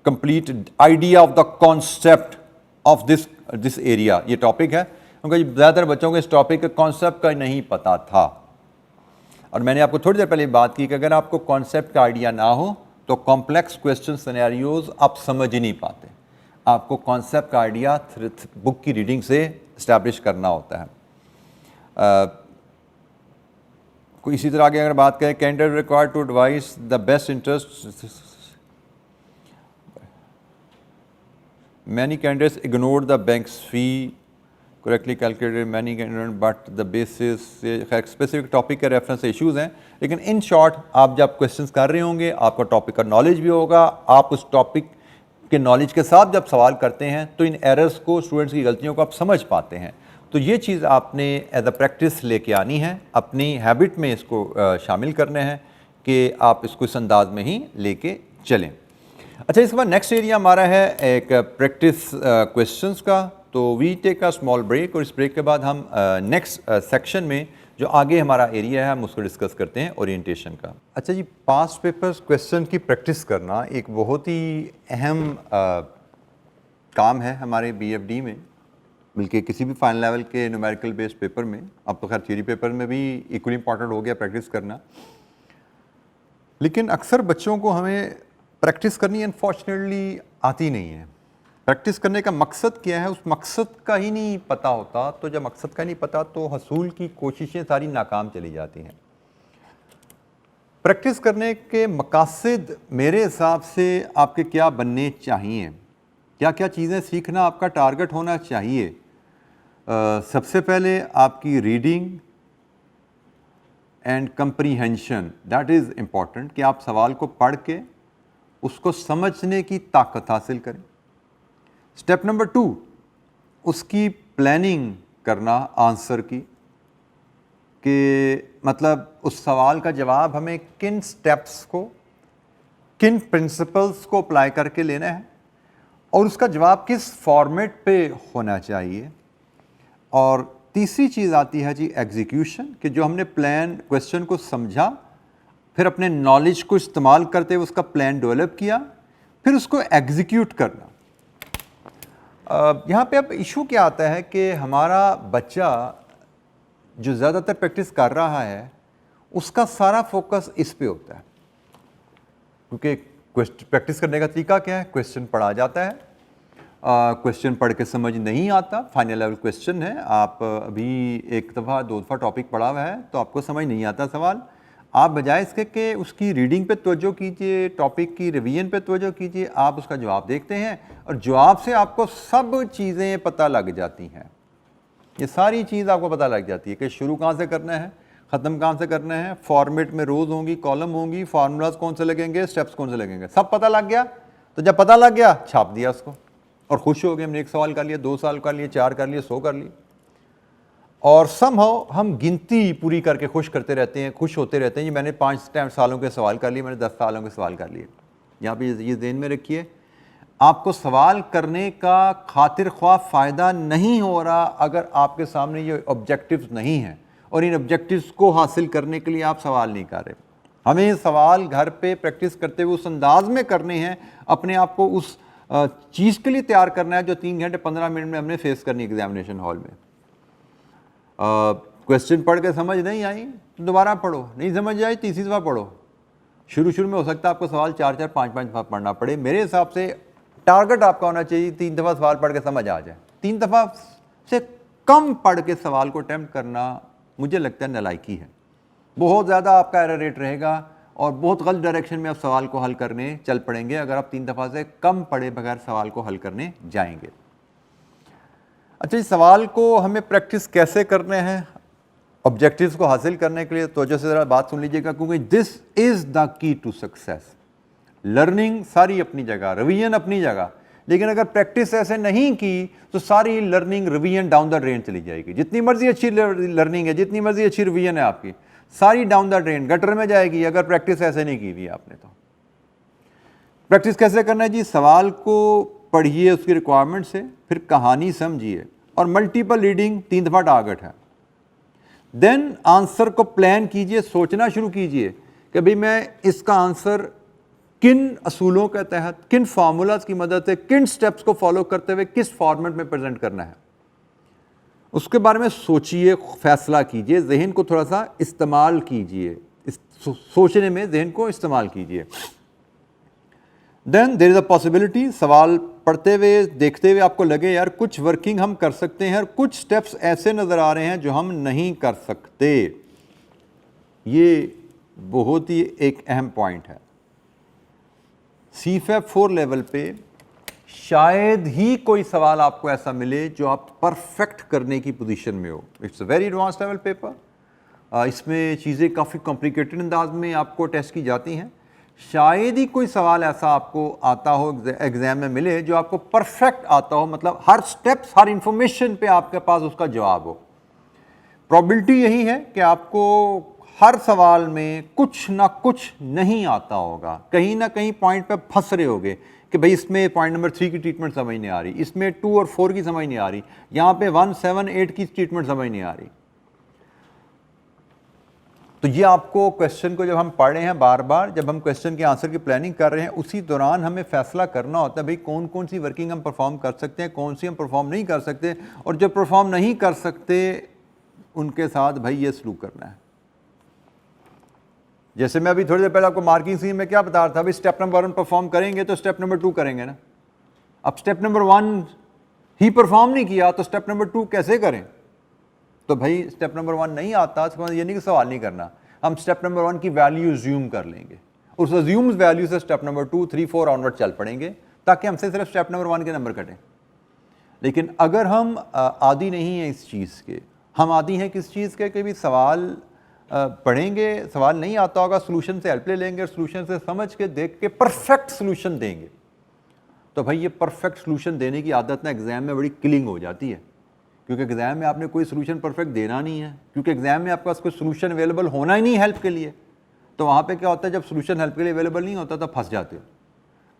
complete idea of the concept of this area। ये टॉपिक है क्योंकि ज़्यादातर बच्चों को इस टॉपिक के कॉन्सेप्ट का नहीं पता था। और मैंने आपको थोड़ी देर पहले बात की कि अगर आपको कॉन्सेप्ट का आइडिया ना हो तो कॉम्प्लेक्स क्वेश्चन सिनेरियोज आप समझ ही नहीं पाते। आपको कॉन्सेप्ट का आइडिया बुक की रीडिंग से इस्टेब्लिश करना होता है। इसी तरह आगे अगर बात करें, candidate required to advise the best interest, many candidates ignored the banks fee correctly calculated, many candidate but the basis, specific topic के रेफरेंस इश्यूज हैं। लेकिन इन शॉर्ट आप जब क्वेश्चंस कर रहे होंगे आपका टॉपिक का नॉलेज भी होगा, आप उस टॉपिक के नॉलेज के साथ जब सवाल करते हैं तो इन एरर्स को, स्टूडेंट्स की गलतियों को आप समझ पाते हैं। तो ये चीज़ आपने एज अ प्रैक्टिस लेके आनी है, अपनी हैबिट में इसको शामिल करने हैं कि आप इसको इस अंदाज में ही लेके चलें। अच्छा, इसके बाद नेक्स्ट एरिया हमारा है एक प्रैक्टिस क्वेश्चंस का। तो we take a small break और इस ब्रेक के बाद हम नेक्स्ट सेक्शन में जो आगे हमारा एरिया है हम उसको डिस्कस करते हैं, ओरिएंटेशन का। अच्छा जी, पास्ट पेपर्स क्वेश्चन की प्रैक्टिस करना एक बहुत ही अहम काम है हमारे BFD में, बल्कि किसी भी फाइनल लेवल के न्यूमेरिकल बेस्ड पेपर में। अब तो खैर थ्योरी पेपर में भी इक्वली इंपॉर्टेंट हो गया प्रैक्टिस करना, लेकिन अक्सर बच्चों को हमें प्रैक्टिस करनी अनफॉर्चुनेटली आती नहीं है। प्रैक्टिस करने का मकसद क्या है, उस मकसद का ही नहीं पता होता। तो जब मकसद का नहीं पता तो हसूल की कोशिशें सारी नाकाम चली जाती हैं। प्रैक्टिस करने के मकासद मेरे हिसाब से आपके क्या बनने चाहिए, क्या क्या चीज़ें सीखना आपका टारगेट होना चाहिए। सबसे पहले आपकी reading and comprehension, that is important, कि आप सवाल को पढ़ के उसको समझने की ताकत हासिल करें। स्टेप नंबर 2, उसकी प्लानिंग करना आंसर की, कि मतलब उस सवाल का जवाब हमें किन स्टेप्स को, किन प्रिंसिपल्स को अप्लाई करके लेना है और उसका जवाब किस फॉर्मेट पे होना चाहिए। और तीसरी चीज़ आती है जी एग्जीक्यूशन, कि जो हमने प्लान क्वेश्चन को समझा, फिर अपने नॉलेज को इस्तेमाल करते हुए उसका प्लान डेवलप किया, फिर उसको एग्जीक्यूट करना। यहाँ पे अब इशू क्या आता है कि हमारा बच्चा जो ज़्यादातर प्रैक्टिस कर रहा है उसका सारा फोकस इस पे होता है, क्योंकि प्रैक्टिस करने का तरीका क्या है, क्वेश्चन पढ़ा जाता है, क्वेश्चन पढ़ के समझ नहीं आता, फाइनल लेवल क्वेश्चन है, आप अभी एक दफ़ा दो दफ़ा टॉपिक पढ़ा हुआ है तो आपको समझ नहीं आता सवाल, आप बजाय इसके कि उसकी रीडिंग पे तवज्जो कीजिए, टॉपिक की रिवीजन पे तवज्जो कीजिए, आप उसका जवाब देखते हैं और जवाब से आपको सब चीज़ें पता लग जाती हैं। ये सारी चीज़ आपको पता लग जाती है कि शुरू कहाँ से करना है, ख़त्म कहाँ से करना है, फॉर्मेट में रोज़ होंगी, कॉलम होंगी, फार्मूलाज कौन से लगेंगे, स्टेप्स कौन से लगेंगे, सब पता लग गया। तो जब पता लग गया छाप दिया उसको और खुश हो गए, हमने 1 सवाल कर लिया, 2 सवाल कर लिए, 4 कर लिए, 100 कर लिए। और समहाउ हम गिनती पूरी करके खुश करते रहते हैं, खुश होते रहते हैं, ये मैंने 5 सालों के सवाल कर लिए, मैंने 10 सालों के सवाल कर लिए। यहाँ पे ये ध्यान में रखिए, आपको सवाल करने का खातिर ख्वाह फ़ायदा नहीं हो रहा अगर आपके सामने ये ऑब्जेक्टिव्स नहीं हैं और इन ऑब्जेक्टिव्स को हासिल करने के लिए आप सवाल नहीं कर रहे। हमें सवाल घर पे प्रैक्टिस करते हुए उस अंदाज में करने हैं, अपने आप को उस चीज़ के लिए तैयार करना है जो 3 घंटे 15 मिनट में हमने फेस करनी एग्जामिनेशन हॉल में। क्वेश्चन पढ़ के समझ नहीं आई तो दोबारा पढ़ो, नहीं समझ आई तीसरी दफ़ा पढ़ो। शुरू में हो सकता है आपको सवाल 4-4 5-5 दफ़ा पढ़ना पड़े। मेरे हिसाब से टारगेट आपका होना चाहिए 3 दफ़ा सवाल पढ़ के समझ आ जाए। 3 दफ़ा से कम पढ़ के सवाल को अटैम्प्ट करना मुझे लगता है नालायकी है। बहुत ज़्यादा आपका एरर रेट रहेगा और बहुत गलत डायरेक्शन में आप सवाल को हल करने चल पड़ेंगे अगर आप 3 दफ़ा से कम पढ़े बगैर सवाल को हल करने जाएंगे। अच्छा, इस सवाल को हमें प्रैक्टिस कैसे करने हैं ऑब्जेक्टिव्स को हासिल करने के लिए, तो से ज़रा बात सुन लीजिएगा, क्योंकि this is the key to success. Learning सारी अपनी जगह, रिवीजन अपनी जगह, लेकिन अगर प्रैक्टिस ऐसे नहीं की तो सारी learning revision down the drain चली जाएगी। जितनी मर्जी अच्छी लर्निंग है, जितनी मर्जी अच्छी रिवीजन है आपकी, सारी डाउन द ड्रेन, गटर में जाएगी अगर प्रैक्टिस ऐसे नहीं की हुई आपने। तो प्रैक्टिस कैसे करना है जी, सवाल को पढ़िए उसकी रिक्वायरमेंट से, फिर कहानी समझिए और मल्टीपल रीडिंग 3 दफ़ा टारगेट है। देन आंसर को प्लान कीजिए, सोचना शुरू कीजिए कि भाई मैं इसका आंसर किन असूलों के तहत, किन फार्मूलाज की मदद से, किन स्टेप्स को फॉलो करते हुए किस फॉर्मेट में प्रेजेंट करना है, उसके बारे में सोचिए, फैसला कीजिए, जहन को थोड़ा सा इस्तेमाल कीजिए, इस सोचने में जहन को इस्तेमाल कीजिए। Then there is a possibility, सवाल पढ़ते हुए देखते हुए आपको लगे यार कुछ वर्किंग हम कर सकते हैं और कुछ स्टेप्स ऐसे नज़र आ रहे हैं जो हम नहीं कर सकते। ये बहुत ही एक अहम पॉइंट है। CFAP 4 लेवल पे शायद ही कोई सवाल आपको ऐसा मिले जो आप परफेक्ट करने की पोजीशन में हो। It's a very advance level paper, इसमें चीज़ें काफ़ी कॉम्प्लिकेटेड अंदाज में आपको टेस्ट की जाती हैं। शायद ही कोई सवाल ऐसा आपको आता हो एग्ज़ाम में मिले जो आपको परफेक्ट आता हो, मतलब हर स्टेप्स, हर इंफॉर्मेशन पे आपके पास उसका जवाब हो। प्रोबेबिलिटी यही है कि आपको हर सवाल में कुछ ना कुछ नहीं आता होगा, कहीं ना कहीं पॉइंट पे फंस रहे होगे कि भाई इसमें पॉइंट नंबर 3 की ट्रीटमेंट समझ नहीं आ रही, इसमें 2 और 4 की समझ नहीं आ रही, यहाँ पे 1, 7, 8 की ट्रीटमेंट समझ नहीं आ रही। तो ये आपको क्वेश्चन को जब हम पढ़ रहे हैं, बार बार जब हम क्वेश्चन के आंसर की प्लानिंग कर रहे हैं, उसी दौरान हमें फैसला करना होता है भाई कौन कौन सी वर्किंग हम परफॉर्म कर सकते हैं, कौन सी हम परफॉर्म नहीं कर सकते, और जो परफॉर्म नहीं कर सकते उनके साथ भाई ये सलूक करना है। जैसे मैं अभी थोड़ी देर पहले आपको मार्किंग स्कीम में क्या बता रहा था, भाई स्टेप नंबर 1 परफॉर्म करेंगे तो स्टेप नंबर 2 करेंगे ना। अब स्टेप नंबर 1 ही परफॉर्म नहीं किया तो स्टेप नंबर 2 कैसे करें? तो भाई स्टेप नंबर 1 नहीं आता, ये नहीं कि सवाल नहीं करना, हम स्टेप नंबर 1 की वैल्यू अज्यूम कर लेंगे, उस अज्यूम्स वैल्यू से स्टेप नंबर 2, 3, 4 ऑनवर्ड चल पड़ेंगे ताकि हमसे सिर्फ स्टेप नंबर 1 के नंबर कटें। लेकिन अगर हम आदी नहीं हैं इस चीज़ के, हम आदी हैं किस चीज़ के कि भी सवाल पढ़ेंगे, सवाल नहीं आता होगा, सोल्यूशन से हेल्प ले लेंगे, सोल्यूशन से समझ के देख के परफेक्ट सोल्यूशन देंगे। तो भाई ये परफेक्ट सोल्यूशन देने की आदत ना एग्जाम में बड़ी किलिंग हो जाती है। क्योंकि एग्ज़ाम में आपने कोई सोल्यूशन परफेक्ट देना नहीं है, क्योंकि एग्ज़ाम में आपके पास कोई सोल्यूशन अवेलेबल होना ही नहीं हेल्प के लिए। तो वहाँ पे क्या होता है, जब सोल्यूशन हेल्प के लिए अवेलेबल नहीं होता तब फंस जाते हो।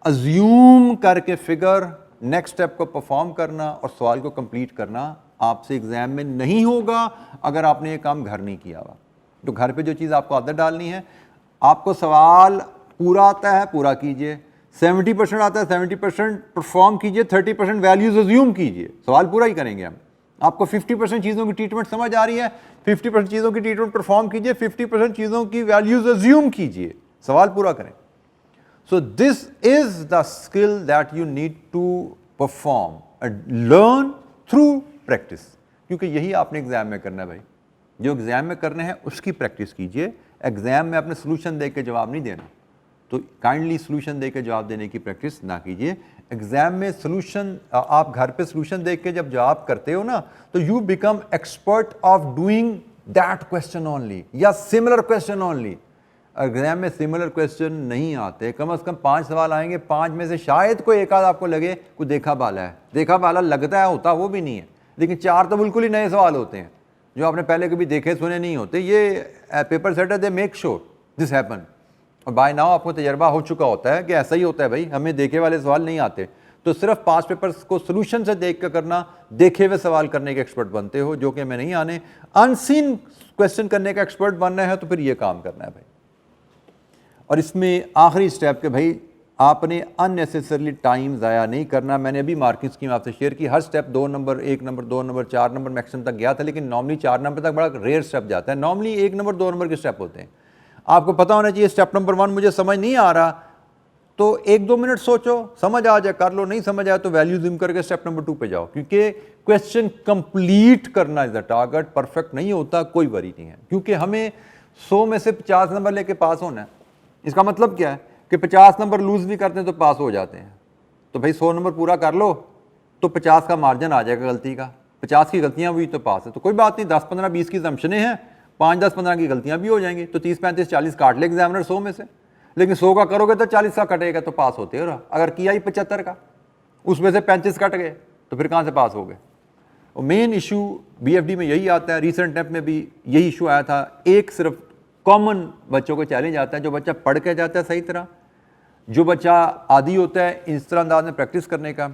अज्यूम करके फिगर नेक्स्ट स्टेप को परफॉर्म करना और सवाल को कंप्लीट करना आपसे एग्जाम में नहीं होगा अगर आपने ये काम घर नहीं किया हुआ। तो घर पे जो चीज़ आपको आदत डालनी है, आपको सवाल पूरा आता है पूरा कीजिए, 70% आता है 70% परफॉर्म कीजिए, 30% वैल्यूज अज्यूम कीजिए, सवाल पूरा ही करेंगे हम। आपको 50% चीज़ों की ट्रीटमेंट समझ आ रही है, 50% चीज़ों की ट्रीटमेंट परफॉर्म कीजिए, 50% चीज़ों की वैल्यूज अज्यूम कीजिए, सवाल पूरा करें। So this is the skill that you need to perform and learn through practice, क्योंकि यही आपने एग्जाम में करना है भाई। जो एग्जाम में करने हैं उसकी प्रैक्टिस कीजिए, एग्जाम में अपने सोल्यूशन दे के जवाब नहीं देना। तो काइंडली सोल्यूशन दे के जवाब देने की प्रैक्टिस ना कीजिए। एग्जाम में सोल्यूशन, आप घर पे सोल्यूशन देख के जब जवाब करते हो ना, तो you become expert of doing that question only या सिमिलर क्वेश्चन ओनली। एग्जाम में सिमिलर क्वेश्चन नहीं आते, कम से कम 5 सवाल आएंगे, 5 में से शायद कोई एक आध आपको लगे कोई देखा बाला है, देखा बाला लगता है, होता वो भी नहीं है, लेकिन 4 तो बिल्कुल ही नए सवाल होते हैं जो आपने पहले कभी देखे सुने नहीं होते। ये paper setter they make sure this happen, और बाय नाउ आपको तजर्बा हो चुका होता है कि ऐसा ही होता है भाई, हमें देखे वाले सवाल नहीं आते। तो सिर्फ 5 पेपर्स को सोल्यूशन से देख कर करना, देखे हुए सवाल करने के एक्सपर्ट बनते हो, जो कि हमें नहीं आने। अनसीन क्वेश्चन करने का एक्सपर्ट बनना है तो फिर ये काम करना है भाई। और इसमें आखिरी स्टेप के भाई, आपने अननेसेसरली टाइम ज़ाया नहीं करना। मैंने अभी मार्किंग स्कीम आपसे शेयर की, हर step 2 number, 1 number, 2 number, 4 number maximum तक गया था, लेकिन नॉर्मली 4 नंबर तक बड़ा रेयर स्टेप जाता है। नॉर्मली 1 नंबर 2 नंबर के स्टेप होते हैं। आपको पता होना चाहिए स्टेप नंबर 1 मुझे समझ नहीं आ रहा, तो 1-2 मिनट सोचो, समझ आ जाए कर लो, नहीं समझ आया तो वैल्यू जिम करके स्टेप नंबर 2 पे जाओ, क्योंकि क्वेश्चन कंप्लीट करना इज द टारगेट। परफेक्ट नहीं होता कोई वरी नहीं है, क्योंकि हमें 100 में से 50 नंबर लेके पास होना है। इसका मतलब क्या है कि 50 नंबर लूज भी करते हैं तो पास हो जाते हैं। तो भाई 100 नंबर पूरा कर लो तो 50 का मार्जिन आ जाएगा गलती का, 50 की गलतियां हुई तो पास है। तो कोई बात नहीं, 10, 15, 20 की जम्पशनें हैं, 5, 10, 15 की गलतियां भी हो जाएंगी, तो 30, 35, 40 काट ले एग्जामिनर 100 में से। लेकिन 100 का करोगे तो 40 का कटेगा तो पास होते हो। अगर किया ही 75 का, उसमें से 35 कट गए तो फिर कहाँ से पास हो गए। और मेन इशू BFD में यही आता है, रिसेंट टेप में भी यही इशू आया था। एक सिर्फ कॉमन बच्चों को चैलेंज आता है, जो बच्चा पढ़ के जाता है सही तरह, जो बच्चा आदी होता है इस तरह अंदाज में प्रैक्टिस करने का,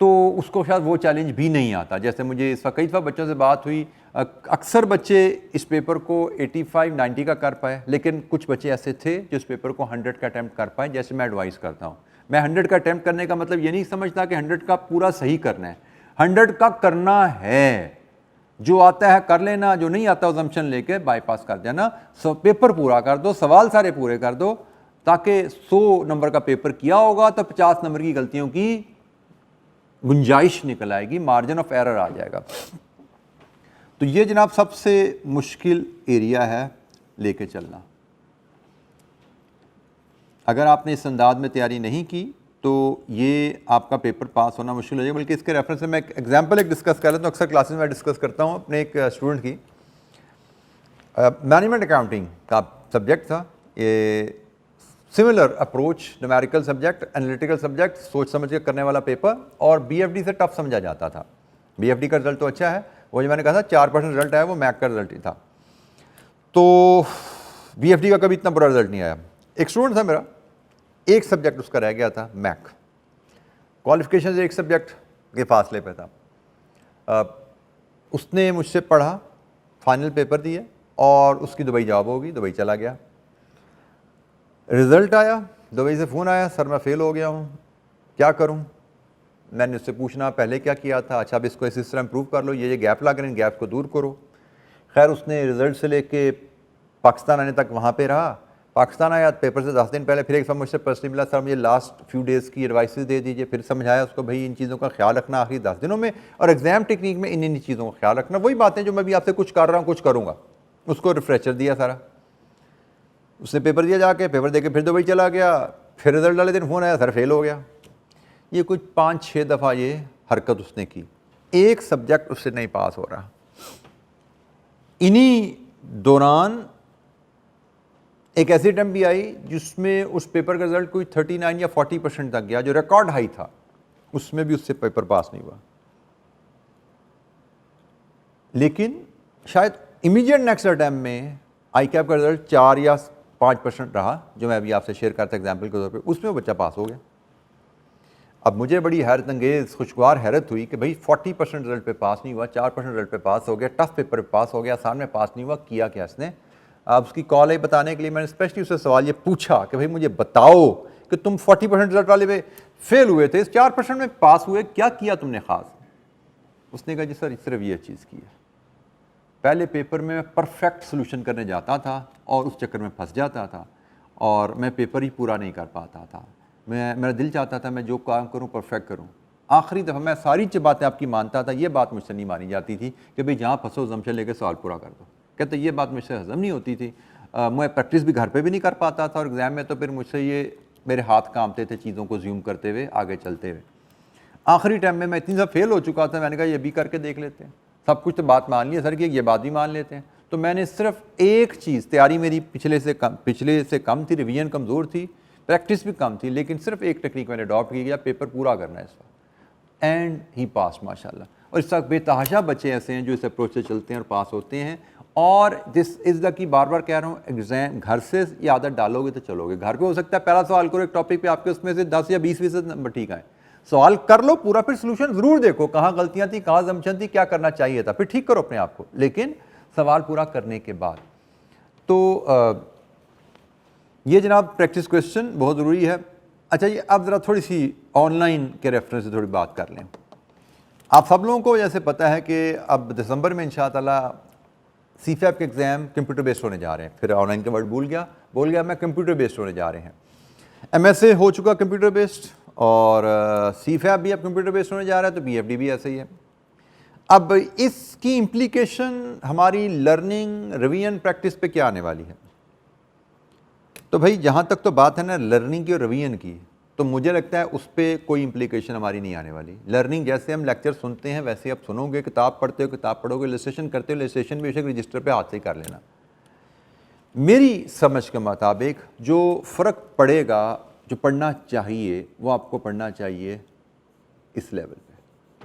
तो उसको शायद वो चैलेंज भी नहीं आता। जैसे मुझे इस वक्त कई दफ़ा बच्चों से बात हुई, अक्सर बच्चे इस पेपर को 85-90 का कर पाए, लेकिन कुछ बच्चे ऐसे थे जो इस पेपर को 100 का अटैम्प्ट कर पाए। जैसे मैं एडवाइस करता हूँ, मैं 100 का अटैम्प्ट करने का मतलब ये नहीं समझता कि 100 का पूरा सही करना है, 100 का करना है। जो आता है कर लेना, जो नहीं आता अजम्पशन लेके बाईपास कर देना। पेपर पूरा कर दो, सवाल सारे पूरे कर दो, ताकि 100 नंबर का पेपर किया होगा तो 50 नंबर की गलतियों की गुंजाइश निकल आएगी, मार्जिन ऑफ एरर आ जाएगा। तो ये जनाब सबसे मुश्किल एरिया है लेके चलना। अगर आपने इस अंदाज में तैयारी नहीं की तो ये आपका पेपर पास होना मुश्किल हो जाएगा। बल्कि इसके रेफरेंस में मैं एक एग्जाम्पल डिस्कस कर लेता हूँ। अक्सर क्लासेस में डिस्कस करता हूँ अपने एक स्टूडेंट की। मैनेजमेंट अकाउंटिंग का सब्जेक्ट था, ये similar approach, numerical subject, analytical subject, सोच समझ के करने वाला पेपर, और BFD से टफ समझा जाता था। BFD का रिजल्ट तो अच्छा है, वो जो मैंने कहा था 4% रिजल्ट आया, वो मैक का रिजल्ट ही था। तो BFD का कभी इतना बुरा रिजल्ट नहीं आया। एक स्टूडेंट था मेरा, एक सब्जेक्ट उसका रह गया था मैक, क्वालिफिकेशन से एक सब्जेक्ट के फासले पे था। उसने मुझसे पढ़ा, फाइनल पेपर दिए और उसकी दुबई जॉब होगी, दुबई चला गया। रिज़ल्ट आया, दुबई से फ़ोन आया, सर मैं फ़ेल हो गया हूँ, क्या करूँ। मैंने उससे पूछना पहले क्या किया था, अच्छा अब इसको इस तरह इम्प्रूव कर लो, ये गैप लग रहे हैं, गैप को दूर करो। खैर उसने रिज़ल्ट से लेके पाकिस्तान आने तक वहाँ पे रहा। पाकिस्तान आया, पेपर से 10 दिन पहले फिर एक बार मुझसे पर्सनली मिला, सर मुझे लास्ट फ्यू डेज़ की एडवाइसेस दे दीजिए। फिर समझाया उसको, भाई इन चीज़ों का ख्याल रखना आखिरी 10 दिनों में, और एग्ज़ाम टेक्निक में इन चीज़ों का ख्याल रखना। वही बातें जो मैं भी आपसे कुछ कर रहा हूँ कुछ करूँगा। उसको रिफ्रेशर दिया सारा, उसने पेपर दिया, जाके पेपर दे के फिर दुबई चला गया। फिर रिजल्ट वाले दिन फ़ोन आया, सर फेल हो गया। ये कुछ 5-6 दफ़ा ये हरकत उसने की, एक सब्जेक्ट उससे नहीं पास हो रहा। इन्हीं दौरान एक ऐसी अटेम्प्ट भी आई जिसमें उस पेपर का रिजल्ट कोई 39 या 40% तक गया, जो रिकॉर्ड हाई था, उसमें भी उससे पेपर पास नहीं हुआ। लेकिन शायद इमीडिएट नेक्स्ट अटैम्प्ट में आई कैप का रिजल्ट 4 या 5% रहा, जो मैं अभी आपसे शेयर करता एग्जाम्पल के तौर पे, उसमें वो बच्चा पास हो गया। अब मुझे बड़ी हैरत अंगेज खुशगवार हैरत हुई कि भाई 40% रिजल्ट पे पास नहीं हुआ, 4% रिजल्ट पे पास हो गया, टफ पेपर पे पास हो गया, आसान में पास नहीं हुआ, किया क्या इसने। अब उसकी कॉल आई बताने के लिए, मैंने स्पेशली उससे सवाल ये पूछा कि भाई मुझे बताओ कि तुम 40% रिजल्ट वाले पे फेल हुए थे, इस 4% में पास हुए, क्या किया तुमने ख़ास। उसने कहा जी सर सिर्फ ये चीज़ की है, पहले पेपर में मैं परफेक्ट सोल्यूशन करने जाता था और उस चक्कर में फंस जाता था और मैं पेपर ही पूरा नहीं कर पाता था। मेरा दिल चाहता था मैं जो काम करूं परफेक्ट करूं। आखिरी दफ़ा मैं सारी बातें आपकी मानता था, ये बात मुझसे नहीं मानी जाती थी कि भाई जहाँ फंसो जमशन लेके सवाल पूरा कर दो। कहते ये बात मुझसे हजम नहीं होती थी। मैं प्रैक्टिस भी घर पे भी नहीं कर पाता था और एग्ज़ाम में तो फिर मुझसे ये मेरे हाथ कांपते थे चीज़ों को ज़ूम करते हुए आगे चलते हुए। आखिरी टाइम में मैं इतनी सा फेल हो चुका था, मैंने कहा ये भी करके देख लेते हैं। सब कुछ तो बात मान ली है सर की, ये बात भी मान लेते हैं। तो मैंने सिर्फ एक चीज़, तैयारी मेरी पिछले से कम थी, रिवीजन कमज़ोर थी, प्रैक्टिस भी कम थी, लेकिन सिर्फ एक टेक्निक मैंने अडॉप्ट की गया, पेपर पूरा करना है इस वक्त, एंड ही पास माशाल्लाह। और इस वक्त बेतहाशा बच्चे ऐसे हैं जो इस अप्रोच से चलते हैं और पास होते हैं। और दिस इज़ द की बार बार कह रहा हूँ, एग्जाम घर से ये आदत डालोगे तो चलोगे। घर पे हो सकता है पहला सवाल करो एक टॉपिक पे, आपके उसमें से 10 या 20% नंबर ठीक आए, सवाल कर लो पूरा, फिर सोल्यूशन जरूर देखो, कहाँ गलतियां थी, कहाँ जमशन थी, क्या करना चाहिए था, फिर ठीक करो अपने आप को, लेकिन सवाल पूरा करने के बाद। तो ये जनाब प्रैक्टिस क्वेश्चन बहुत ज़रूरी है। अच्छा ये अब ज़रा थोड़ी सी ऑनलाइन के रेफरेंस से थोड़ी बात कर लें। आप सब लोगों को जैसे पता है कि अब दिसंबर में इंशाअल्लाह CFAP के एग्ज़ाम कंप्यूटर बेस्ड होने जा रहे हैं। फिर ऑनलाइन का वर्ड भूल गया मैं, कंप्यूटर बेस्ड होने जा रहे हैं। MSA हो चुका कंप्यूटर बेस्ड और CFAP भी अब कंप्यूटर बेस्ड होने जा रहा है, तो BFD भी ऐसे ही है। अब इसकी इम्प्लीकेशन हमारी लर्निंग, रिवीजन, प्रैक्टिस पे क्या आने वाली है। तो भाई जहाँ तक तो बात है ना लर्निंग की और रिवीजन की, तो मुझे लगता है उस पर कोई इम्प्लीकेशन हमारी नहीं आने वाली। लर्निंग जैसे हम लेक्चर सुनते हैं वैसे आप सुनोगे, किताब पढ़ते हो किताब पढ़ोगे, इलस्ट्रेशन करते हो इलस्ट्रेशन भी बेशक रजिस्टर पे हाथ से ही कर लेना। मेरी समझ के मुताबिक जो फ़र्क पड़ेगा, जो पढ़ना चाहिए वो आपको पढ़ना चाहिए इस लेवल पे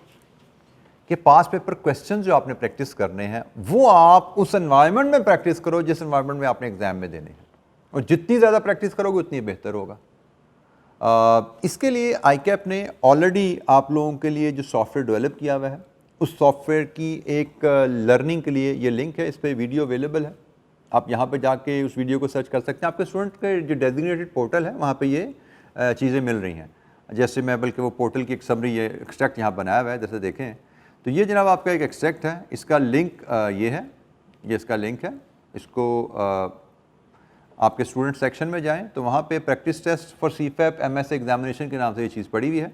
कि पास पेपर क्वेश्चन जो आपने प्रैक्टिस करने हैं वो आप उस एनवायरनमेंट में प्रैक्टिस करो जिस एनवायरनमेंट में आपने एग्जाम में देने हैं, और जितनी ज़्यादा प्रैक्टिस करोगे उतनी बेहतर होगा। इसके लिए ICAP ने ऑलरेडी आप लोगों के लिए जो सॉफ्टवेयर डेवलप किया हुआ है, उस सॉफ्टवेयर की एक लर्निंग के लिए ये लिंक है, इस पर वीडियो अवेलेबल है। आप यहाँ पे जाके उस वीडियो को सर्च कर सकते हैं। आपके स्टूडेंट के जो डेजिग्नेटेड पोर्टल है वहाँ पे ये चीज़ें मिल रही हैं। जैसे मैं बल्कि वो पोर्टल की एक समरी, ये एक्सट्रैक्ट यहाँ बनाया हुआ है, जैसे देखें तो ये जनाब आपका एक एक्सट्रैक्ट है, इसका लिंक ये है, ये इसका लिंक है। इसको आपके स्टूडेंट सेक्शन में जाएं तो वहाँ पे practice test for CFAP MSA examination के नाम से ये चीज़ पड़ी हुई है।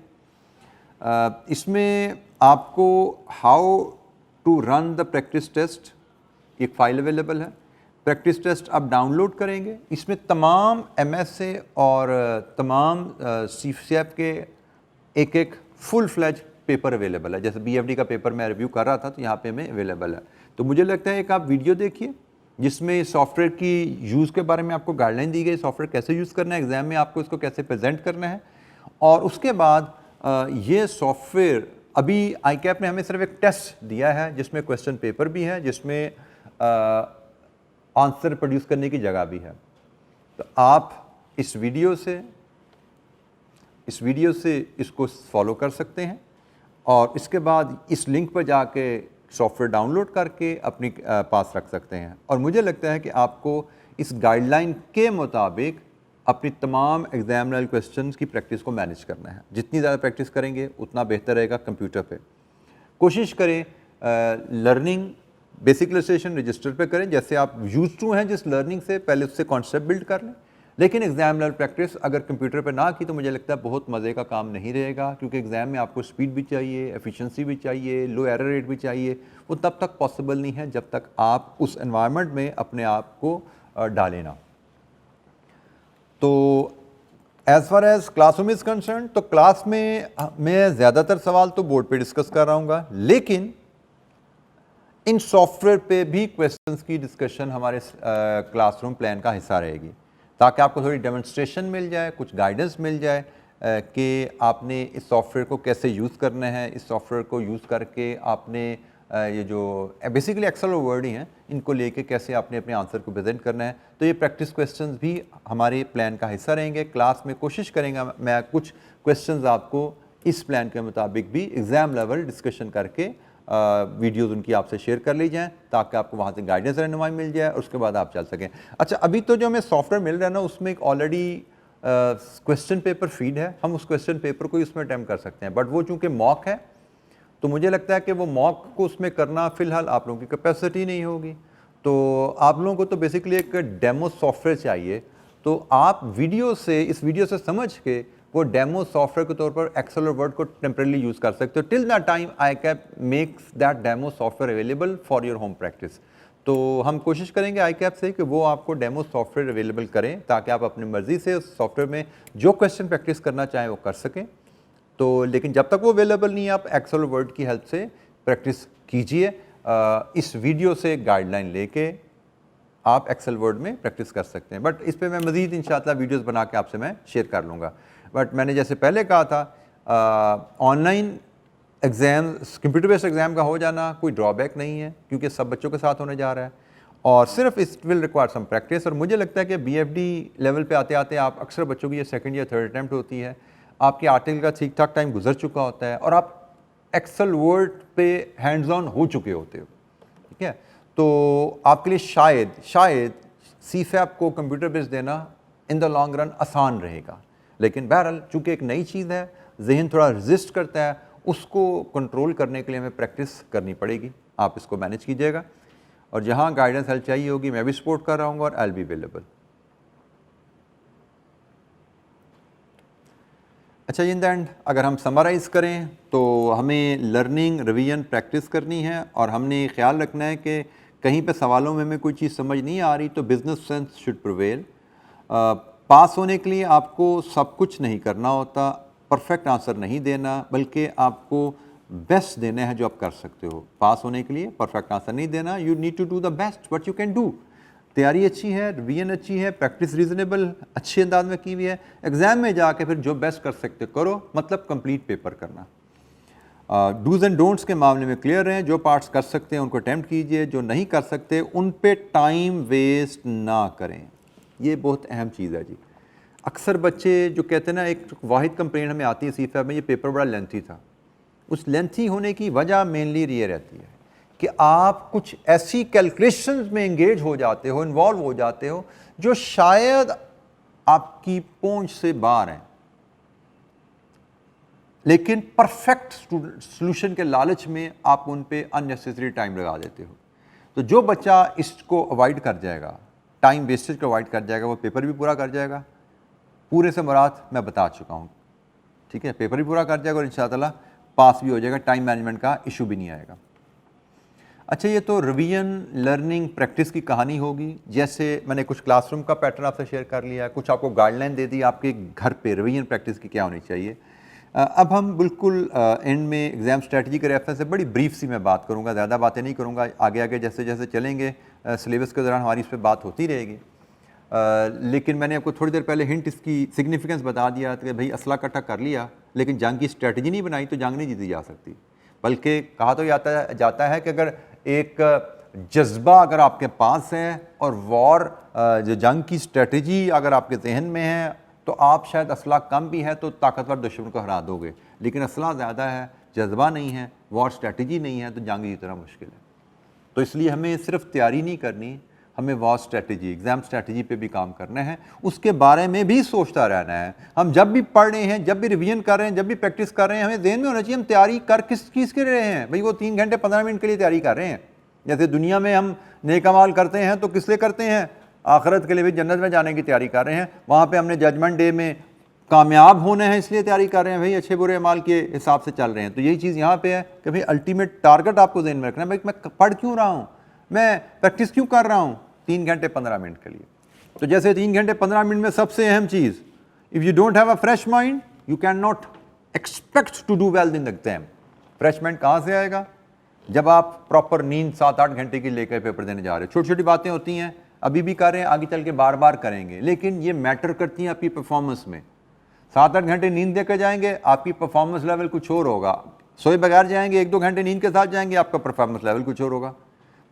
इसमें आपको how to run the practice test एक फ़ाइल अवेलेबल है। प्रैक्टिस टेस्ट आप डाउनलोड करेंगे, इसमें तमाम MSA और तमाम CFAP के एक एक फुल फ्लैज पेपर अवेलेबल है। जैसे BFD का पेपर मैं रिव्यू कर रहा था तो यहाँ पे हमें अवेलेबल है। तो मुझे लगता है एक आप वीडियो देखिए जिसमें सॉफ्टवेयर की यूज़ के बारे में आपको गाइडलाइन दी गई, सॉफ्टवेयर कैसे यूज़ करना है, एग्ज़ाम में आपको इसको कैसे प्रेजेंट करना है। और उसके बाद ये सॉफ्टवेयर अभी ICAP ने हमें सिर्फ एक टेस्ट दिया है जिसमें क्वेश्चन पेपर भी है, जिसमें आंसर प्रोड्यूस करने की जगह भी है। तो आप इस वीडियो से इसको फॉलो कर सकते हैं और इसके बाद इस लिंक पर जाके सॉफ्टवेयर डाउनलोड करके अपनी पास रख सकते हैं। और मुझे लगता है कि आपको इस गाइडलाइन के मुताबिक अपनी तमाम एग्जामिनल क्वेश्चंस की प्रैक्टिस को मैनेज करना है। जितनी ज़्यादा प्रैक्टिस करेंगे उतना बेहतर रहेगा कंप्यूटर पे। कोशिश करें लर्निंग बेसिक इलस्ट्रेशन रजिस्टर पे करें, जैसे आप यूज टू हैं जिस लर्निंग से, पहले उससे कॉन्सेप्ट बिल्ड कर लें। लेकिन एग्जाम लेवल प्रैक्टिस अगर कंप्यूटर पे ना की तो मुझे लगता है बहुत मज़े का काम नहीं रहेगा, क्योंकि एग्ज़ाम में आपको स्पीड भी चाहिए, एफिशिएंसी भी चाहिए, लो एरर रेट भी चाहिए। वो तब तक पॉसिबल नहीं है जब तक आप उस एनवायरनमेंट में अपने आप को डालें ना। तो as far as classroom is concern, तो क्लास में मैं ज़्यादातर सवाल तो बोर्ड पे डिस्कस कर रहा हूँ, लेकिन इन सॉफ्टवेयर पे भी क्वेश्चंस की डिस्कशन हमारे क्लासरूम प्लान का हिस्सा रहेगी, ताकि आपको थोड़ी डेमोन्स्ट्रेशन मिल जाए, कुछ गाइडेंस मिल जाए कि आपने इस सॉफ्टवेयर को कैसे यूज़ करना है, इस सॉफ्टवेयर को यूज़ करके आपने ये जो बेसिकली एक्सेल और वर्ड ही हैं, इनको लेके कैसे आपने अपने आंसर को प्रेजेंट करना है। तो ये प्रैक्टिस क्वेश्चंस भी हमारे प्लान का हिस्सा रहेंगे। क्लास में कोशिश करेंगे मैं कुछ क्वेश्चंस आपको इस प्लान के मुताबिक भी एग्ज़ाम लेवल डिस्कशन करके वीडियोज़ उनकी आपसे शेयर कर ली जाएँ, ताकि आपको वहाँ से गाइडेंस रहनुमाई मिल जाए और उसके बाद आप चल सकें। अच्छा, अभी तो जो हमें सॉफ्टवेयर मिल रहा है ना, उसमें एक ऑलरेडी क्वेश्चन पेपर फीड है, हम उस क्वेश्चन पेपर को ही उसमें अटैम्प्ट कर सकते हैं। बट वो चूँकि मॉक है, तो मुझे लगता है कि वो मॉक को उसमें करना फ़िलहाल आप लोगों की कैपेसिटी नहीं होगी। तो आप लोगों को तो बेसिकली एक डेमो सॉफ्टवेयर चाहिए। तो आप इस वीडियो से समझ के वो डेमो सॉफ्टवेयर के तौर पर एक्सेल और वर्ड को टेम्परेली यूज़ कर सकते हो। Till that time I cap makes that demo software available for your home practice. तो हम कोशिश करेंगे आई कैप से कि वो आपको डेमो सॉफ्टवेयर अवेलेबल करें, ताकि आप अपनी मर्ज़ी से उस सॉफ्टवेयर में जो क्वेश्चन प्रैक्टिस करना चाहें वो कर सकें। तो लेकिन जब तक वो अवेलेबल नहीं है, आप एक्सेल वर्ड की हेल्प से प्रैक्टिस कीजिए। इस वीडियो से गाइडलाइन लेके आप एक्सेल वर्ड में प्रैक्टिस कर सकते हैं। बट इस पे मैं मज़ीद इंशाअल्लाह वीडियोस बना के आपसे मैं शेयर कर लूँगा। बट मैंने जैसे पहले कहा था, online exam, computer based exam का हो जाना कोई ड्रॉबैक नहीं है, क्योंकि सब बच्चों के साथ होने जा रहा है और सिर्फ it will require some practice. और मुझे लगता है कि BFD लेवल पे आते आते आप अक्सर बच्चों की ये सेकंड या थर्ड अटैम्प्ट होती है, आपके आर्टिकल का ठीक ठाक टाइम गुजर चुका होता है और आप एक्सेल वर्ड पे हैंड्स ऑन हो चुके होते हो, ठीक है। तो आपके लिए शायद CFAP को कंप्यूटर बेस्ड देना इन द लॉन्ग रन आसान रहेगा। लेकिन बहरहाल चूँकि एक नई चीज़ है, जहन थोड़ा रजिस्ट करता है, उसको कंट्रोल करने के लिए हमें प्रैक्टिस करनी पड़ेगी। आप इसको मैनेज कीजिएगा और जहाँ गाइडेंस हेल्प चाहिए होगी मैं भी सपोर्ट कर रहा हूँ और आई विल बी अवेलेबल। अच्छा, इन द एंड अगर हम समराइज़ करें तो हमें लर्निंग, रिवीजन, प्रैक्टिस करनी है और हमने ख्याल रखना है कि कहीं पे सवालों में हमें कोई चीज़ समझ नहीं आ रही तो बिजनेस सेंस शुड प्रिवेल। पास होने के लिए आपको सब कुछ नहीं करना होता, परफेक्ट आंसर नहीं देना, बल्कि आपको बेस्ट देना है जो आप कर सकते हो। पास होने के लिए परफेक्ट आंसर नहीं देना, you need to do the best what you can do. तैयारी अच्छी है, रिवीजन अच्छी है, प्रैक्टिस रीजनेबल अच्छे अंदाज में की हुई है, एग्ज़ाम में जाके फिर जो बेस्ट कर सकते करो, मतलब कंप्लीट पेपर करना। डूज एंड डोंट्स के मामले में क्लियर रहें, जो पार्ट्स कर सकते हैं उनको अटैम्प्ट कीजिए, जो नहीं कर सकते उन पे टाइम वेस्ट ना करें। ये बहुत अहम चीज़ है जी। अक्सर बच्चे जो कहते हैं ना, एक वाहिद कंप्लेंट हमें आती है CFAP में, ये पेपर बड़ा लेंथी था। उस लेंथी होने की वजह मेनली ये रहती है कि आप कुछ ऐसी कैलकुलेशंस में इंगेज हो जाते हो, इन्वॉल्व हो जाते हो, जो शायद आपकी पहुंच से बाहर हैं, लेकिन परफेक्ट सॉल्यूशन के लालच में आप उन पे अननेसेसरी टाइम लगा देते हो। तो जो बच्चा इसको अवॉइड कर जाएगा, टाइम वेस्टेज को अवॉइड कर जाएगा, वो पेपर भी पूरा कर जाएगा। पूरे से मुराद मैं बता चुका हूँ, ठीक है। पेपर भी पूरा कर जाएगा और इंशाअल्लाह पास भी हो जाएगा, टाइम मैनेजमेंट का इशू भी नहीं आएगा। अच्छा, ये तो रिवीजन, लर्निंग, प्रैक्टिस की कहानी होगी। जैसे मैंने कुछ क्लासरूम का पैटर्न आपसे शेयर कर लिया, कुछ आपको गाइडलाइन दे दी आपके घर पे रिवीजन प्रैक्टिस की क्या होनी चाहिए। अब हम बिल्कुल एंड में एग्ज़ाम स्ट्रेटजी के रेफरेंस से बड़ी ब्रीफ सी मैं बात करूँगा, ज़्यादा बातें नहीं करूँगा। आगे आगे जैसे जैसे चलेंगे सिलेबस के दौरान हमारी इस पर बात होती रहेगी। लेकिन मैंने आपको थोड़ी देर पहले हिंट इसकी सिग्निफिकेंस बता दिया कि भाई असला इकट्ठा कर लिया, लेकिन जंग की स्ट्रेटजी नहीं बनाई तो जंग नहीं जीती जा सकती। बल्कि कहा तो जाता है कि अगर एक जज्बा अगर आपके पास है और वॉर जो जंग की स्ट्रेटजी अगर आपके जहन में है, तो आप शायद असला कम भी है तो ताकतवर दुश्मन को हरा दोगे। लेकिन असला ज़्यादा है, जज्बा नहीं है, वॉर स्ट्रेटजी नहीं है, तो जंग जीतना मुश्किल है। तो इसलिए हमें सिर्फ तैयारी नहीं करनी, हमें वॉर स्ट्रेटजी, एग्ज़ाम स्ट्रेटजी पे भी काम करना है, उसके बारे में भी सोचता रहना है। हम जब भी पढ़ रहे हैं, जब भी रिवीजन कर रहे हैं, जब भी प्रैक्टिस कर रहे हैं, हमें ध्यान में होना चाहिए हम तैयारी कर किस चीज़ के रहे हैं। भाई वो 3 घंटे 15 मिनट के लिए तैयारी कर रहे हैं। जैसे दुनिया में हम नेक अमाल करते हैं तो किस लिए करते हैं? आखिरत के लिए भी, जन्नत में जाने की तैयारी कर रहे हैं। वहाँ पर हमने जजमेंट डे में कामयाब होने हैं इसलिए तैयारी कर रहे हैं, भाई अच्छे बुरे अमाल के हिसाब से चल रहे हैं। तो यही चीज़ यहाँ पे है कि भाई अल्टीमेट टारगेट आपको ध्यान में रखना है। भाई मैं पढ़ क्यों रहा हूँ, मैं प्रैक्टिस क्यों कर रहा हूँ 3 घंटे 15 मिनट के लिए। तो जैसे 3 घंटे 15 मिनट में सबसे अहम चीज़, if you don't have a fresh mind you can not expect to do well in the exam. Fresh mind कहाँ से आएगा? जब आप प्रॉपर नींद 7-8 घंटे की लेकर पेपर देने जा रहे हो। छोटी छोटी बातें होती हैं, अभी भी कर रहे हैं, आगे चल के बार बार करेंगे, लेकिन ये मैटर करती हैं आपकी परफॉर्मेंस में। 7-8 घंटे नींद देकर जाएंगे, आपकी परफॉर्मेंस लेवल कुछ और होगा। सोए बगैर जाएंगे, 1-2 घंटे नींद के साथ जाएंगे, आपका परफॉर्मेंस लेवल कुछ और होगा।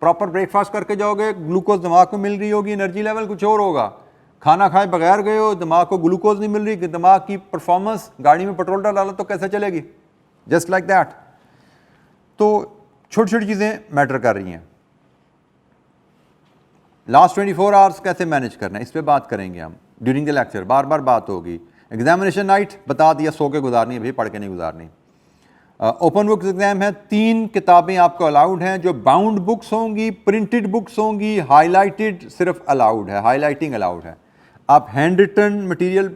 प्रॉपर ब्रेकफास्ट करके जाओगे, ग्लूकोज दिमाग को मिल रही होगी, एनर्जी लेवल कुछ और होगा। खाना खाए बगैर गए हो, दिमाग को ग्लूकोज नहीं मिल रही, दिमाग की परफॉर्मेंस, गाड़ी में पेट्रोल डाला तो कैसे चलेगी? Just like that. तो छोटी छोटी चीज़ें मैटर कर रही हैं। लास्ट 24 आवर्स कैसे मैनेज करना है, इस पर बात करेंगे हम ड्यूरिंग द लेक्चर, बार बार बात होगी। एग्जामिनेशन नाइट बता दिया, सो के गुजारनी है भाई, पढ़ के नहीं गुजारनी। ओपन बुक्स एग्जाम है, 3 किताबें आपको अलाउड हैं, जो बाउंड बुक्स होंगी, प्रिंटेड बुक्स होंगी, हाईलाइटेड सिर्फ अलाउड है, हाईलाइटिंग अलाउड है। आप हैंड रिटन मटेरियल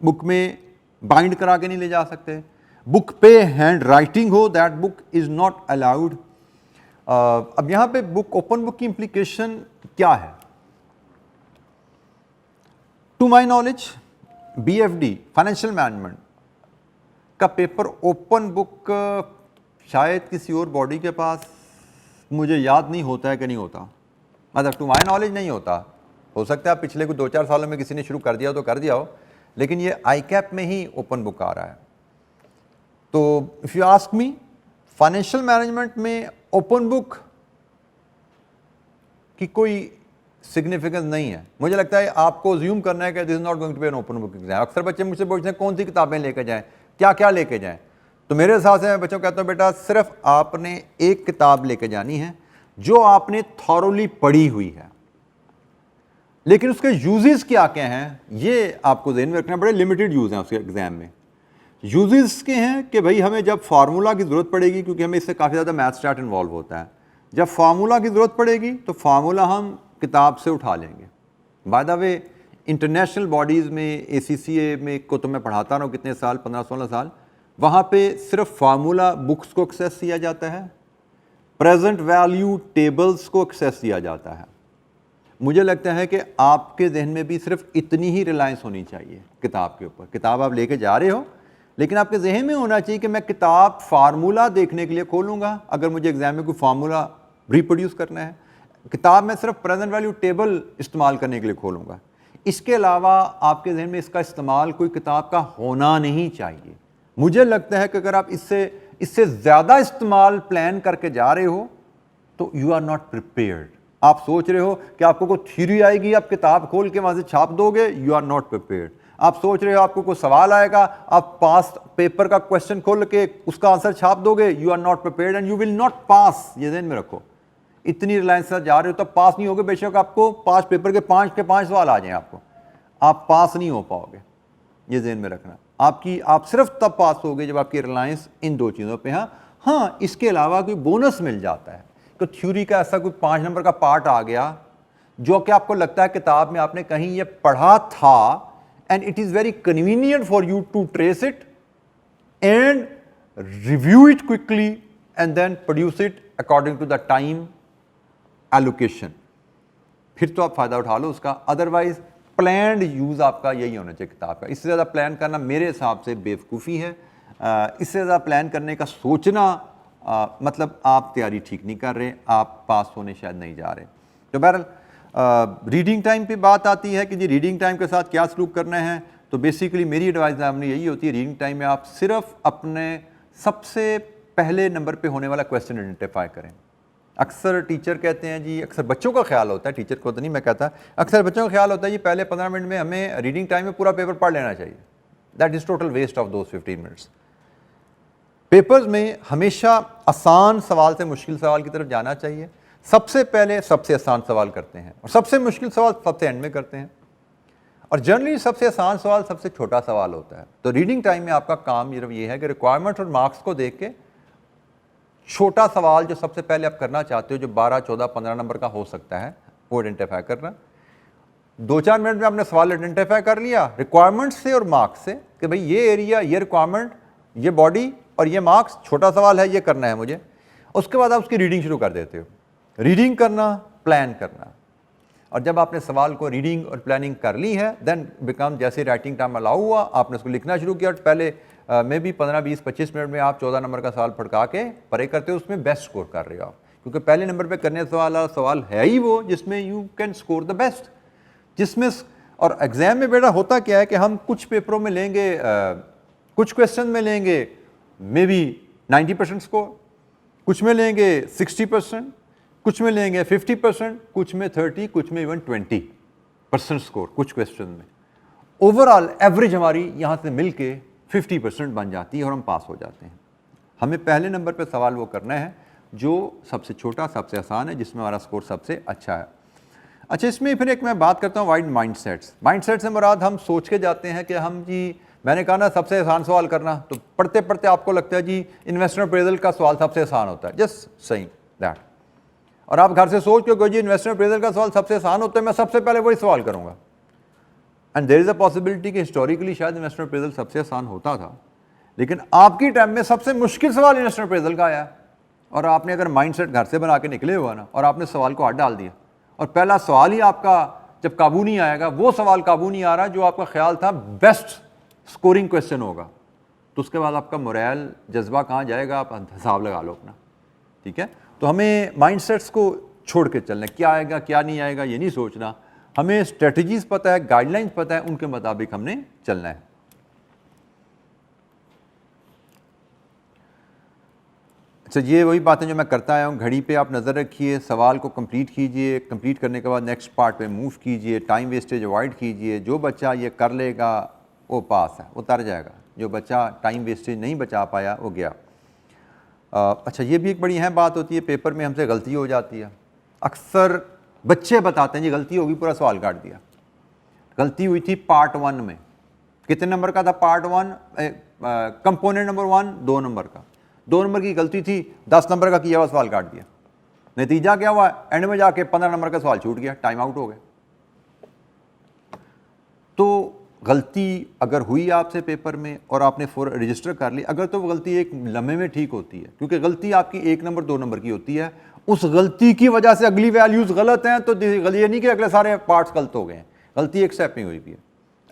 बुक में बाइंड करा के नहीं ले जा सकते। बुक पे हैंड राइटिंग हो, that book is not allowed. अब यहाँ पे बुक, ओपन बुक की इम्प्लीकेशन क्या है? To my knowledge BFD financial management का पेपर ओपन बुक शायद किसी और बॉडी के पास, मुझे याद नहीं होता है कि नहीं होता, मतलब टू माई नॉलेज नहीं होता। हो सकता है पिछले कुछ 2-4 सालों में किसी ने शुरू कर दिया हो तो कर दिया हो, लेकिन ये ICAP में ही ओपन बुक आ रहा है। तो if you ask me, financial management में ओपन बुक की कोई सिग्निफिकेंस नहीं है। मुझे लगता है आपको ज्यूम करना है कि this is not going to be an open book exam. अक्सर बच्चे मुझसे पूछते हैं कौन सी किताबें लेकर जाएं, क्या क्या लेके जाएं। तो मेरे हिसाब से मैं बच्चों को कहता हूँ, बेटा सिर्फ आपने एक किताब लेके जानी है जो आपने थॉरोली पढ़ी हुई है, लेकिन उसके यूजेस क्या क्या हैं ये आपको ध्यान में रखना। बड़े लिमिटेड यूज हैं उसके एग्जाम में। यूजेस के हैं कि भाई हमें जब फार्मूला की ज़रूरत पड़ेगी, क्योंकि हमें इससे काफ़ी ज़्यादा मैथ स्टार्ट इन्वॉल्व होता है, जब फार्मूला की ज़रूरत पड़ेगी तो फार्मूला हम किताब से उठा लेंगे। By the way international bodies में, ACCA में को तो मैं पढ़ाता रहा हूँ कितने साल, 15-16 साल, वहाँ पे सिर्फ फार्मूला बुक्स को एक्सेस किया जाता है, प्रेजेंट वैल्यू टेबल्स को एक्सेस किया जाता है। मुझे लगता है कि आपके जहन में भी सिर्फ इतनी ही रिलायंस होनी चाहिए किताब के ऊपर। किताब आप लेके जा रहे हो, लेकिन आपके जहन में होना चाहिए कि मैं किताब फार्मूला देखने के लिए खोलूँगा अगर मुझे एग्जाम में कोई फार्मूला रिप्रोड्यूस करना है। किताब में सिर्फ प्रेजेंट वैल्यू टेबल इस्तेमाल करने के लिए खोलूँगा। इसके अलावा आपके जहन में इसका इस्तेमाल कोई किताब का होना नहीं चाहिए। मुझे लगता है कि अगर आप इससे ज़्यादा इस्तेमाल प्लान करके जा रहे हो तो यू आर नॉट प्रिपेयर्ड। आप सोच रहे हो कि आपको कोई थ्योरी आएगी, आप किताब खोल के वहाँ से छाप दोगे, यू आर नॉट प्रिपेयर्ड। आप सोच रहे हो आपको कोई सवाल आएगा, आप पास पेपर का क्वेश्चन खोल के उसका आंसर छाप दोगे, you are not prepared and you will not pass. ये ध्यान में रखो। इतनी रिलायंस से जा रहे हो तब पास नहीं होगे। बेशक आपको 5 पेपर के 5 सवाल आ जाएं, आप पास नहीं हो पाओगे। ये ध्यान में रखना। आप सिर्फ तब पास होगे जब आपकी रिलायंस इन 2 चीज़ों पे है। हाँ, इसके अलावा कोई बोनस मिल जाता है तो थ्योरी का ऐसा कोई 5 नंबर का पार्ट आ गया जो कि आपको लगता है किताब में आपने कहीं ये पढ़ा था, and it is very convenient for you to trace it and review it quickly and then produce it according to the time allocation। फिर तो आप फायदा उठा लो उसका। अदरवाइज प्लान्ड यूज आपका यही होना चाहिए किताब का। इससे ज़्यादा प्लान करना मेरे हिसाब से बेवकूफ़ी है। इससे ज़्यादा प्लान करने का सोचना मतलब आप तैयारी ठीक नहीं कर रहे, आप पास होने शायद नहीं जा रहे। तो बहरहाल रीडिंग टाइम पे बात आती है कि जी रीडिंग टाइम के साथ क्या सलूक करना है। तो बेसिकली मेरी एडवाइस आपने यही होती है, रीडिंग टाइम में आप सिर्फ अपने सबसे पहले नंबर पे होने वाला क्वेश्चन आइडेंटिफाई करें। अक्सर टीचर कहते हैं जी, अक्सर बच्चों का ख्याल होता है, टीचर को तो नहीं मैं कहता, अक्सर बच्चों का ख्याल होता है जी पहले 15 मिनट में हमें रीडिंग टाइम में पूरा पेपर पढ़ लेना चाहिए। That is total waste of those 15 minutes. Papers में हमेशा आसान सवाल से मुश्किल सवाल की तरफ जाना चाहिए। सबसे पहले सबसे आसान सवाल करते हैं और सबसे मुश्किल सवाल सबसे एंड में करते हैं, और जनरली सबसे आसान सवाल सबसे छोटा सवाल होता है। तो रीडिंग टाइम में आपका काम ये है कि रिक्वायरमेंट और मार्क्स को देख के छोटा सवाल जो सबसे पहले आप करना चाहते हो, जो 12, 14, 15 नंबर का हो सकता है, वो आइडेंटिफाई करना। 2-4 मिनट में आपने सवाल आइडेंटिफाई कर लिया रिक्वायरमेंट से और मार्क्स से कि भाई ये एरिया, ये रिक्वायरमेंट, ये बॉडी और ये मार्क्स, छोटा सवाल है, ये करना है मुझे। उसके बाद आप उसकी रीडिंग शुरू कर देते हो। रीडिंग करना, प्लान करना, और जब आपने सवाल को रीडिंग और प्लानिंग कर ली है, देन बिकम जैसे राइटिंग टाइम अलाउ हुआ, आपने उसको लिखना शुरू किया। पहले मे भी 15, 20, 25 मिनट में आप 14 नंबर का सवाल फटका के परे करते हो, उसमें बेस्ट स्कोर कर रहे हो आप, क्योंकि पहले नंबर पे करने वाला सवाल है ही वो जिसमें you can score the best. जिसमें और एग्जाम में बेटा होता क्या है कि हम कुछ पेपरों में लेंगे, कुछ क्वेश्चन में लेंगे मे बी 90% स्कोर, कुछ में लेंगे 60%, कुछ में लेंगे 50%, कुछ में 30, कुछ में इवन 20% स्कोर कुछ क्वेश्चन में। ओवरऑल एवरेज हमारी यहाँ से मिलके 50% बन जाती है और हम पास हो जाते हैं। हमें पहले नंबर पे सवाल वो करना है जो सबसे छोटा, सबसे आसान है, जिसमें हमारा स्कोर सबसे अच्छा है। अच्छा, इसमें फिर एक मैं बात करता हूँ वाइड माइंडसेट्स। माइंडसेट से मुराद हम सोच के जाते हैं कि हम जी, मैंने कहा ना सबसे आसान सवाल करना, तो पढ़ते पढ़ते आपको लगता है जी इन्वेस्टमेंट अप्रेजल का सवाल सबसे आसान होता है, जस्ट सेइंग दैट। और आप घर से सोच के जी इन्वेस्टमेंट अप्रेजल का सवाल सबसे आसान होता है, मैं सबसे पहले वही सवाल करूंगा। And there is a possibility कि हिस्टोरिकली शायद इन्वेस्टमेंट अप्रेजल सबसे आसान होता था, लेकिन आपकी टाइम में सबसे मुश्किल सवाल इन्वेस्टमेंट अप्रेजल का आया, और आपने अगर माइंडसेट घर से बना के निकले हुआ ना, और आपने सवाल को हाथ डाल दिया, और पहला सवाल ही आपका जब काबू नहीं आएगा, वो सवाल काबू नहीं आ रहा जो आपका ख्याल था बेस्ट स्कोरिंग क्वेश्चन होगा, तो उसके बाद आपका मोरल जज्बा कहाँ जाएगा, आप हिसाब लगा लो अपना। ठीक है, तो हमें माइंडसेट्स को छोड़ के चलना है, क्या आएगा क्या नहीं आएगा ये नहीं सोचना, हमें स्ट्रेटजीज पता है, गाइडलाइंस पता है, उनके मुताबिक हमने चलना है। अच्छा, ये वही बातें जो मैं करता आया हूँ, घड़ी पे आप नज़र रखिए, सवाल को कंप्लीट कीजिए, कंप्लीट करने के बाद नेक्स्ट पार्ट पे मूव कीजिए, टाइम वेस्टेज अवॉइड कीजिए। जो बच्चा ये कर लेगा वो पास है, वो उतर जाएगा, जो बच्चा टाइम वेस्टेज नहीं बचा पाया वो गया। अच्छा, ये भी एक बड़ी अहम बात होती है, पेपर में हमसे गलती हो जाती है। अक्सर बच्चे बताते हैं जी गलती होगी, पूरा सवाल काट दिया। गलती हुई थी पार्ट 1 में, कितने नंबर का था पार्ट 1, कंपोनेंट नंबर 1 2 नंबर का, 2 नंबर की गलती थी, 10 नंबर का किया हुआ सवाल काट दिया। नतीजा क्या हुआ, एंड में जाके 15 नंबर का सवाल छूट गया, टाइम आउट हो गए। तो गलती अगर हुई आपसे पेपर में और आपने रजिस्टर कर ली, अगर तो वो गलती एक लम्हे में ठीक होती है, क्योंकि गलती आपकी 1 नंबर 2 नंबर की होती है, उस गलती की वजह से अगली वैल्यूज गलत हैं, तो ये नहीं कि अगले सारे पार्ट्स गलत हो गए हैं, गलती एक स्टेप में हुई भी है।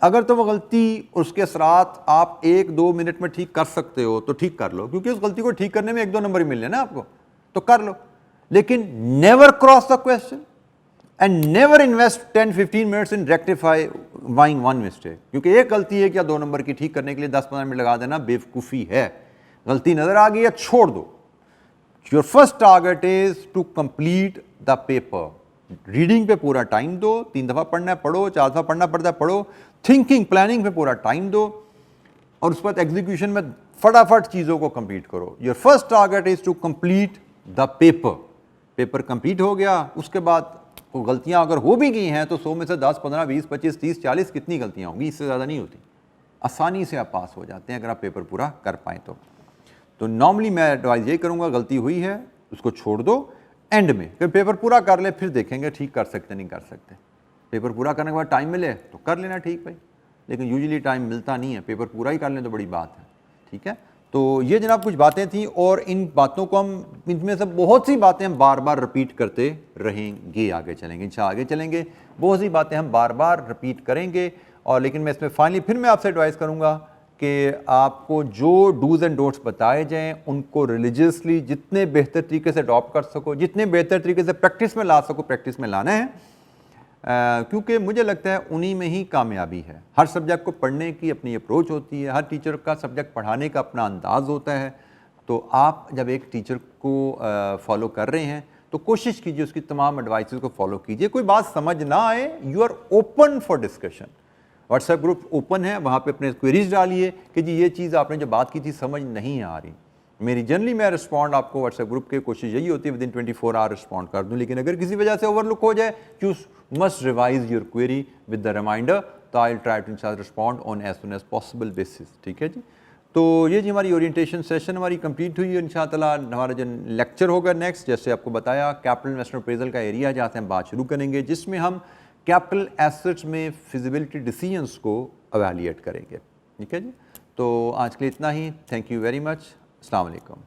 अगर तो वो गलती उसके असरात आप 1-2 मिनट में ठीक कर सकते हो तो ठीक कर लो, क्योंकि उस गलती को ठीक करने में 1-2 नंबर ही मिलने ना आपको, तो कर लो। लेकिन never cross the question and never invest 10-15 minutes in rectifying one mistake, क्योंकि एक गलती है क्या 2 नंबर की ठीक करने के लिए 10-15 मिनट लगा देना बेवकूफ़ी है। गलती नजर आ गई है, छोड़ दो। Your first target is to complete the paper. Reading पे पूरा टाइम दो, 3 दफ़ा पढ़ना है पढ़ो, 4 दफ़ा पढ़ना पड़ता है पढ़ो, थिंकिंग प्लानिंग पे पूरा टाइम दो, और उस पर एग्जीक्यूशन में फटाफट चीज़ों को कंप्लीट करो। Your first target is to complete the paper. Paper complete हो गया, उसके बाद वो गलतियां अगर हो भी गई हैं तो 100 में से 10, 15, 20, 25, 30, 40 कितनी गलतियां होंगी, इससे ज़्यादा नहीं होती। आसानी से आप पास हो जाते हैं अगर आप पेपर पूरा कर पाएँ तो नॉर्मली मैं एडवाइस ये करूँगा, गलती हुई है उसको छोड़ दो, एंड में फिर पेपर पूरा कर ले, फिर देखेंगे ठीक कर सकते नहीं कर सकते। पेपर पूरा करने के बाद टाइम मिले तो कर लेना ठीक भाई, लेकिन यूजुअली टाइम मिलता नहीं है, पेपर पूरा ही कर लें तो बड़ी बात है। ठीक है, तो ये जनाब कुछ बातें थी, और इन बातों को हम, इनमें से बहुत सी बातें हम बार बार रिपीट करते रहेंगे, आगे चलेंगे इंशाल्लाह, आगे चलेंगे बहुत सी बातें हम बार बार रिपीट करेंगे। और लेकिन मैं इसमें फाइनली फिर मैं आपसे एडवाइस करूँगा कि आपको जो डूज एंड डोंट्स बताए जाएँ उनको रिलीजियसली जितने बेहतर तरीके से अडॉप्ट कर सको, जितने बेहतर तरीके से प्रैक्टिस में ला सको, प्रैक्टिस में लाना है, क्योंकि मुझे लगता है उन्हीं में ही कामयाबी है। हर सब्जेक्ट को पढ़ने की अपनी अप्रोच होती है, हर टीचर का सब्जेक्ट पढ़ाने का अपना अंदाज़ होता है। तो आप जब एक टीचर को फॉलो कर रहे हैं तो कोशिश कीजिए उसकी तमाम एडवाइसेस को फॉलो कीजिए। कोई बात समझ ना आए, you are open for discussion. WhatsApp group open है, वहाँ पे अपने क्वेरीज डालिए कि जी ये चीज़ आपने जो बात की थी समझ नहीं आ रही। मेरी जनरली मैं रिस्पॉन्ड आपको व्हाट्सएप ग्रुप के कोशिश यही होती है विदिन 24 आवर रिस्पॉन्ड कर दूं, लेकिन अगर किसी वजह से ओवरलुक हो जाए, you must revise your query with the reminder, तो I will try to respond on as soon as possible basis. ठीक है जी, तो ये जी हमारी ओरिएंटेशन सेशन हमारी कंप्लीट हुई है। इंशाअल्लाह हमारा जो लेक्चर होगा नेक्स्ट, जैसे आपको बताया, कैपिटल इन्वेस्टमेंट अप्रेजल का एरिया जहाँ से हम बात शुरू करेंगे, जिसमें हम कैपिटल एसेट्स में फिजिबिलिटी डिसीजंस को एवेल्युएट करेंगे। ठीक है जी, तो आज के लिए इतना ही। Thank you very much. अस्सलाम वालेकुम।